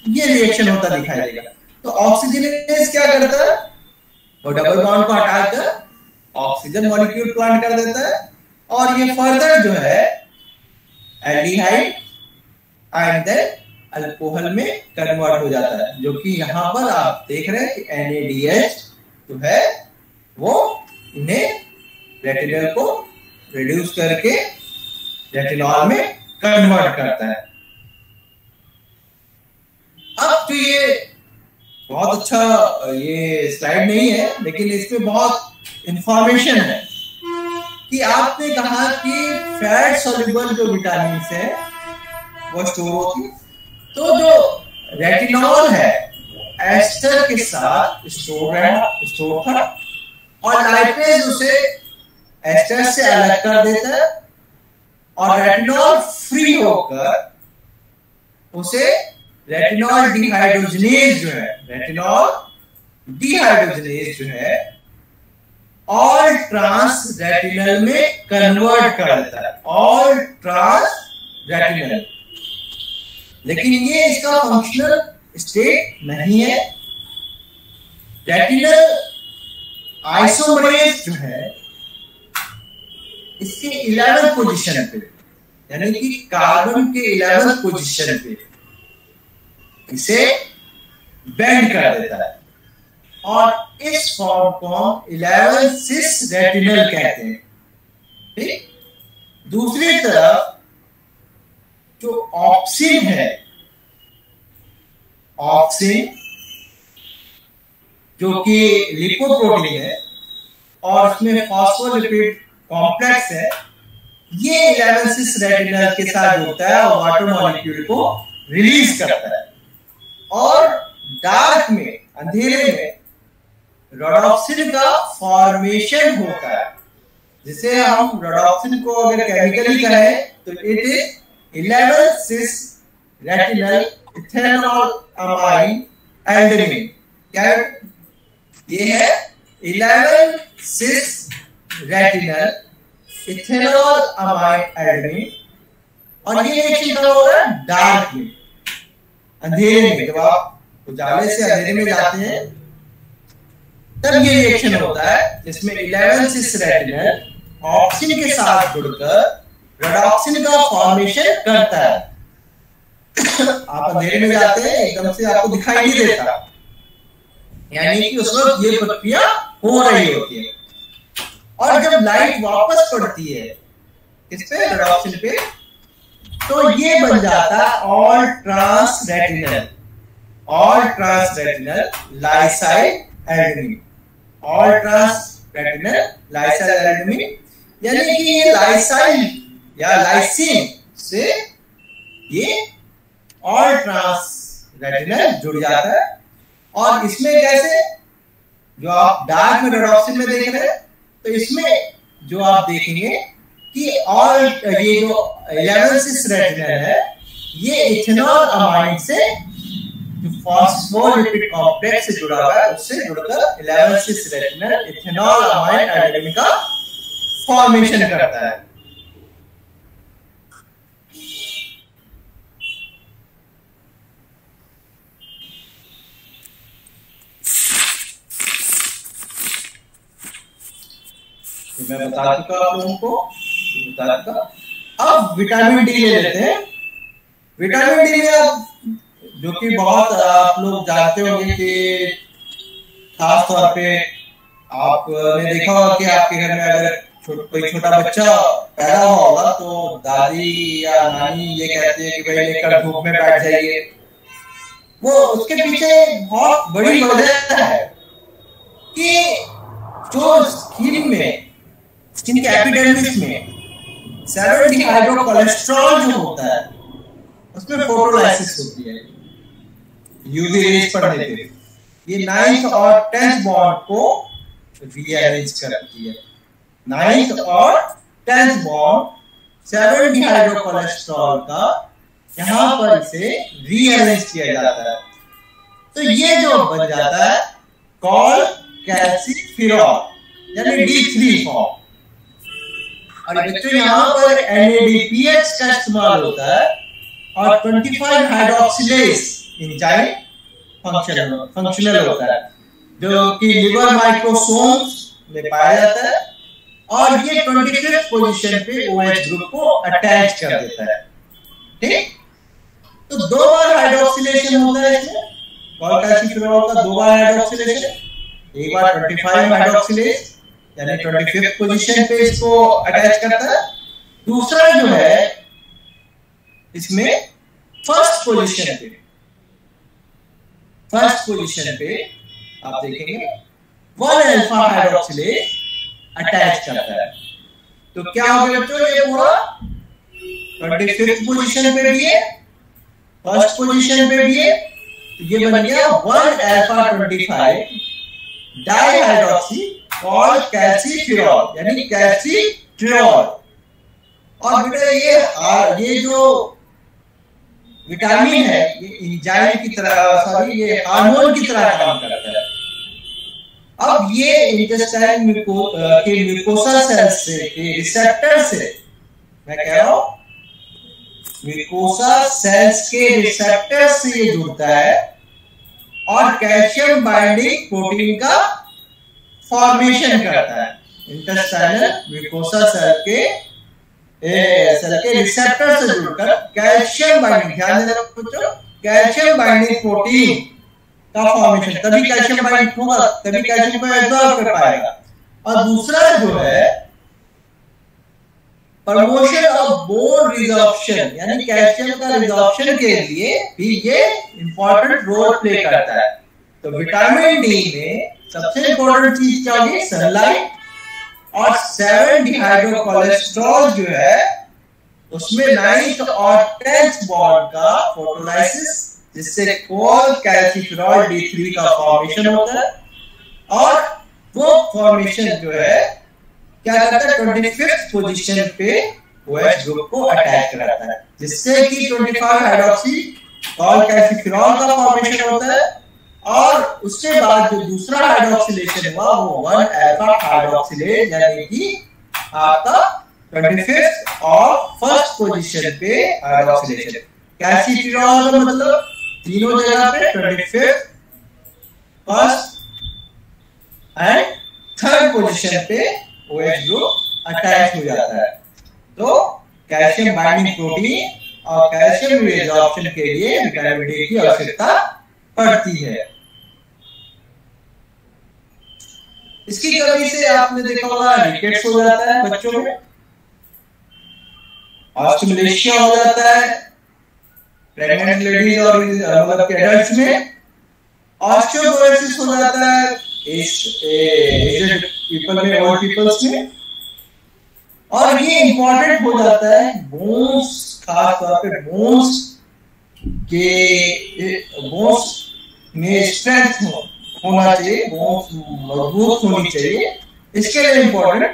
ये रिएक्शन होता दिखाई देगा। तो ऑक्सीजनेज क्या करता है? वो डबल बॉन्ड को हटाकर ऑक्सीजन मॉलिक्यूल प्लांट कर देता है, और ये फर्दर जो है एल्डिहाइड एंड देन अल्कोहल में कन्वर्ट हो जाता है, जो कि यहां पर आप देख रहे हैं कि NADH जो है वो इन्हें रेटिनल को रिड्यूस करके रेटिनॉल में कन्वर्ट करता है। अब तो ये बहुत अच्छा ये स्लाइड नहीं है, लेकिन इसमें बहुत इंफॉर्मेशन है कि आपने कहा कि फैट सॉल्युबल जो विटामिन है वो स्टोर होती है, तो जो रेटिनॉल है एस्टर के साथ स्टोर था, और लाइपेज उसे एस्टर से अलग कर देता है, और रेटिनॉल फ्री होकर उसे रेटिनॉल डिहाइड्रोजनेज जो है, रेटिनॉल डिहाइड्रोजनेज जो है ऑल ट्रांस रेटिनल में कन्वर्ट कर देता है, ऑल ट्रांस रेटिनल। लेकिन ये इसका फंक्शनल स्टेट नहीं है। रेटिनल आइसोमरेज जो है इसके 11th पोजीशन पे, यानी कि कार्बन के 11th पोजीशन पे इसे बेंड कर देता है, और इस फॉर्म को 11 सिस रेटिनल कहते हैं। ठीक, दूसरी तरफ जो ऑक्सिन है, ऑक्सिन जो कि लिपोप्रोटीन है और उसमें फॉस्फोलिपिड कॉम्प्लेक्स है, ये 11-cis रेटिनल के साथ जुड़ता है और वाटर मॉलिक्यूल को रिलीज करता है। और डार्क में, अंधेरे में रोडोप्सिन का फॉर्मेशन होता है, जिसे हम रोडोप्सिन को अगर केमिकली कहें तो it is 11-cis retinal ethanol aldimine. क्या ये है? 11-cis retinal ethanol एल्डेमिन। और ये रिएक्शन कब हो रहा है? डार्क में, अंधेरे में। जब आप उजाले से अंधेरे में जाते हैं तब ये रिएक्शन होता है, जिसमें 11-cis रेटिनल ऑक्सिन के साथ जुड़कर रोडोप्सिन का फॉर्मेशन करता है। आप अंधेरे में जाते हैं, एकदम से आपको दिखाई नहीं देता, यानी कि उस वक्त ये प्रक्रिया हो रही होती है। और जब लाइट वापस पड़ती है इस पे, रोडोप्सिन पे, तो ये बन जाता है all trans retinal lysyl aldimine. All trans retinal lysyl aldimine, यानी कि ये लाइसाइल या लाइसिन से ये ऑल ट्रांस रेटिनल जुड़ जाता है। और इसमें कैसे, जो आप डार्क में रोडोप्सिन में देख रहे हैं, तो इसमें जो आप देखेंगे कि ऑल ये जो 11-cis रेटिनल है, ये इथेनॉल अमाइन से जो फॉस्फोलिपिड कॉम्प्लेक्स से जुड़ा हुआ है, उससे जुड़कर 11-cis रेटिनल इथेनॉल अमाइन एल्डेमिन का फॉर्मेशन करता है। मैं बता चुका आप लोगों को, बता चुका। अब विटामिन डी ले लेते हैं। विटामिन डी में आप, जो कि बहुत आप लोग जानते होंगे कि खास तौर पे आपने देखा होगा कि आपके घर में अगर कोई छोटा बच्चा पैदा हुआ होगा तो दादी या नानी ये कहती है कि भाई लेकर धूप में बैठ जाइए। वो उसके पीछे बहुत बड़ी वजह है कि जो स्किन के एपिडर्मिस में 7-डिहाइड्रोकोलेस्ट्रॉल जो होता है, उसमें फोटोलाइसिस होती है यूवी रेज पड़ने पे। ये 9th और 10th बॉन्ड को रीअरेंज करती है। 9th और 10th बॉन्ड 7-डिहाइड्रोकोलेस्ट्रॉल का यहां पर इसे रीअरेंज किया जाता है, तो ये जो बन जाता है कॉल कैल्सिफिरॉल, यानी D3 फॉर्म। और बच्चों यहाँ पर NADPH का इस्तेमाल होता है और 25 हाइड्रोक्सिलेज एंजाइम फंक्शनल होता है, जो कि लिवर माइक्रोसोम्स में पाया जाता है। और ये 25th पोजीशन पे OH ग्रुप को अटैच कर देता है। ठीक, तो 2 बार हाइड्रोक्सिलेशन होता है इसमें, कॉल कैल्सिफिरॉल का 2 बार हाइड्रोक्सिलेशन, एक बार 25 हाइड्रोक्सिलेज यानी 25th पोजीशन पे इसको अटैच करता है। दूसरा जो है इसमें फर्स्ट पोजीशन पे आप देखेंगे 1 अल्फा हाइड्रोक्सिलेज अटैच करता है। तो क्या हो गया बच्चों, ये पूरा 25th पोजीशन पे भी है, फर्स्ट पोजीशन पे भी है, तो ये बन गया 1 अल्फा 25 डाइहाइड्रोक्सी कॉल्ड कैल्सिफिरॉल, यानी कैल्सिट्रियोल। और बेटा ये जो विटामिन है, ये एंजाइम की तरह, ये हार्मोन की तरह काम करता है। अब ये इंटेस्टाइन के म्यूकोसा सेल्स से, के रिसेप्टर से, मैं कह रहा हूं म्यूकोसा सेल्स के रिसेप्टर से ये जुड़ता है और कैल्शियम बाइंडिंग प्रोटीन का फॉर्मेशन करता है। इंटेस्टाइनल म्यूकोसा सेल के रिसेप्टर से जुड़कर कैल्शियम बाइंडिंग, ध्यान देना बच्चों, कैल्शियम बाइंडिंग प्रोटीन का फॉर्मेशन, तभी कैल्शियम बाइंड होगा, तभी कैल्शियम को एब्जॉर्ब कर पाएगा। और दूसरा जो है प्रमोशन ऑफ बोन रिजॉर्प्शन, यानी कैल्शियम का रिजॉर्प्शन के लिए भी ये इंपॉर्टेंट रोल प्ले करता है। तो विटामिन डी में सबसे इंपॉर्टेंट चीज क्या होगी? सनलाइट। और 7 डिहाइड्रो कोलेस्ट्रॉल जो है उसमें 9th और 10th बॉन्ड का फोटोलाइसिस, जिससे कोल कैल्सिफेरॉल D3 का फॉर्मेशन होता है। और वो फॉर्मेशन जो है क्या करता है? 25th पोजीशन पे OH ग्रुप को अटैच कराता है, जिससे कि 25 हाइड्रोक्सी कोल कैल्सिफेरॉल का फॉर्मेशन होता है। और उसके बाद जो दूसरा हाइड्रोक्सिलेशन हुआ वो 1 अल्फा हाइड्रोक्सिलेज, यानी कि आपका 25th और फर्स्ट पोजीशन पे हाइड्रोक्सिलेशन। कैल्सिफेरॉल का मतलब तीनों जगह पे 25th, first and third position पे OH ग्रुप अटैच हो जाता है। तो कैल्शियम बाइंडिंग प्रोटीन और कैल्शियम रीअब्जॉर्प्शन के लिए विटामिन डी की आवश्यकता पड़ती है। इसकी कमी से आपने देखा होगा रिकेट्स हो जाता है बच्चों में, ऑस्टियोमलेशिया हो जाता है प्रेग्नेंट लेडीज और मतलब के एडल्ट्स में, ऑस्टियोपोरोसिस हो जाता है एज्ड पीपल में, ओल्ड पीपल्स में। और ये इंपॉर्टेंट हो जाता है बोन्स, खास तौर पे बोन्स में स्ट्रेंथ होना चाहिए, बोन्स मजबूत होनी चाहिए, इसके लिए इंपॉर्टेंट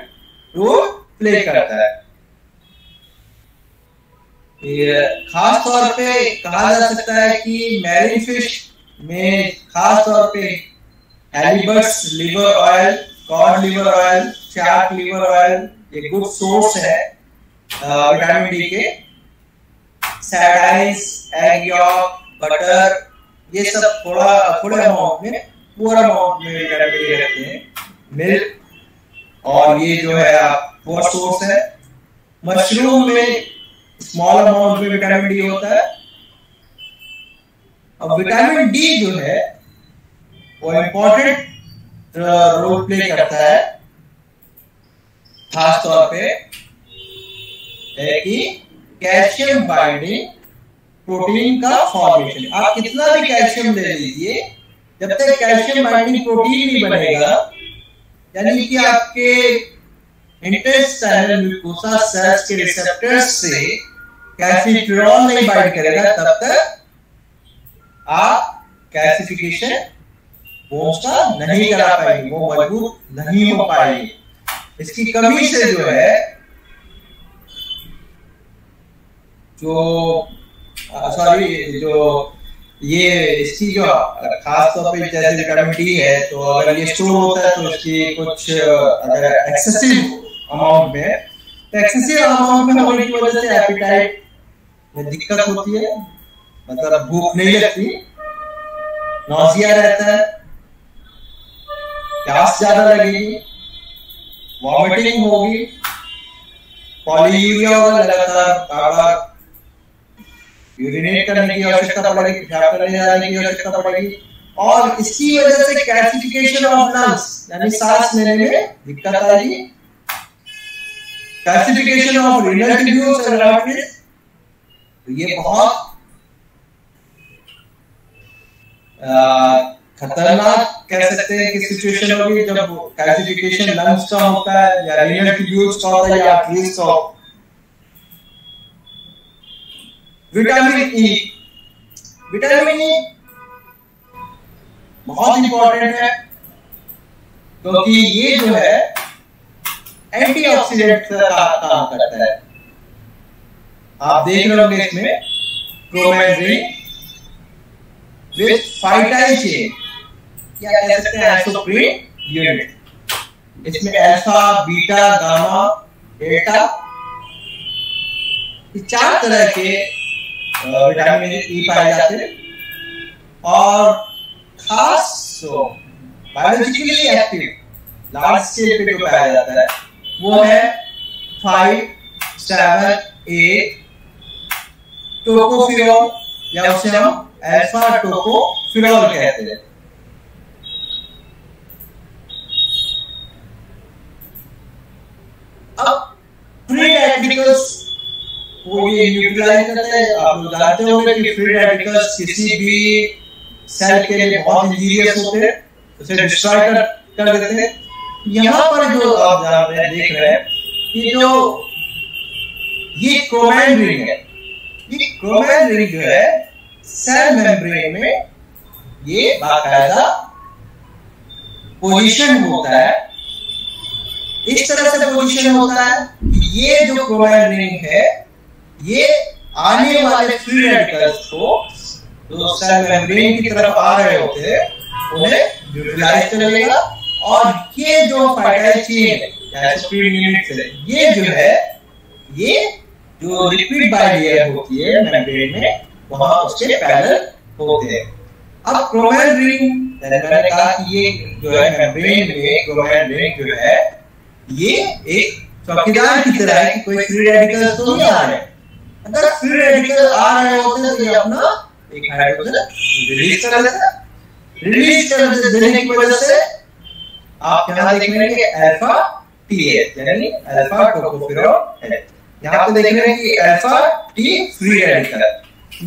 रोल प्ले करता है। खास तौर पे कहा जा सकता है कि मैरीन फिश में खास तौर पे halibut's liver oil, cod liver oil, shark liver oil ये गुड सोर्स है विटामिन डी के। सैर्डाइंस, एग यॉक, बटर ये सब थोड़े अमाउंट में, पूरा अमाउंट में विटामिन डी रहते हैं। मिल्क और ये जो है वो सोर्स है। मशरूम में स्मॉल अमाउंट में विटामिन डी होता है। अब विटामिन डी जो है वो इंपॉर्टेंट रोल प्ले करता है खास तौर पे कि कैल्शियम बाइंडिंग प्रोटीन का फॉर्मेशन। आप कितना भी कैल्शियम ले लीजिए, जब तक कैल्शियम बाइंडिंग प्रोटीन नहीं बनेगा, यानी कि आपके इंटेस्टाइनल म्यूकोसा सेल्स के रिसेप्टर्स से कैल्सिफेरॉल नहीं बाइंड करेगा, तब तक आप कैल्सिफिकेशन बोन्स का नहीं करा पाएंगे, वो मजबूत नहीं हो पाएंगे। इसकी कमी से जो है ये इसकी जो खास तौर पे जैसे विटामिन डी है, तो अगर ये स्टोर होता है तो इसकी कुछ अगर एक्सेसिव अमाउंट में, तो एक्सेसिव अमाउंट में होने की वजह से एपेटाइट में दिक्कत होती है, मतलब भूख नहीं लगती, नौसिया रहता है, प्यास ज्यादा लगेगी, वॉमिटिंग होगी, पॉलीयूरिया होगा, लगातार बार-बार यूरिनेट करने की आवश्यकता पड़ेगी, पेशाब करने जाने की आवश्यकता पड़ेगी। और इसकी वजह से कैल्सिफिकेशन ऑफ लंग्स यानी सांस लेने में दिक्कत आएगी, calcification of renal tubules and arteries. तो ये बहुत खतरनाक कह सकते हैं कि सिचुएशन होगी जब कैल्सिफिकेशन लंग्स का होता है या रीनल ट्यूब्यूल्स का होता है या आर्टरीज का। विटामिन ई, विटामिन ई बहुत इंपॉर्टेंट है क्योंकि ये जो है एंटीऑक्सीडेंट का काम करता है। आप देख रहे होंगे इसमें क्रोमेटिन विद फाइटाइल चेन, क्या कह सकते हैं, एसोप्रीन यूनिट। इसमें अल्फा, बीटा, गामा, डेल्टा, ये 4 तरह के विटामिन ई पाए जाते हैं। और खास बायोलॉजिकली एक्टिव लार्ज स्केल पे जो पाया जाता है वो है 5, 7, 8 टोकोफेरॉल, या उसे हम अल्फा टोकोफेरॉल कहते हैं। अब फ्री रेडिकल्स वो ये न्यूट्रलाइज करते हैं। आप लोग जानते होंगे कि फ्री रेडिकल्स किसी भी सेल के लिए बहुत इंजीरियस होते हैं, उसे डिस्ट्रॉय कर देते हैं। यहाँ पर जो आप देख रहे हैं कि जो ये क्रोमैटिन रिंग है, ये क्रोमैटिन रिंग जो है सेल मेम्ब्रेन में ये बाकायदा पोजीशन होता है, इस तरह से पोजीशन होता है कि ये जो क्रोमैटिन रिंग है ये आने वाले फ्री रेडिकल्स को जो सेल मेम्ब्रेन की तरफ आ रहे होते हैं उन्हें न्यूट्रलाइज कर लेगा, और ये जो फाइटाइल चेन है ये जो है ये जो लिपिड बाइलेयर होती है मेम्ब्रेन में वहां उसके पैरेलल होते हैं। अब क्रोमैटिन रिंग मैंने कहा कि ये जो है मेम्ब्रेन में क्रोमैटिन रिंग जो है ये एक चौकीदार की तरह है कि कोई फ्री रेडिकल तो नहीं आ रहे। अगर फ्री रेडिकल आ रहे होते तो ये अपना एक हाइड्रोजन रिलीज कर देता। रिलीज कर देने की वजह से आप यहाँ देख रहे हैं कि अल्फा टीएच यानी अल्फा टोकोफेरॉल है। यहाँ पे देख रहे हैं कि अल्फा टी फ्री रेडिकल,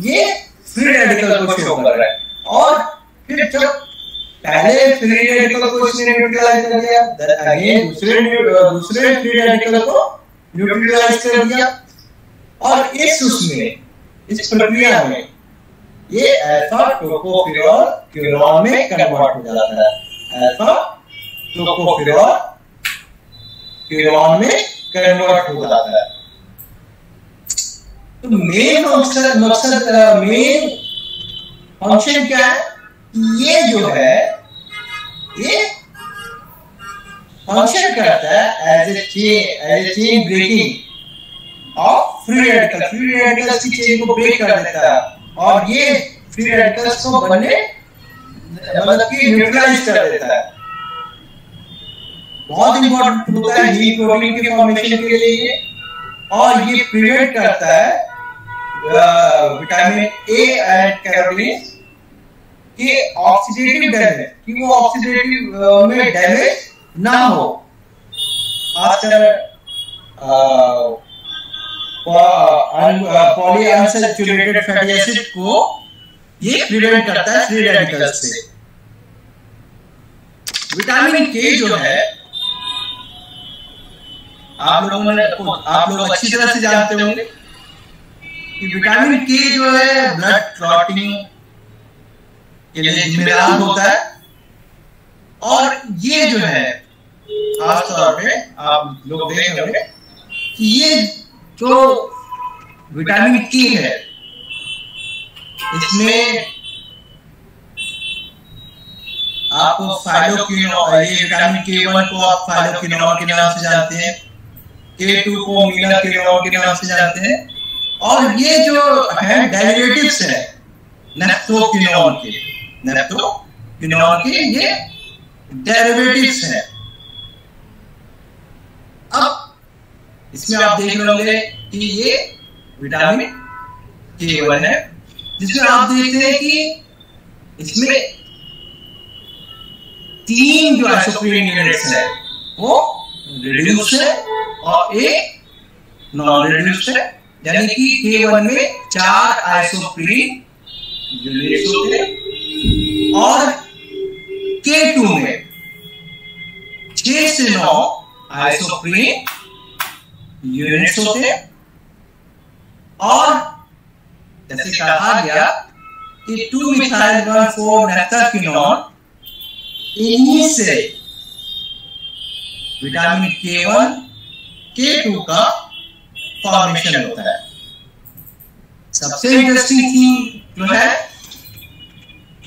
ये फ्री रेडिकल को शो कर रहा है। और फिर जब पहले फ्री रेडिकल को इसने न्यूट्रलाइज कर दिया, देन अगेन दूसरे फ्री रेडिकल को न्यूट्रलाइज कर दिया, और इस प्रक्रिया में ये अल्फा टोकोफेरॉल क्यूरॉन में कन्वर्ट हो जाता है। अल्फा टोकोफेरॉल क्यूरॉन में कन्वर्ट हो जाता है। तो मेन फंक्शन क्या है? ये जो है ये फंक्शन करता है as a chain breaking of free radical. Free radicals की चेन को ब्रेक कर देता है और ये फ्री रेडिकल्स को बनने मतलब कि न्यूट्रलाइज कर देता है। बहुत इंपॉर्टेंट होता है हीम प्रोटीन के फॉर्मेशन के लिए, और ये प्रिवेंट करता है विटामिन ए एंड कैरोटीन की ऑक्सीडेटिव डैमेज, कि वो ऑक्सीडेटिव में डैमेज ना हो। खासकर पॉलीअनसैचुरेटेड फैटी एसिड को ये प्रिवेंट करता है फ्री रेडिकल्स से। विटामिन के जो है आप लोग अच्छी तरह से जानते होंगे कि विटामिन के जो है ब्लड क्लॉटिंग के लिए जिम्मेदार होता है, और ये जो है खासतौर पे आप लोग देख रहे होंगे कि ये जो विटामिन के है इसमें आपको फाइलोक्विनोन, ये विटामिन के1 को आप फाइलोक्विनोन के नाम से जानते हैं, के2 को मीनाक्विनोन के नाम से जानते हैं, और ये जो है डेरिवेटिव्स है नेफ्थोक्विनोन के ये डेरिवेटिव्स है। अब इसमें आप देख रहे होंगे कि ये विटामिन के1 है, जिसमें आप देखते हैं कि इसमें 3 जो आइसोप्रीन यूनिट्स है वो रिड्यूस्ड है और एक नॉन रिड्यूस्ड है, यानी कि K1 में 4 आइसोप्रीन यूनिट्स होते हैं और K2 में 6 से 9 आइसोप्रीन यूनिट्स होते हैं। और जैसे कहा गया कि 2-methyl-1,4-naphthalquinone इन्हीं से विटामिन K1 K2 का फॉर्मेशन होता है। सबसे इंटरेस्टिंग चीज जो है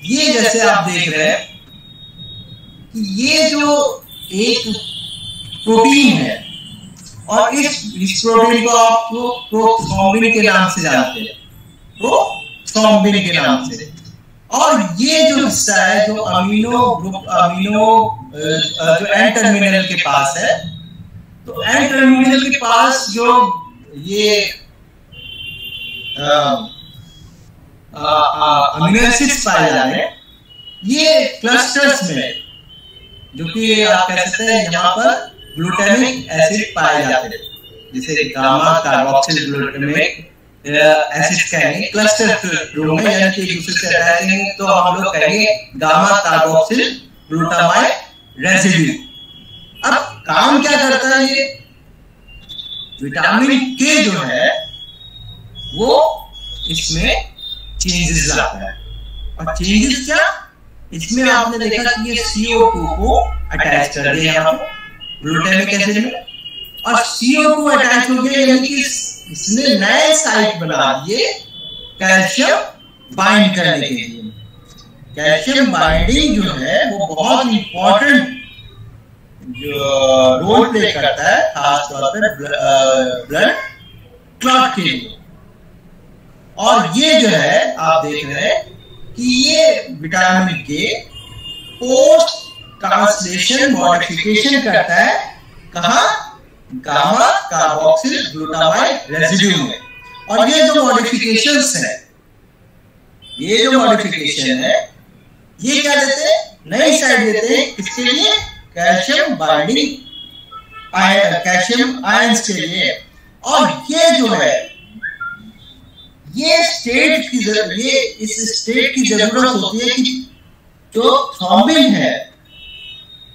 ये, जैसे आप देख रहे हैं कि ये जो एक प्रोटीन है, और इस प्रोटीन को आप प्रोथ्रोम्बिन के नाम से जानते हैं, प्रोथ्रोम्बिन के नाम से। और ये जो हिस्सा है जो अमीनो जो एन टर्मिनल के पास है, तो एन टर्मिनल के पास जो ये अमीनो एसिड्स पाए जाते हैं, ये क्लस्टर्स में, जो कि आप कह सकते हैं यहाँ पर ग्लूटामिक एसिड पाए जाते हैं, जैसे गामा कार्बोक्सिल ग्लूटामिक एसिड कहेंगे क्लस्टर ग्रुप में, यानी कि एक दूसरे से अटैच करेंगे तो हम लोग कहेंगे गामा कार्बोक्सिल ग्लूटामाइड रेसिड्यू। अब काम क्या करता है ये? विटामिन के जो है वो इसमें चेंजेस लाता है। और चेंजेस क्या? इसमें आपने देखा कि ये CO2 को अटैच कर दिया यहाँ पे ग्लूटामिक एसिड में, और CO2 अटैच हो गया, यानी कि इसने नए साइट बना दिए कैल्शियम बाइंड करने के लिए। कैल्शियम बाइंडिंग जो है वो बहुत इंपॉर्टेंट जो रोल प्ले करता है, खासतौर पर ब्लड क्लॉट के लिए। और ये जो है आप देख रहे हैं कि ये विटामिन के पोस्ट ट्रांसलेशन मॉडिफिकेशन करता है, कहां? गामा कार्बोक्सिल ग्लूटामाइड रेसिड्यू में। और ये जो मॉडिफिकेशंस है, ये जो मॉडिफिकेशन है, ये क्या देते हैं? नई साइड देते हैं। किसके लिए? कैल्शियम बाइंडिंग कैल्शियम आयंस के लिए। और ये जो है ये स्टेट की ये इस स्टेट की जरूरत होती है कि जो थ्रोम्बिन है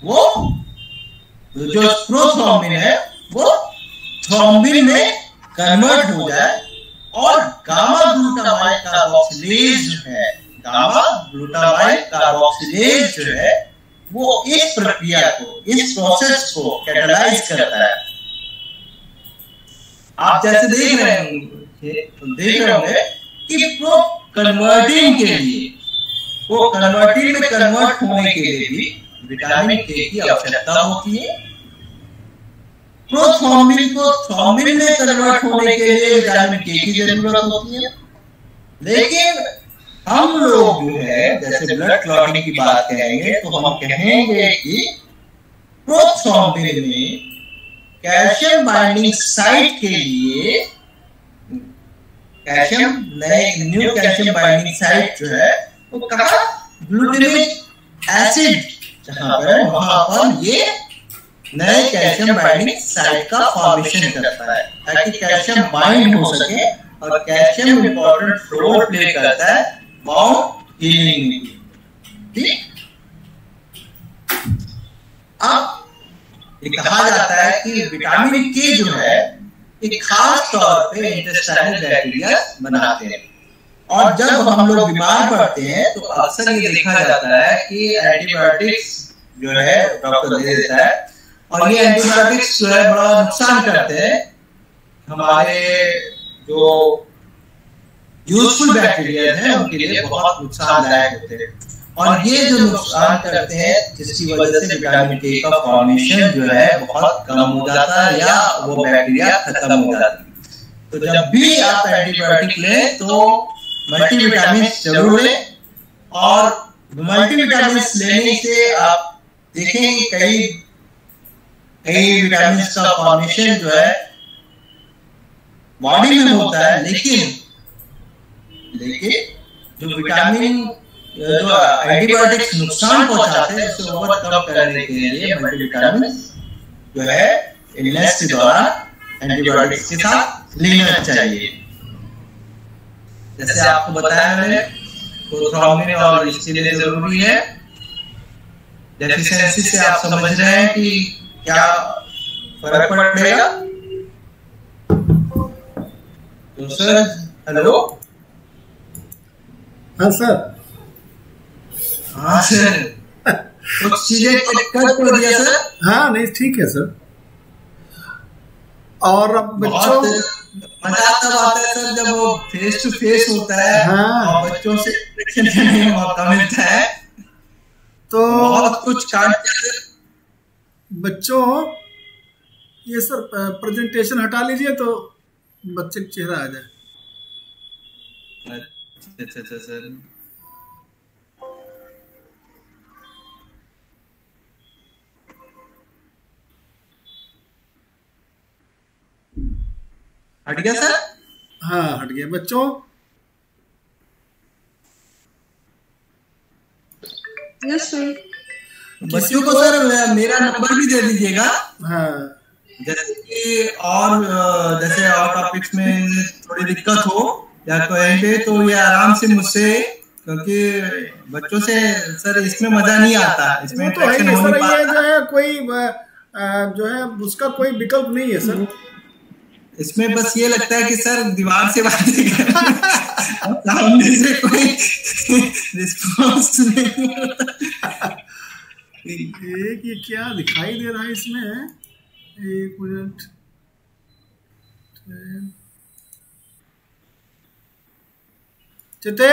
वो जो प्रोथ्रोम्बिन है वो थ्रोम्बिन में कन्वर्ट हो जाए और गामा ग्लूटामाइड कार्बोक्सिलेज जो है, गामा ग्लूटामाइड कार्बोक्सिलेज जो है वो इस प्रक्रिया को, इस प्रोसेस को कैटलाइज करता है। आप जैसे देख रहे होंगे कि प्रो कन्वर्टिंग के लिए, वो कन्वर्टिंग में कन्वर्ट होने के लिए भी विटामिन के की आवश्यकता होती है। प्रोथ्रोम्बिन को थ्रोम्बिन में कन्वर्ट होने के लिए विटामिन के की जरूरत होती है। लेकिन हम लोग जो है जैसे ब्लड क्लॉटिंग की बात कहेंगे तो हम कहेंगे कि प्रोथ्रोम्बिन में कैल्शियम बाइंडिंग साइट के लिए calcium new calcium binding site जो है वो कहा? ग्लूटामिक एसिड जहां पर, वहां पर ये नए कैल्शियम बाइंडिंग साइट का फॉर्मेशन करता है ताकि कैल्शियम बाइंड हो सके। और कैल्शियम इंपॉर्टेंट रोल प्ले करता है बाउंड हीलिंग में। ठीक, अब ये कहा जाता है कि विटामिन के जो है एक खास तौर पे इंटेस्टाइनल बैक्टीरिया बनाते हैं। और जब हम लोग बीमार पड़ते हैं तो अक्सर ये देखा जाता है कि एंटीबायोटिक्स जो है डॉक्टर दे देता है, और ये एंटीबायोटिक्स जो है बड़ा नुकसान करते हैं। हमारे जो यूजफुल बैक्टीरिया हैं उनके लिए बहुत नुकसानदायक होते हैं, और ये जो नुकसान करते हैं जिसकी वजह से विटामिन के का फॉर्मेशन जो है बहुत कम हो जाता है या वो बैक्टीरिया खत्म हो जाती है। तो जब भी आप एंटीबायोटिक लें तो मल्टीविटामिन जरूर लें, और मल्टीविटामिन लेने से आप देखें कई विटामिन का फॉर्मेशन जो है बॉडी में होता है, लेकिन जो विटामिन जो एंटीबायोटिक्स नुकसान पहुंचाते हैं उसे ओवरकम करने के लिए मल्टीविटामिन जो है इलनेस के दौरान एंटीबायोटिक्स के साथ लेना चाहिए। जैसे आपको बताया मैंने, प्रोथ्रोम्बिन और इसके लिए जरूरी है। डेफिशिएंसी से आप समझ रहे हैं कि क्या फर्क पड़ेगा? तो सर, हेलो। हाँ सर। हाँ सर, कुछ चीजें कट कर दिया सर। हाँ नहीं ठीक है सर। और अब बच्चों मजा तब आता है सर जब वो फेस टू फेस होता है। हाँ। और बच्चों से इंटरेक्शन करने का मौका मिलता है तो बहुत कुछ काम करते। बच्चों ये सर प्रेजेंटेशन हटा लीजिए तो बच्चे का चेहरा आ जाए। अच्छा सर। हट गया सर? हाँ हट गया। बच्चों यस सर। बच्चों को सर मेरा नंबर भी दे दीजिएगा। हाँ जैसे कि और जैसे और टॉपिक्स में थोड़ी दिक्कत हो या कहीं पे तो ये आराम से मुझसे, क्योंकि बच्चों से सर इसमें मजा नहीं आता, इसमें वो तो है इंटरेक्शन ही हो नहीं सर, ये जो पाता। है कोई जो है उसका कोई विकल्प नहीं है सर। इसमें बस ये लगता है कि सर दीवार से बातें कर और सामने से कोई रिस्पॉन्स नहीं होता। एक ये क्या दिखाई दे रहा है इसमें, एक मिनट। चिते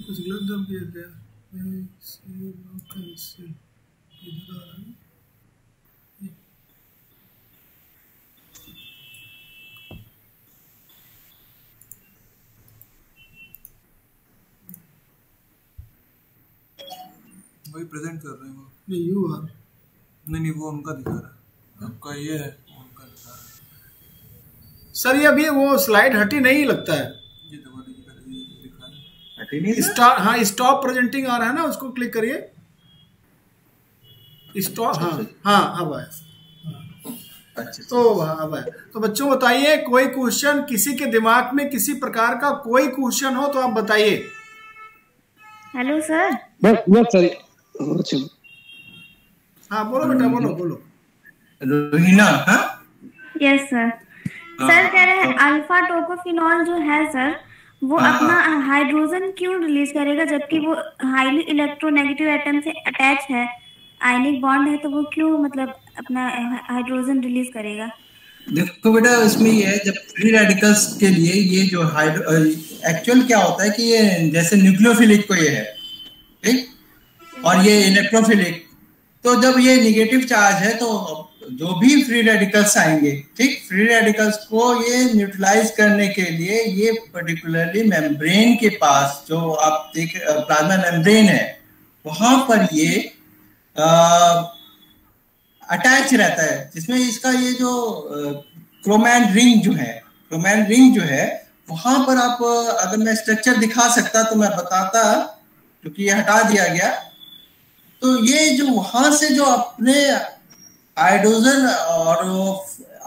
कुछ गलत दब गया क्या? इधर आ रहा है। वही प्रेजेंट कर रहे हैं वो। नहीं यू आर, नहीं वो उनका दिखा रहा है, आपका ये है वो उनका दिखा रहा है। सर ये अभी वो स्लाइड हटी नहीं लगता है। ये दबा दीजिए पहले, ये दिखा रहा है। हटी नहीं सर? स्टॉप, हाँ स्टॉप प्रेजेंटिंग आ रहा है ना, उसको क्लिक करिए। स्टॉप, हाँ हाँ अब आया। अच्छा तो अब आया। तो बच्चों बताइए, कोई क्वेश्चन किसी के दिमाग में किसी प्रकार का कोई क्वेश्चन हो तो आप बताइए। Hello sir. बस सर। हाँ बोलो बेटा, बोलो बोलो। रोहिना, हाँ यस सर। सर कह रहे हैं अल्फा टोकोफिनॉल जो है सर, वो अपना हाइड्रोजन क्यों रिलीज करेगा, जबकि वो हाईली इलेक्ट्रोनेगेटिव एटम से अटैच है, आयनिक बॉन्ड है, तो वो क्यों मतलब अपना हाइड्रोजन रिलीज करेगा? देखो बेटा, इसमें ये है, जब फ्री रेडिकल्स के लिए ये जो एक्चुअल क्या होता है कि ये जैसे न्यूक्लियोफिलिक को ये है, ठीक, और ये इलेक्ट्रोफिलिक, तो जब ये निगेटिव चार्ज है तो जो भी फ्री रेडिकल्स आएंगे, ठीक, फ्री रेडिकल्स को ये न्यूट्रलाइज करने के लिए ये पर्टिकुलरली मेम्ब्रेन के पास जो आप देख प्लाज्मा मेम्ब्रेन है वहां पर ये अटैच रहता है, जिसमें इसका ये जो क्रोमैन रिंग जो है वहां पर आप अगर मैं स्ट्रक्चर दिखा सकता तो मैं बताता, क्योंकि ये हटा दिया गया। तो ये जो वहां से जो अपने हाइड्रोजन और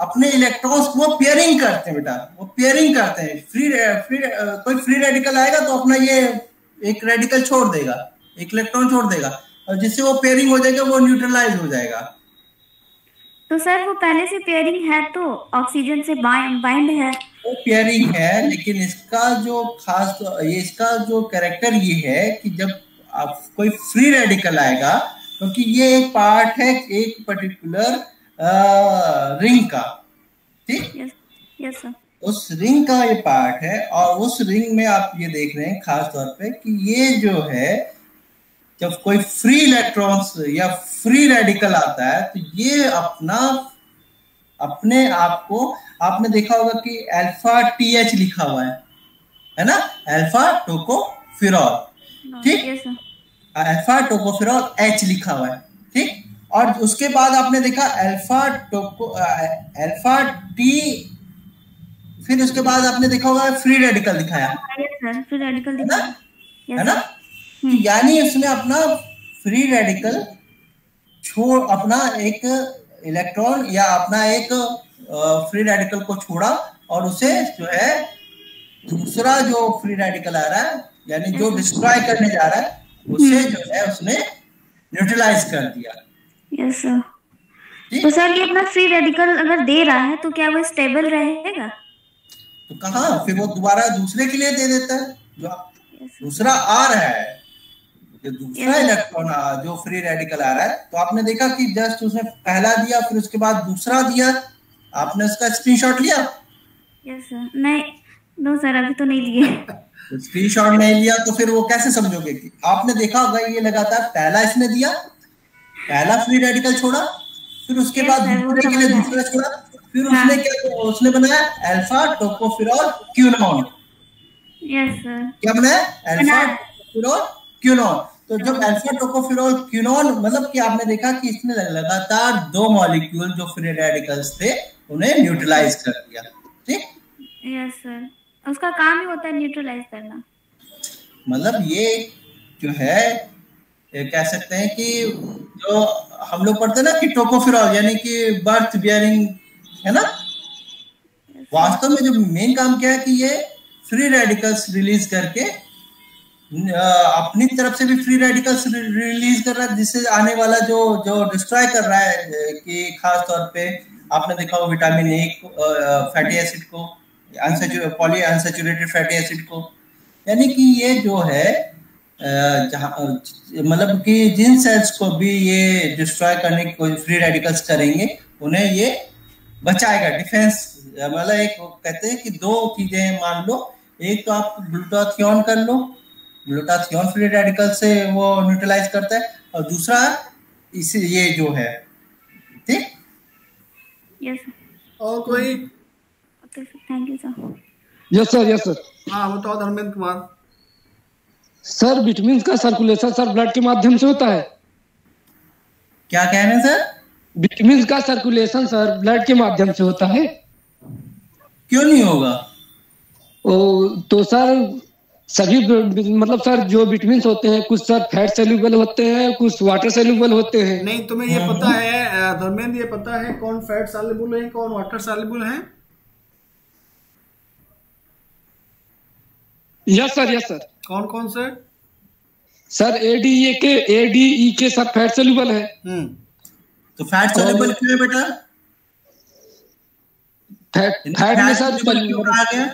अपने इलेक्ट्रॉन्स को पेयरिंग करते हैं बेटा, वो पेयरिंग करते हैं। कोई फ्री रेडिकल आएगा तो अपना ये एक रेडिकल छोड़ देगा, एक इलेक्ट्रॉन छोड़ देगा, और जिससे वो पेयरिंग हो जाएगा, वो न्यूट्रलाइज हो जाएगा। तो सर वो पहले से पेयरिंग है तो ऑक्सीजन से बाइंड है, वो पेयरिंग है, लेकिन इसका जो खास इसका जो कैरेक्टर ये है कि जब आप कोई फ्री रेडिकल आएगा, क्योंकि ये एक पार्ट है एक पर्टिकुलर रिंग का, ठीक, यस सर, उस रिंग का ये पार्ट है, और उस रिंग में आप ये देख रहे हैं खास तौर पे कि ये जो है जब कोई फ्री इलेक्ट्रॉन्स या फ्री रेडिकल आता है तो ये अपने आप को, आपने देखा होगा कि अल्फा TH लिखा हुआ है ना, अल्फा टोकोफिरॉल, ठीक, अल्फा टोकोफिरॉल H लिखा हुआ है, ठीक, और उसके बाद आपने देखा अल्फा T, फिर उसके बाद आपने देखा होगा फ्री रेडिकल दिखाया, फ्री रेडिकल है ना, यानी उसने अपना फ्री रेडिकल छोड़, अपना एक इलेक्ट्रॉन या अपना एक फ्री रेडिकल को छोड़ा, और उसे जो है दूसरा जो फ्री रेडिकल आ रहा है, यानी जो डिस्ट्रॉय करने जा रहा है, उसे जो है उसने न्यूट्रलाइज कर दिया। Yes sir. तो सर ये अपना फ्री रेडिकल अगर दे रहा है तो क्या वो स्टेबल रहेगा? तो कहाँ, फिर वो दोबारा दूसरे के लिए दे देता है, जो दूसरा आ रहा है, जो दूसरा इलेक्ट्रॉन जो फ्री रेडिकल आ रहा है, तो आपने देखा कि जस्ट उसने पहला दिया, फिर उसके बाद दूसरा दिया, आपने उसका स्क्रीनशॉट लिया? Yes sir. नहीं, नो सर, अभी तो नहीं लिए। स्क्रीनशॉट नहीं लिया तो फिर वो कैसे समझोगे कि आपने देखा होगा ये लगातार पहला इसने दिया, पहला फ्री रेडिकल छोड़ा, फिर उसके बाद दूसरे के लिए दूसरा छोड़ा, फिर उसने क्या, उसने बनाया alpha tocopherol quinone. Yes sir. क्या बनाया? Alpha tocopherol quinone. तो जब अल्फा टोकोफिरॉल क्यूनॉन, मतलब कि आपने देखा कि इसने लगातार दो मॉलिक्यूल जो फ्री रेडिकल्स थे उन्हें न्यूट्रलाइज कर दिया, ठीक। Yes sir. उसका काम ही होता है न्यूट्रलाइज करना। मतलब ये जो है ये कह सकते हैं कि जो हम लोग पढ़ते हैं ना कि टोकोफेरॉल यानी कि बर्थ बियरिंग, है ना, वास्तव में जो मेन काम क्या है कि ये फ्री रेडिकल्स रिलीज करके अपनी तरफ से भी फ्री रेडिकल्स रिलीज कर रहा है, जिससे आने वाला जो जो डिस्ट्रॉय कर रहा है कि खास तौर पे आपने देखा हो विटामिन ए फैटी एसिड को, पॉली अनसैचुरेटेड फैटी एसिड को, यानी कि ये जो है जहाँ मतलब कि जिन सेल्स को भी ये डिस्ट्रॉय करने की कोई फ्री रेडिकल्स करेंगे उन्हें ये बचाएगा, डिफेंस। मतलब एक कहते हैं कि दो चीजें मान लो, एक तो आप ग्लूटाथियोन कर लो, ग्लूटाथियोन फ्री रेडिकल से वो न्यूट्रलाइज करता है, और दूसरा इसे ये जो है, ठीक। यस और कोई? Okay sir, thank you sir. Yes sir, yes sir. हाँ बताओ धर्मेंद्र कुमार। सर विटामिन का सर्कुलेशन सर ब्लड के माध्यम से होता है। क्या कह रहे हैं सर? विटामिन का सर्कुलेशन सर ब्लड के माध्यम से होता है। क्यों नहीं होगा? तो सर सभी मतलब सर जो विटामिन होते हैं कुछ सर फैट सेल्यूबल होते हैं, कुछ वाटर सेल्यूबल होते हैं। नहीं, तुम्हें ये पता है धर्मेंद्र, ये पता है कौन फैट सॉल्युबल है कौन वाटर सॉल्युबल है? Yes sir, yes sir. कौन कौन से? सर एडीई के सब फैट सोल्यूबल है। तो फैट सोल्यूबल क्यों है बेटा? फैट में सर क्यों कहा गया?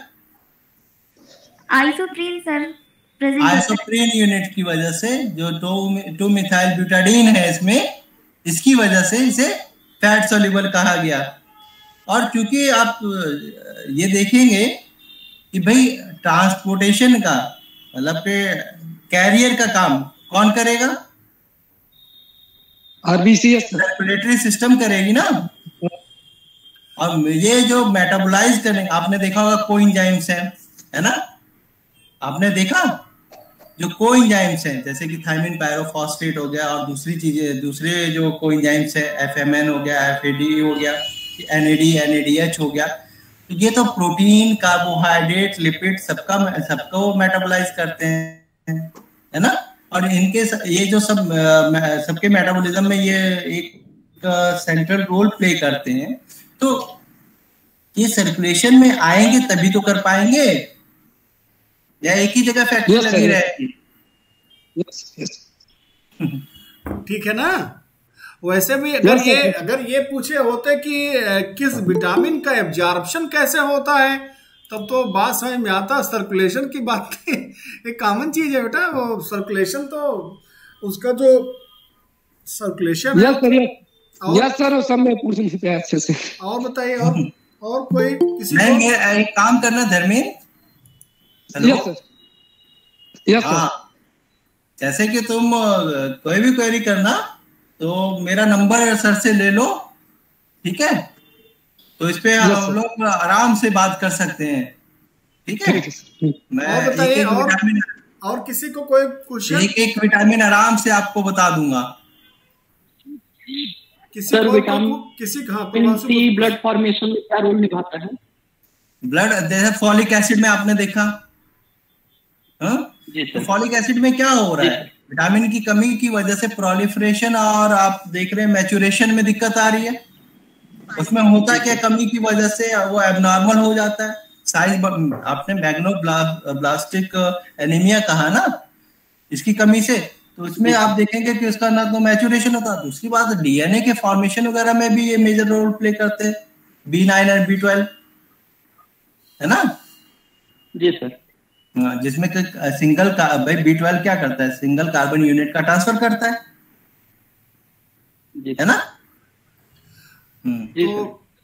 Isoprene sir present, isoprene unit की वजह से, जो 2 मिथाइल ब्यूटाडीन है इसमें, इसकी वजह से इसे फैट सोल्यूबल कहा गया। और क्योंकि आप ये देखेंगे कि भाई ट्रांसपोर्टेशन का मतलब के कैरियर का काम कौन करेगा? आरबीसीएस, रेस्पिरेटरी सिस्टम करेगी ना। और ये जो मेटाबोलाइज करेंगे, आपने देखा होगा कोएंजाइम्स है ना, आपने देखा जो कोएंजाइम्स हैं जैसे कि थायमिन पायरोफॉस्फेट हो गया और दूसरी चीजें, दूसरे जो कोएंजाइम्स है एफएमएन हो गया, एफएडी हो गया, एनएडी एनएडीएच हो गया, तो ये तो प्रोटीन, कार्बोहाइड्रेट, लिपिड सबको मेटाबोलाइज करते हैं, है ना। और इनके ये जो सबके मेटाबॉलिज्म में ये एक सेंट्रल रोल प्ले करते हैं। तो ये सर्कुलेशन में आएंगे तभी तो कर पाएंगे, या एक ही जगह फैक्ट्री लगी रहेगी? ठीक है ना। वैसे भी अगर ये पूछे होते कि किस विटामिन का एब्जॉर्प्शन कैसे होता है, तब तो बात समझ में आता। सर्कुलेशन की बात एक कॉमन चीज है बेटा, वो सर्कुलेशन तो उसका जो सर्कुलेशन है। यस सर, सब में पूछ लेते हैं अच्छे से। और बताइए, और कोई किसी को एक काम करना Dharmendra. Yes sir, yes sir. जैसे कि तुम कोई भी क्वेरी करना तो मेरा नंबर सर से ले लो, ठीक है? तो इस पे हम लोग आराम से बात कर सकते हैं, ठीक है? मैं और बताइए, और किसी को कोई क्वेश्चन? एक विटामिन आराम से आपको बता दूंगा। Sir vitamin C blood formation में क्या रोल निभाता है? ब्लड, जैसे फॉलिक एसिड में आपने देखा, तो फॉलिक एसिड में क्या हो रहा है? विटामिन की कमी की वजह से प्रोलिफरेशन और आप देख रहे हैं मैच्योरेशन में दिक्कत आ रही है। उसमें होता क्या, कमी की वजह से वो एबनॉर्मल हो जाता है साइज। आपने मैग्नोब्लास्टिक एनीमिया कहा ना, इसकी कमी से, तो इसमें आप देखेंगे कि उसका ना तो मैच्योरेशन होता है, दूसरी बात डीएनए के फॉर्मेशन वगैरह में भी ये मेजर रोल प्ले करते हैं, B9 और B12, है ना? जी सर। जिसमें सिंगल भाई B12 क्या करता है? सिंगल कार्बन यूनिट का ट्रांसफर करता है, है ना? तो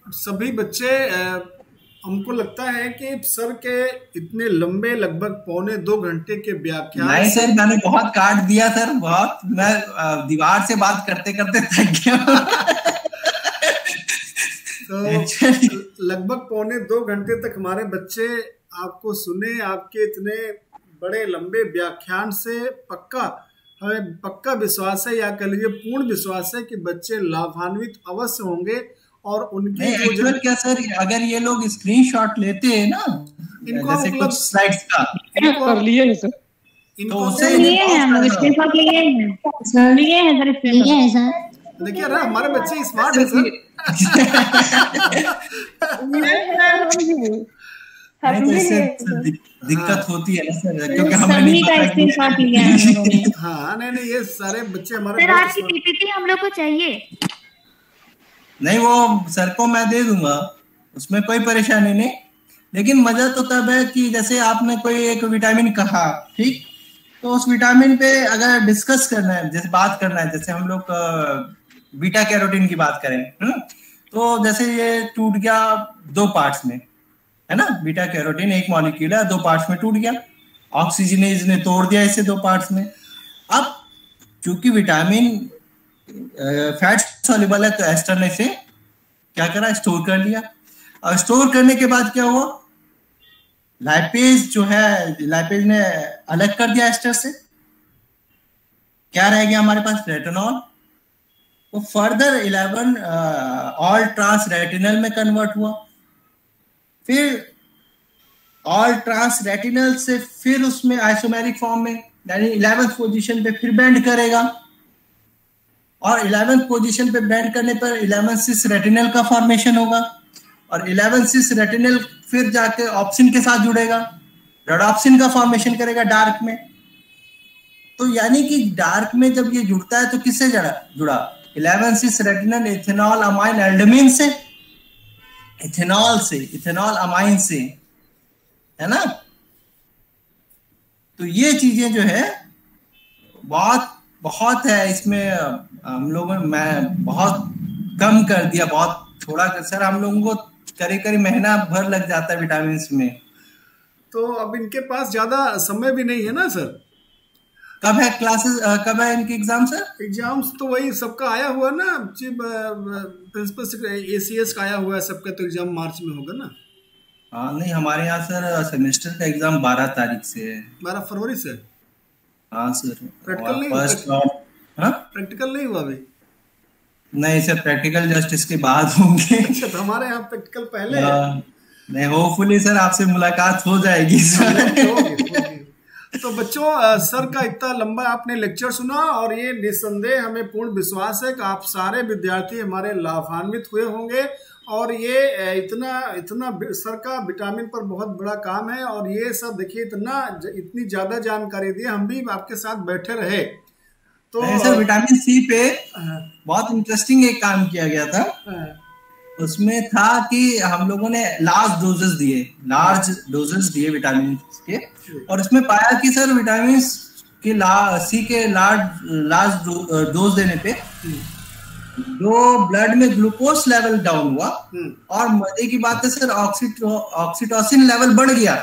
सभी बच्चे, हमको लगता है कि सर के इतने लंबे लगभग 1.25 घंटे के व्याख्यान। नहीं सर, मैंने बहुत काट दिया सर, बहुत। मैं दीवार से बात करते करते थक गया। तो लगभग 1.25 घंटे तक हमारे बच्चे आपको सुने, आपके इतने बड़े लंबे व्याख्यान से हमें पक्का विश्वास है, या कह लीजिए पूर्ण विश्वास है कि बच्चे लाभान्वित अवश्य होंगे और उनकी नहीं एक्चुअल क्या सर, अगर ये लोग स्क्रीनशॉट लेते हैं ना इनको जैसे मतलब कुछ स्लाइड्स का, कर लिए हैं सर। तो इनको उससे लिए हैं हम लोग स्क्रीनशॉट लिए हैं सर, लिए हैं सर, लिए हैं सर। देखिए ना हमारे बच्चे स्मार्ट है सर। नहीं तो इससे दिक्कत होती है ना सर, क्योंकि हमें सभी नहीं का पता स्क्रीनशॉट लिया है हम लोगों ने। हाँ नहीं नहीं, ये सारे बच्चे हमारे सर बहुत आपकी smart- पीपीटी हम लोग को चाहिए। नहीं वो सर को मैं दे दूंगा, उसमें कोई परेशानी नहीं। लेकिन मजा तो तब है कि जैसे आपने कोई एक विटामिन कहा, ठीक, तो उस विटामिन पे अगर डिस्कस करना है, जैसे बात करना है, जैसे हम लोग बीटा कैरोटीन की बात करें, है ना, तो जैसे ये टूट गया 2 पार्ट्स में, है ना, बीटा कैरोटीन एक मॉलिक्यूल है, 2 पार्ट्स में टूट गया, ऑक्सीजनेज ने तोड़ दिया इसे 2 पार्ट्स में। अब क्योंकि विटामिन फैट सॉल्युबल है तो एस्टर ने इसे क्या करा, स्टोर कर लिया। और स्टोर करने के बाद क्या हुआ, लाइपेज जो है, लाइपेज ने अलग कर दिया एस्टर से, क्या रह गया हमारे पास, रेटिनॉल। वो फर्दर 11 ऑल ट्रांस रेटिनल में कन्वर्ट हुआ, फिर ऑल ट्रांस रेटिनल से फिर उसमें आइसोमेरिक फॉर्म में, यानी 11th पोजीशन पे फिर बेंड करेगा, और 11th पोजीशन पे बेंड करने पर 11 सिस रेटिनल का फॉर्मेशन होगा, और 11 सिस रेटिनल फिर जाके ऑप्सिन के साथ जुड़ेगा, रोडॉप्सिन का फॉर्मेशन करेगा डार्क में। तो यानी कि डार्क में जब ये जुड़ता है तो किससे जुड़ा 11 सिस रेटिनल इथेनॉल अमाइन एल्डमिन से, इथेनॉल अमाइन से, है ना। तो ये चीजें जो है बहुत है इसमें, हम लोगों ने, मैं बहुत कम कर दिया, बहुत थोड़ा कर सर, हम लोगों को करीब महीना भर लग जाता है विटामिन में। तो अब इनके पास ज्यादा समय भी नहीं है ना सर। कब है क्लासेस, कब है इनके एग्जाम सर? एग्जाम्स तो वही सबका आया हुआ ना, प्रिंसिपल ACS का आया हुआ है सबका, तो एग्जाम मार्च में होगा ना। हाँ नहीं, हमारे यहाँ सर सेमेस्टर का एग्जाम 12 तारीख से है। 12 फरवरी से। हाँ सर। प्रैक्टिकल नहीं, प्रैक्टिकल नहीं हुआ अभी? नहीं सर, प्रैक्टिकल जस्ट इसके बाद होंगे। अच्छा, तो हमारे यहाँ प्रैक्टिकल पहले है। नहीं, होपफुली सर आपसे मुलाकात हो जाएगी सर। होगी। तो बच्चों, सर का इतना लंबा आपने लेक्चर सुना, और ये निस्संदेह हमें पूर्ण विश्वास है कि आप सारे विद्यार्थी हमारे लाभान्वित हुए होंगे। और ये इतना सर का विटामिन पर बहुत बड़ा काम है, और ये सब देखिए इतनी ज्यादा जानकारी दी, हम भी आपके साथ बैठे रहे। तो सर विटामिन सी पे बहुत इंटरेस्टिंग एक काम किया गया था। उसमें था कि हम लोगों ने लार्ज डोजेस दिए विटामिन के, और उसमें पाया कि सर विटामिन के सी के लार्ज डोज देने पे जो ब्लड में ग्लूकोज लेवल डाउन हुआ, और मजे की बात है सर ऑक्सीटोसिन लेवल बढ़ गया।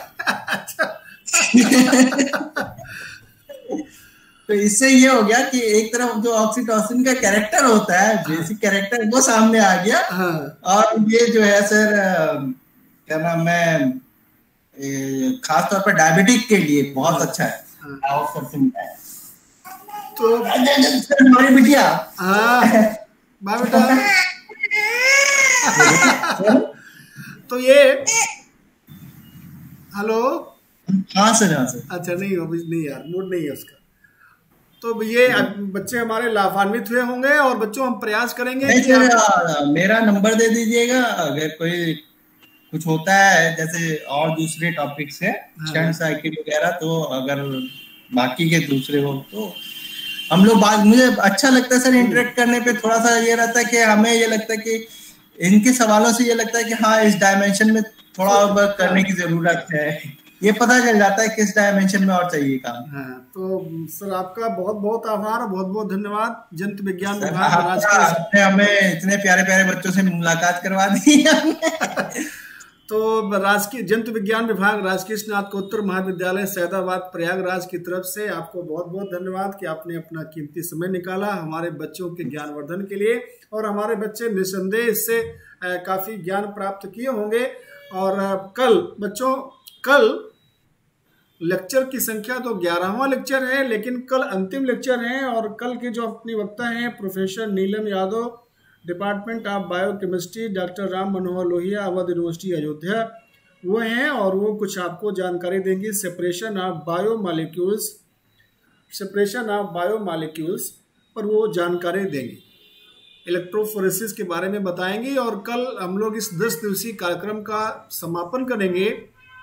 तो इससे ये हो गया कि एक तरफ जो ऑक्सीटोसिन का कैरेक्टर होता है, बेसिक कैरेक्टर, वो सामने आ गया। और ये जो है सर क्या नाम है, खासतौर पर डायबिटिक के लिए बहुत अच्छा है। तो हमारी बिटिया, बेटा तो ये हेलो, हाँ सर, हाँ सर। अच्छा, नहीं यार, मूड नहीं है उसका। तो ये बच्चे हमारे लाभान्वित हुए होंगे, और बच्चों हम प्रयास करेंगे कि मेरा नंबर दे दीजिएगा अगर कोई कुछ होता है, जैसे और दूसरे टॉपिक्स है, स्टैंड साइकिल वगैरह, तो अगर बाकी के दूसरे हो तो हम लोग मुझे अच्छा लगता है सर इंटरेक्ट करने पे। थोड़ा सा ये रहता है कि हमें ये लगता है कि इनके सवालों से ये लगता है कि हाँ, इस डायमेंशन में थोड़ा और करने की जरूरत है, ये पता चल जाता है किस डायमेंशन में और चाहिए काम। तो सर आपका बहुत बहुत आभार, बहुत बहुत धन्यवाद। जंतु विज्ञान विभाग आपने हमें इतने प्यारे प्यारे बच्चों से मुलाकात करवा दी। तो राजकीय जंतु विज्ञान विभाग राजकीय स्नातकोत्तर महाविद्यालय सैदाबाद प्रयागराज की तरफ से आपको बहुत बहुत धन्यवाद कि आपने अपना कीमती समय निकाला हमारे बच्चों के ज्ञानवर्धन के लिए, और हमारे बच्चे निस्संदेह इससे काफी ज्ञान प्राप्त किए होंगे। और कल लेक्चर की संख्या तो 11वां लेक्चर है, लेकिन कल अंतिम लेक्चर है, और कल के जो अपनी वक्ता हैं professor Neelam Yadav department of biochemistry, doctor Ram Manohar Lohia, Awadh university Ayodhya, वो हैं और वो कुछ आपको जानकारी देंगी सेपरेशन ऑफ बायोमॉलिक्यूल्स पर वो जानकारी देंगी, इलेक्ट्रोफोरेसिस के बारे में बताएंगी। और कल हम लोग इस 10 दिवसीय कार्यक्रम का समापन करेंगे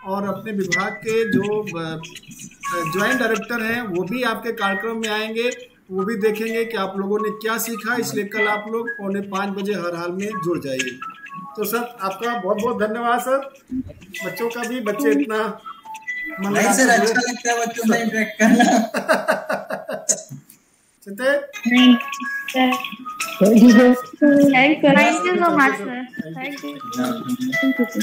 और अपने विभाग के जो ज्वाइंट डायरेक्टर हैं वो भी आपके कार्यक्रम में आएंगे, वो भी देखेंगे कि आप लोगों ने क्या सीखा। इसलिए कल आप लोग 4:45 बजे हर हाल में जुड़ जाइए। तो सर आपका बहुत बहुत धन्यवाद सर, बच्चों का भी, बच्चे इतना मन लगा सर, अच्छा लगता है बच्चों से इंटरेक्ट करना। Thank you sir. Thank you so much sir, thank you. Thank you sir.